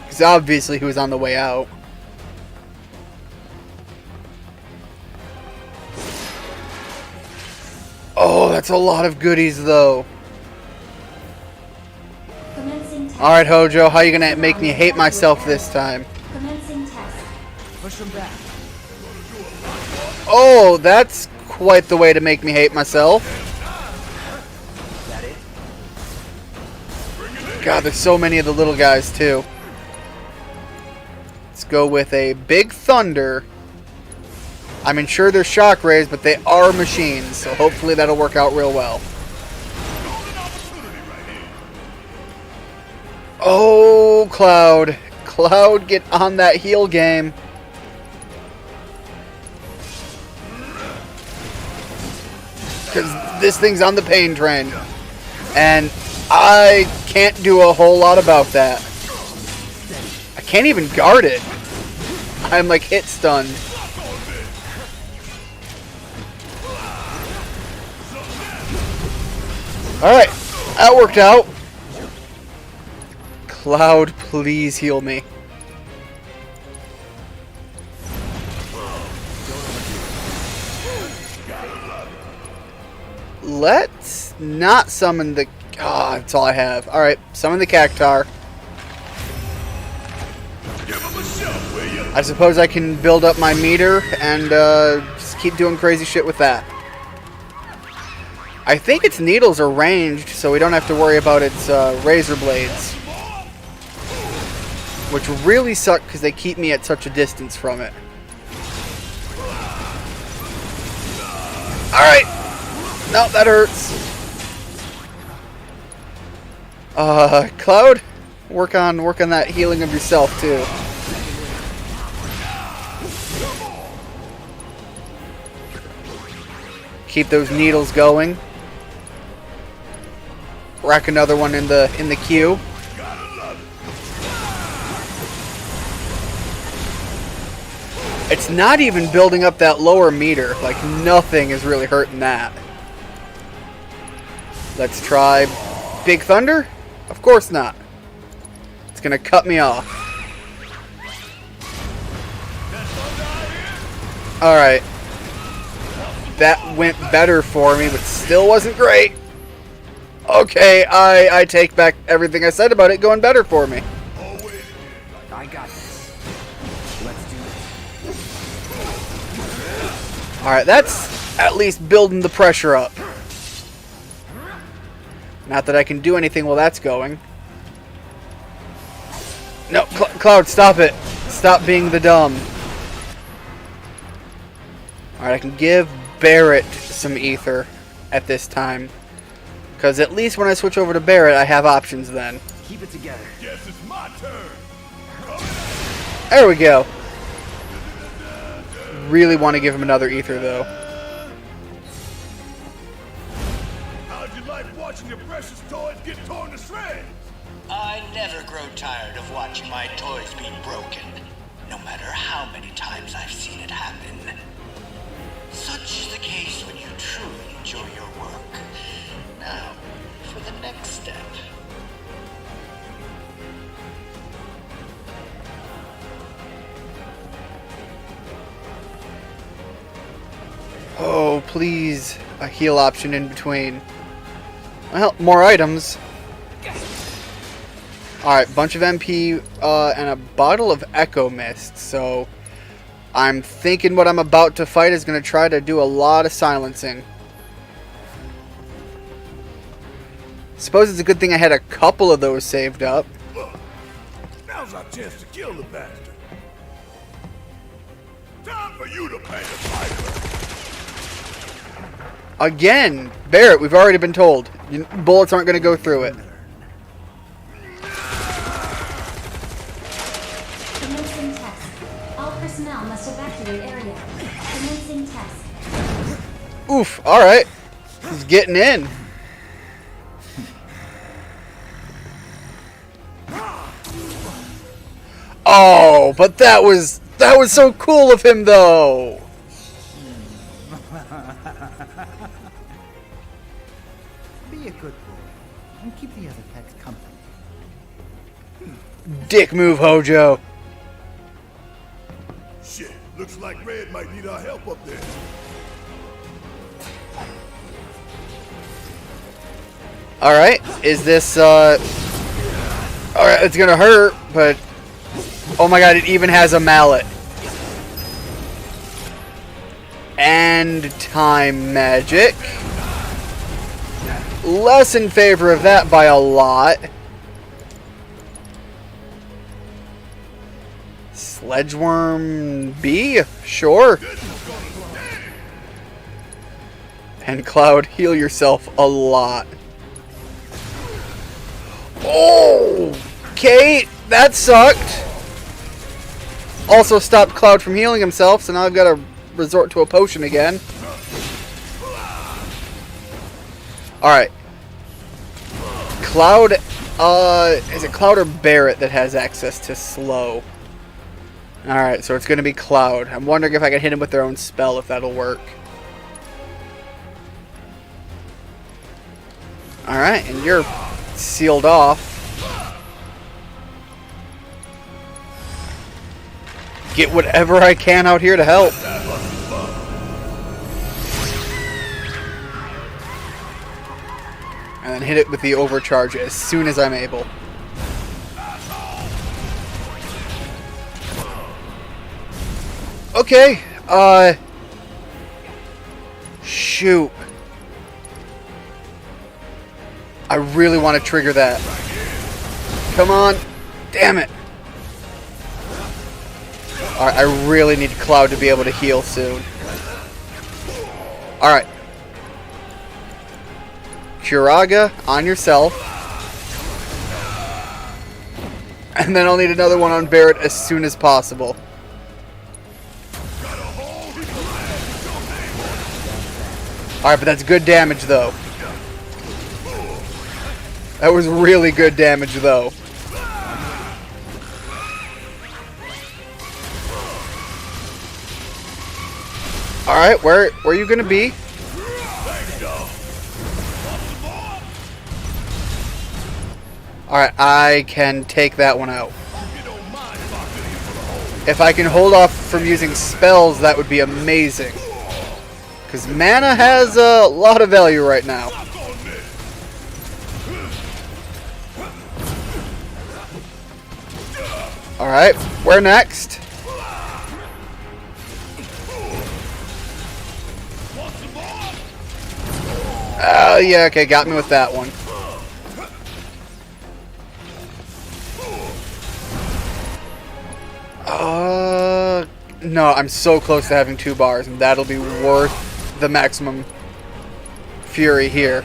Because obviously he was on the way out. Oh, that's a lot of goodies, though. Commencing test. Alright, Hojo, how you going to make me hate myself this time? Commencing test. Push him back. Oh, that's quite the way to make me hate myself. That it? God, there's so many of the little guys, too. Let's go with a Big Thunder. I mean, sure, they're shock rays, but they are machines, so hopefully that'll work out real well. Oh, Cloud. Cloud, get on that heal game. Because this thing's on the pain train. And I can't do a whole lot about that. I can't even guard it. I'm like hit stunned. Alright, that worked out. Cloud, please heal me. Let's not summon the... Ah, that's all I have. Alright, summon the Cactar. I suppose I can build up my meter and just keep doing crazy shit with that. I think its needles are ranged, so we don't have to worry about its razor blades. Which really suck because they keep me at such a distance from it. Alright! No, that hurts. Cloud, work on that healing of yourself too. Keep those needles going. Rack another one in the queue. It's not even building up that lower meter. Like, nothing is really hurting that. Let's try Big Thunder? Of course not. It's gonna cut me off. Alright. That went better for me, but still wasn't great. Okay, I take back everything I said about it going better for me. I got this. Let's do this. Alright, that's at least building the pressure up. Not that I can do anything while that's going. No, Cloud, stop it. Stop being the dumb. Alright, I can give Barret some ether at this time. Because at least when I switch over to Barret, I have options then. Keep it together. Guess it's my turn. There we go. Really want to give him another ether, though. How'd you like watching your precious toys get torn to shreds? I never grow tired of watching my toys be broken, no matter how many times I've seen it happen. Such is the case when you truly enjoy your work. Now, for the next step. Oh, please. A heal option in between. Well, more items. Alright, bunch of MP and a bottle of Echo Mist. So, I'm thinking what I'm about to fight is going to try to do a lot of silencing. Suppose it's a good thing I had a couple of those saved up. Now's our chance to kill the bastard. Time for you to pay the piper. Again, Barrett, we've already been told. Bullets aren't going to go through it. Commencing test. All personnel must evacuate area. Commencing test. Oof, alright. He's getting in. Oh, but that was so cool of him, though. Be a good boy and keep the other pets company. Dick move, Hojo. Shit, looks like Red might need our help up there. Alright, is this, alright, it's gonna hurt, but... Oh my god, it even has a mallet. And time magic. Less in favor of that by a lot. Sledgeworm B? Sure. And Cloud, heal yourself a lot. Oh! Okay, that sucked. Also stopped Cloud from healing himself, so now I've got to resort to a potion again. Alright. Cloud, is it Cloud or Barrett that has access to slow? Alright, so it's going to be Cloud. I'm wondering if I can hit him with their own spell, if that'll work. Alright, and you're sealed off. Get whatever I can out here to help. And then hit it with the overcharge as soon as I'm able. Okay, shoot. I really want to trigger that. Come on. Damn it. Alright, I really need Cloud to be able to heal soon. Alright. Curaga on yourself. And then I'll need another one on Barrett as soon as possible. Alright, but that's good damage though. That was really good damage though. Alright, where are you gonna be? Alright, I can take that one out. If I can hold off from using spells, that would be amazing. Because mana has a lot of value right now. Alright, where next? Yeah, okay, got me with that one. No, I'm so close to having 2 bars, and that'll be worth the maximum fury here.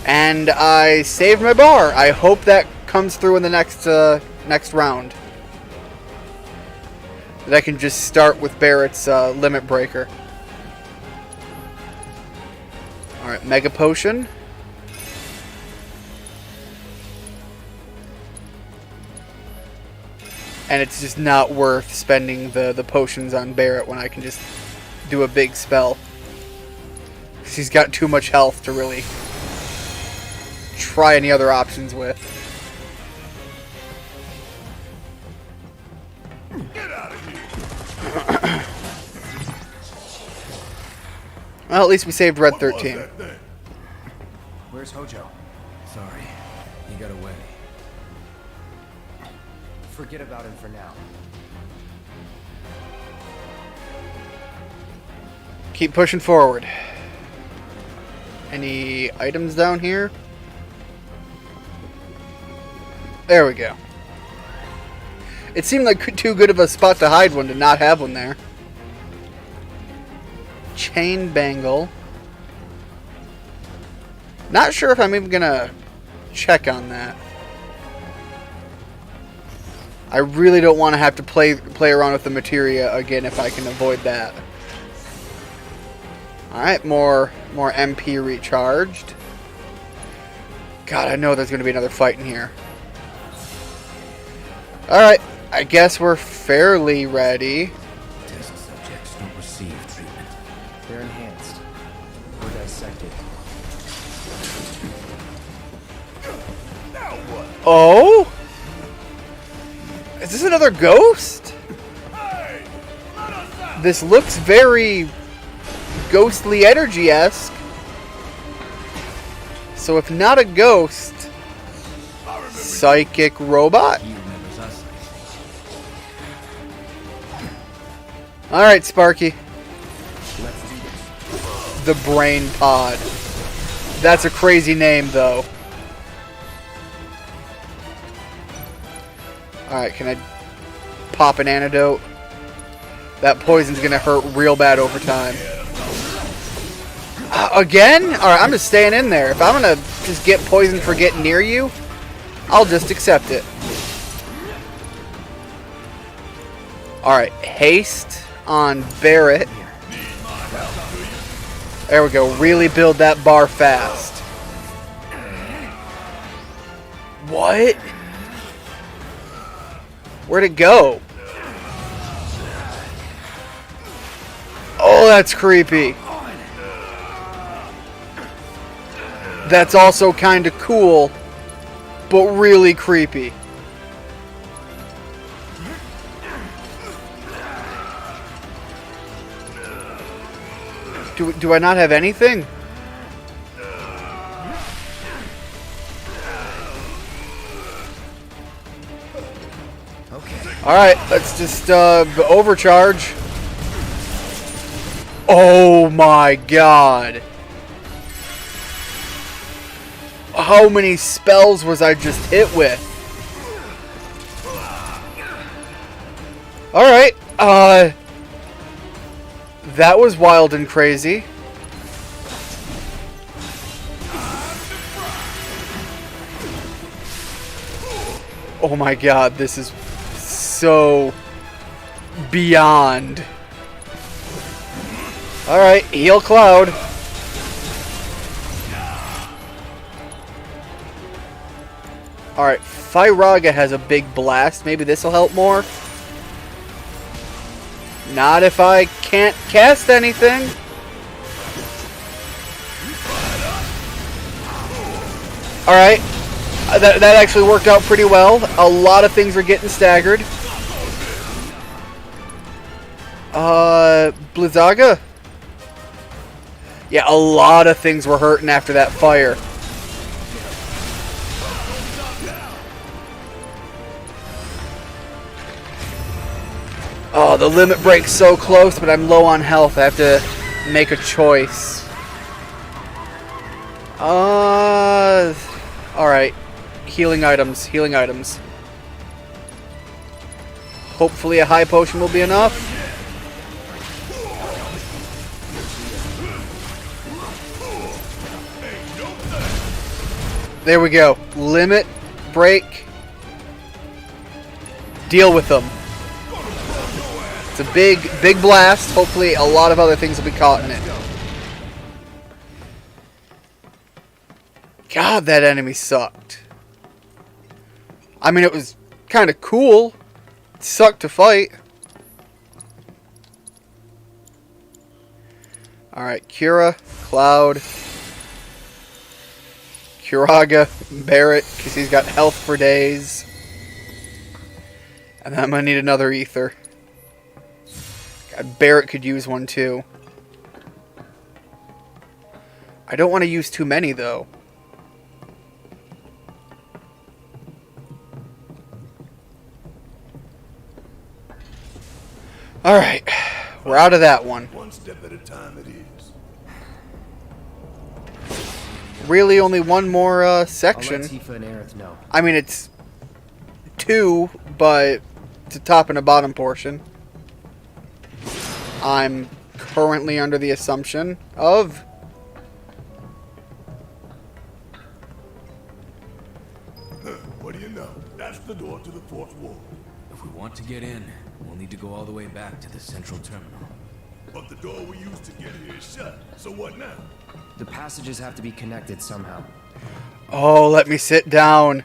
And I saved my bar. I hope that comes through in the next round. That I can just start with Barrett's limit breaker. Alright, Mega Potion. And it's just not worth spending the potions on Barrett when I can just do a big spell. Because he's got too much health to really try any other options with. Get out of here. Well, at least we saved Red 13. Where's Hojo? Sorry, he got away. Forget about him for now. Keep pushing forward. Any items down here? There we go. It seemed like too good of a spot to hide one to not have one there. Chain bangle. Not sure if I'm even gonna check on that. I really don't want to have to play around with the materia again if I can avoid that. Alright, more MP recharged. God, I know there's going to be another fight in here. Alright, I guess we're fairly ready. Test subjects don't receive treatment. They're enhanced. Or dissected. Oh? Is this another ghost? This looks very ghostly energy-esque. So if not a ghost, psychic robot? Alright, Sparky. The Brain Pod. That's a crazy name, though. Alright, can I pop an antidote? That poison's gonna hurt real bad over time. Again? Alright, I'm just staying in there. If I'm gonna just get poisoned for getting near you, I'll just accept it. Alright, haste on Barrett. There we go. Really build that bar fast. What? Where'd it go? Oh, that's creepy. That's also kind of cool, but really creepy. Do I not have anything? Alright, let's just overcharge. Oh my god. How many spells was I just hit with? Alright, that was wild and crazy. Oh my god, this is so beyond. Alright, heal Cloud. Alright, Fyraga has a big blast. Maybe this will help more. Not if I can't cast anything. Alright. That actually worked out pretty well. A lot of things are getting staggered. Blizzaga? Yeah, a lot of things were hurting after that fire. Oh, the limit break's so close, but I'm low on health. I have to make a choice. Alright. Healing items, healing items. Hopefully a high potion will be enough. There we go. Limit break. Deal with them. It's a big blast. Hopefully a lot of other things will be caught in it. God, that enemy sucked. I mean, it was kind of cool. It sucked to fight. Alright, Kira, Cloud, Kiraga, Barrett, because he's got health for days. And then I'm going to need another ether. God, Barrett could use one too. I don't want to use too many though. Alright. We're out of that one. One step at a time it is. Really only one more section. I'll let Tifa and Aerith know. I mean, it's 2, but it's a top and a bottom portion. I'm currently under the assumption of... What do you know? That's the door to the 4th wall. If we want to get in, we'll need to go all the way back to the central terminal. But the door we used to get here is shut. So what now? The passages have to be connected somehow. Oh, let me sit down.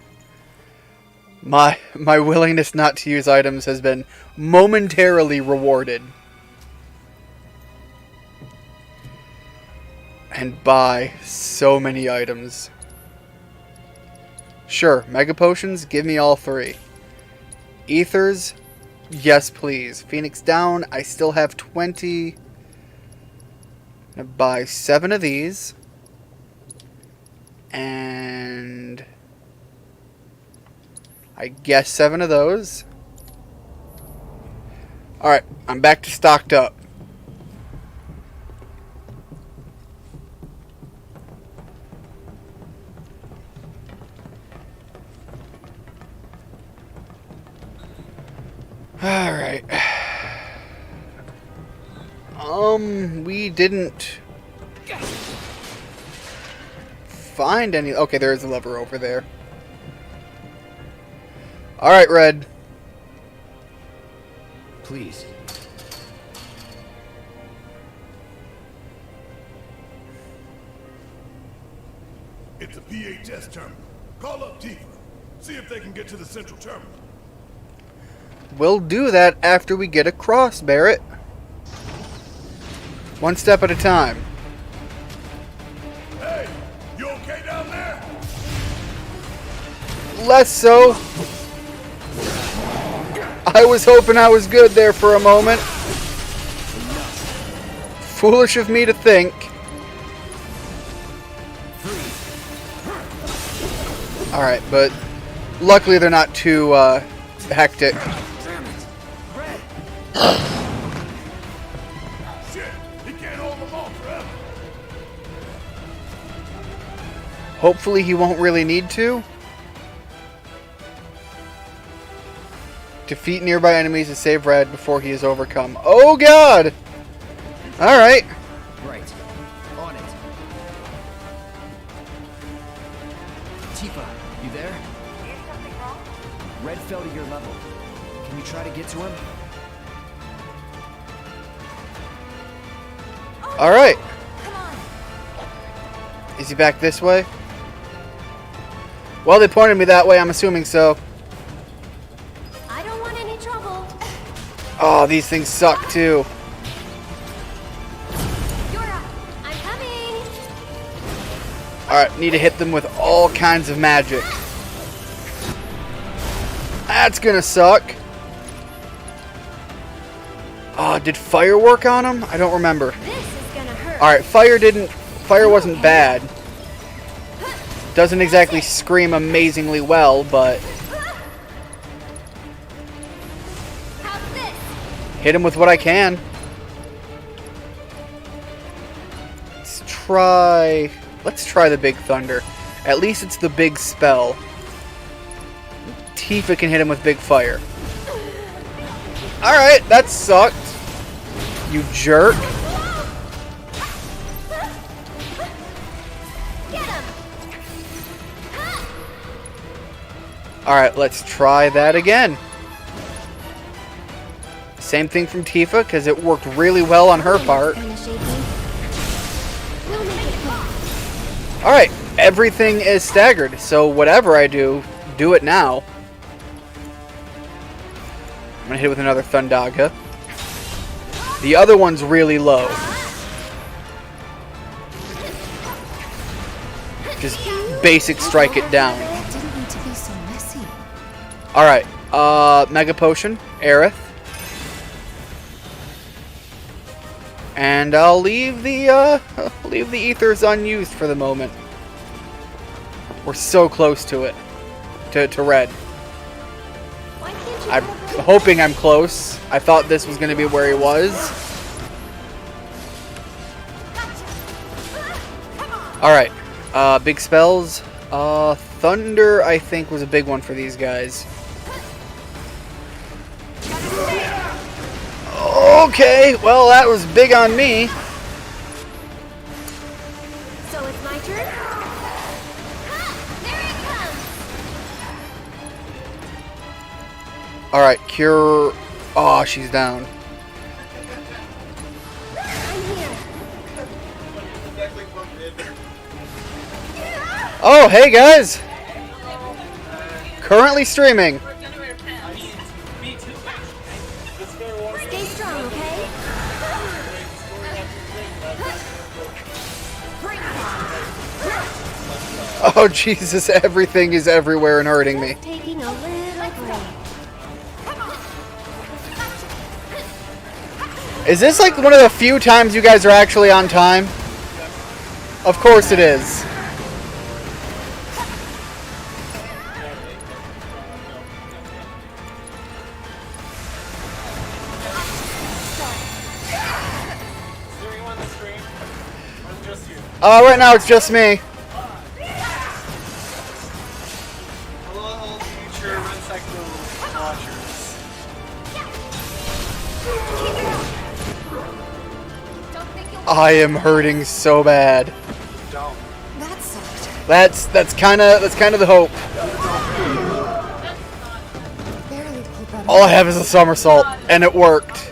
My willingness not to use items has been momentarily rewarded. And buy so many items. Sure, Mega Potions, give me all 3. Ethers, yes please. Phoenix down, I still have 20. I'm gonna buy 7 of these. And I guess 7 of those. Alright, I'm back to stocked up. Alright. We didn't find any... Okay, there's a lever over there. Alright, Red. Please. It's a PHS terminal. Call up Tifa. See if they can get to the central terminal. We'll do that after we get across, Barrett. One step at a time. Hey, you okay down there? Less so. I was hoping I was good there for a moment. Foolish of me to think. Alright, but luckily they're not too hectic. Shit, he can't hold them off forever. Hopefully he won't really need to. Defeat nearby enemies to save Red before he is overcome. Oh god! Alright. Right. On it. Tifa, you there? Is something wrong? Red fell to your level. Can you try to get to him? Alright. Come on. Is he back this way? Well, they pointed me that way, I'm assuming so. I don't want any trouble. Oh, these things suck too. You're up. I'm coming. Alright, need to hit them with all kinds of magic. That's gonna suck. Oh, did fire work on him? I don't remember. This is gonna hurt. Alright, fire wasn't bad. Doesn't exactly scream amazingly well, but How's this? hit him with what I can. Let's try the Big Thunder. At least it's the big spell. Tifa can hit him with Big Fire. Alright, that sucked. You jerk. Get him. Alright, let's try that again. Same thing from Tifa, because it worked really well on her part. Kinda shaky. We'll make it work. Alright, everything is staggered, so whatever I do, do it now. I'm gonna hit it with another Thundaga. The other one's really low. Just basic strike it down. That didn't need to be so messy. Alright, Mega Potion, Aerith. And I'll leave the ethers unused for the moment. We're so close to it. To red. Why can't you I grab hoping I'm close. I thought this was going to be where he was. Alright. Big spells. Thunder, I think, was a big one for these guys. Okay, well, that was big on me. So it's my turn? Alright, cure. Oh, she's down. Oh, hey guys! Currently streaming. Stay strong, okay? Oh, Jesus, everything is everywhere and hurting me. Taking a little break. Is this like one of the few times you guys are actually on time? Of course it is. Right now it's just me. Hello, future Red Cycle watchers. I am hurting so bad. Don't. That sucked. That's kind of the hope. Barely pulled that All I off. have is a somersault, and it worked.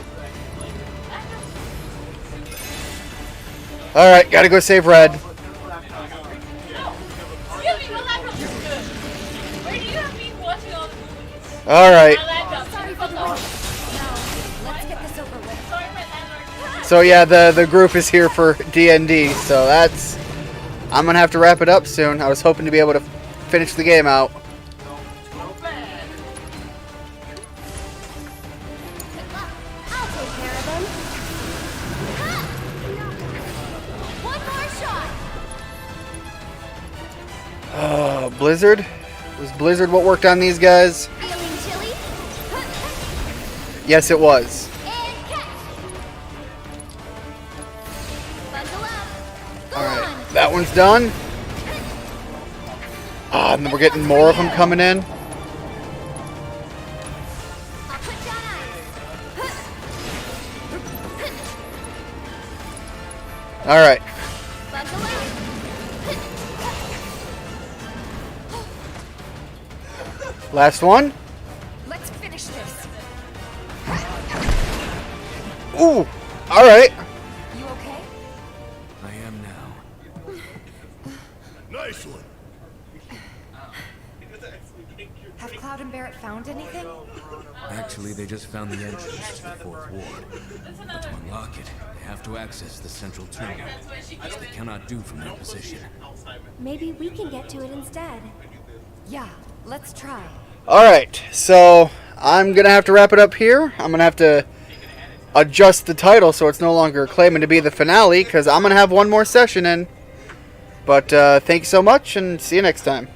All right, gotta go save Red. All right. Let's get this over with. So yeah, the group is here for D&D. So that's. I'm gonna have to wrap it up soon. I was hoping to be able to finish the game out. I'll take care of them. One more shot. Blizzard. Was Blizzard what worked on these guys? Feeling chilly? Yes, it was. And catch. Bundle up. Go Alright, on. that one's done. Ah, and then we're getting more of them coming in. I'll put down ice. Alright. Bundle up. Last one. Let's finish this. Ooh. Alright. You okay? I am now. Nice one. Have Cloud and Barrett found anything? Actually, they just found the entrance to the fourth ward. But to unlock it, they have to access the central terminal, which they cannot do from their position. Maybe we can get to it instead. Yeah, let's try. Alright, so I'm going to have to wrap it up here. I'm going to have to adjust the title so it's no longer claiming to be the finale, because I'm going to have one more session in. But thank you so much, and see you next time.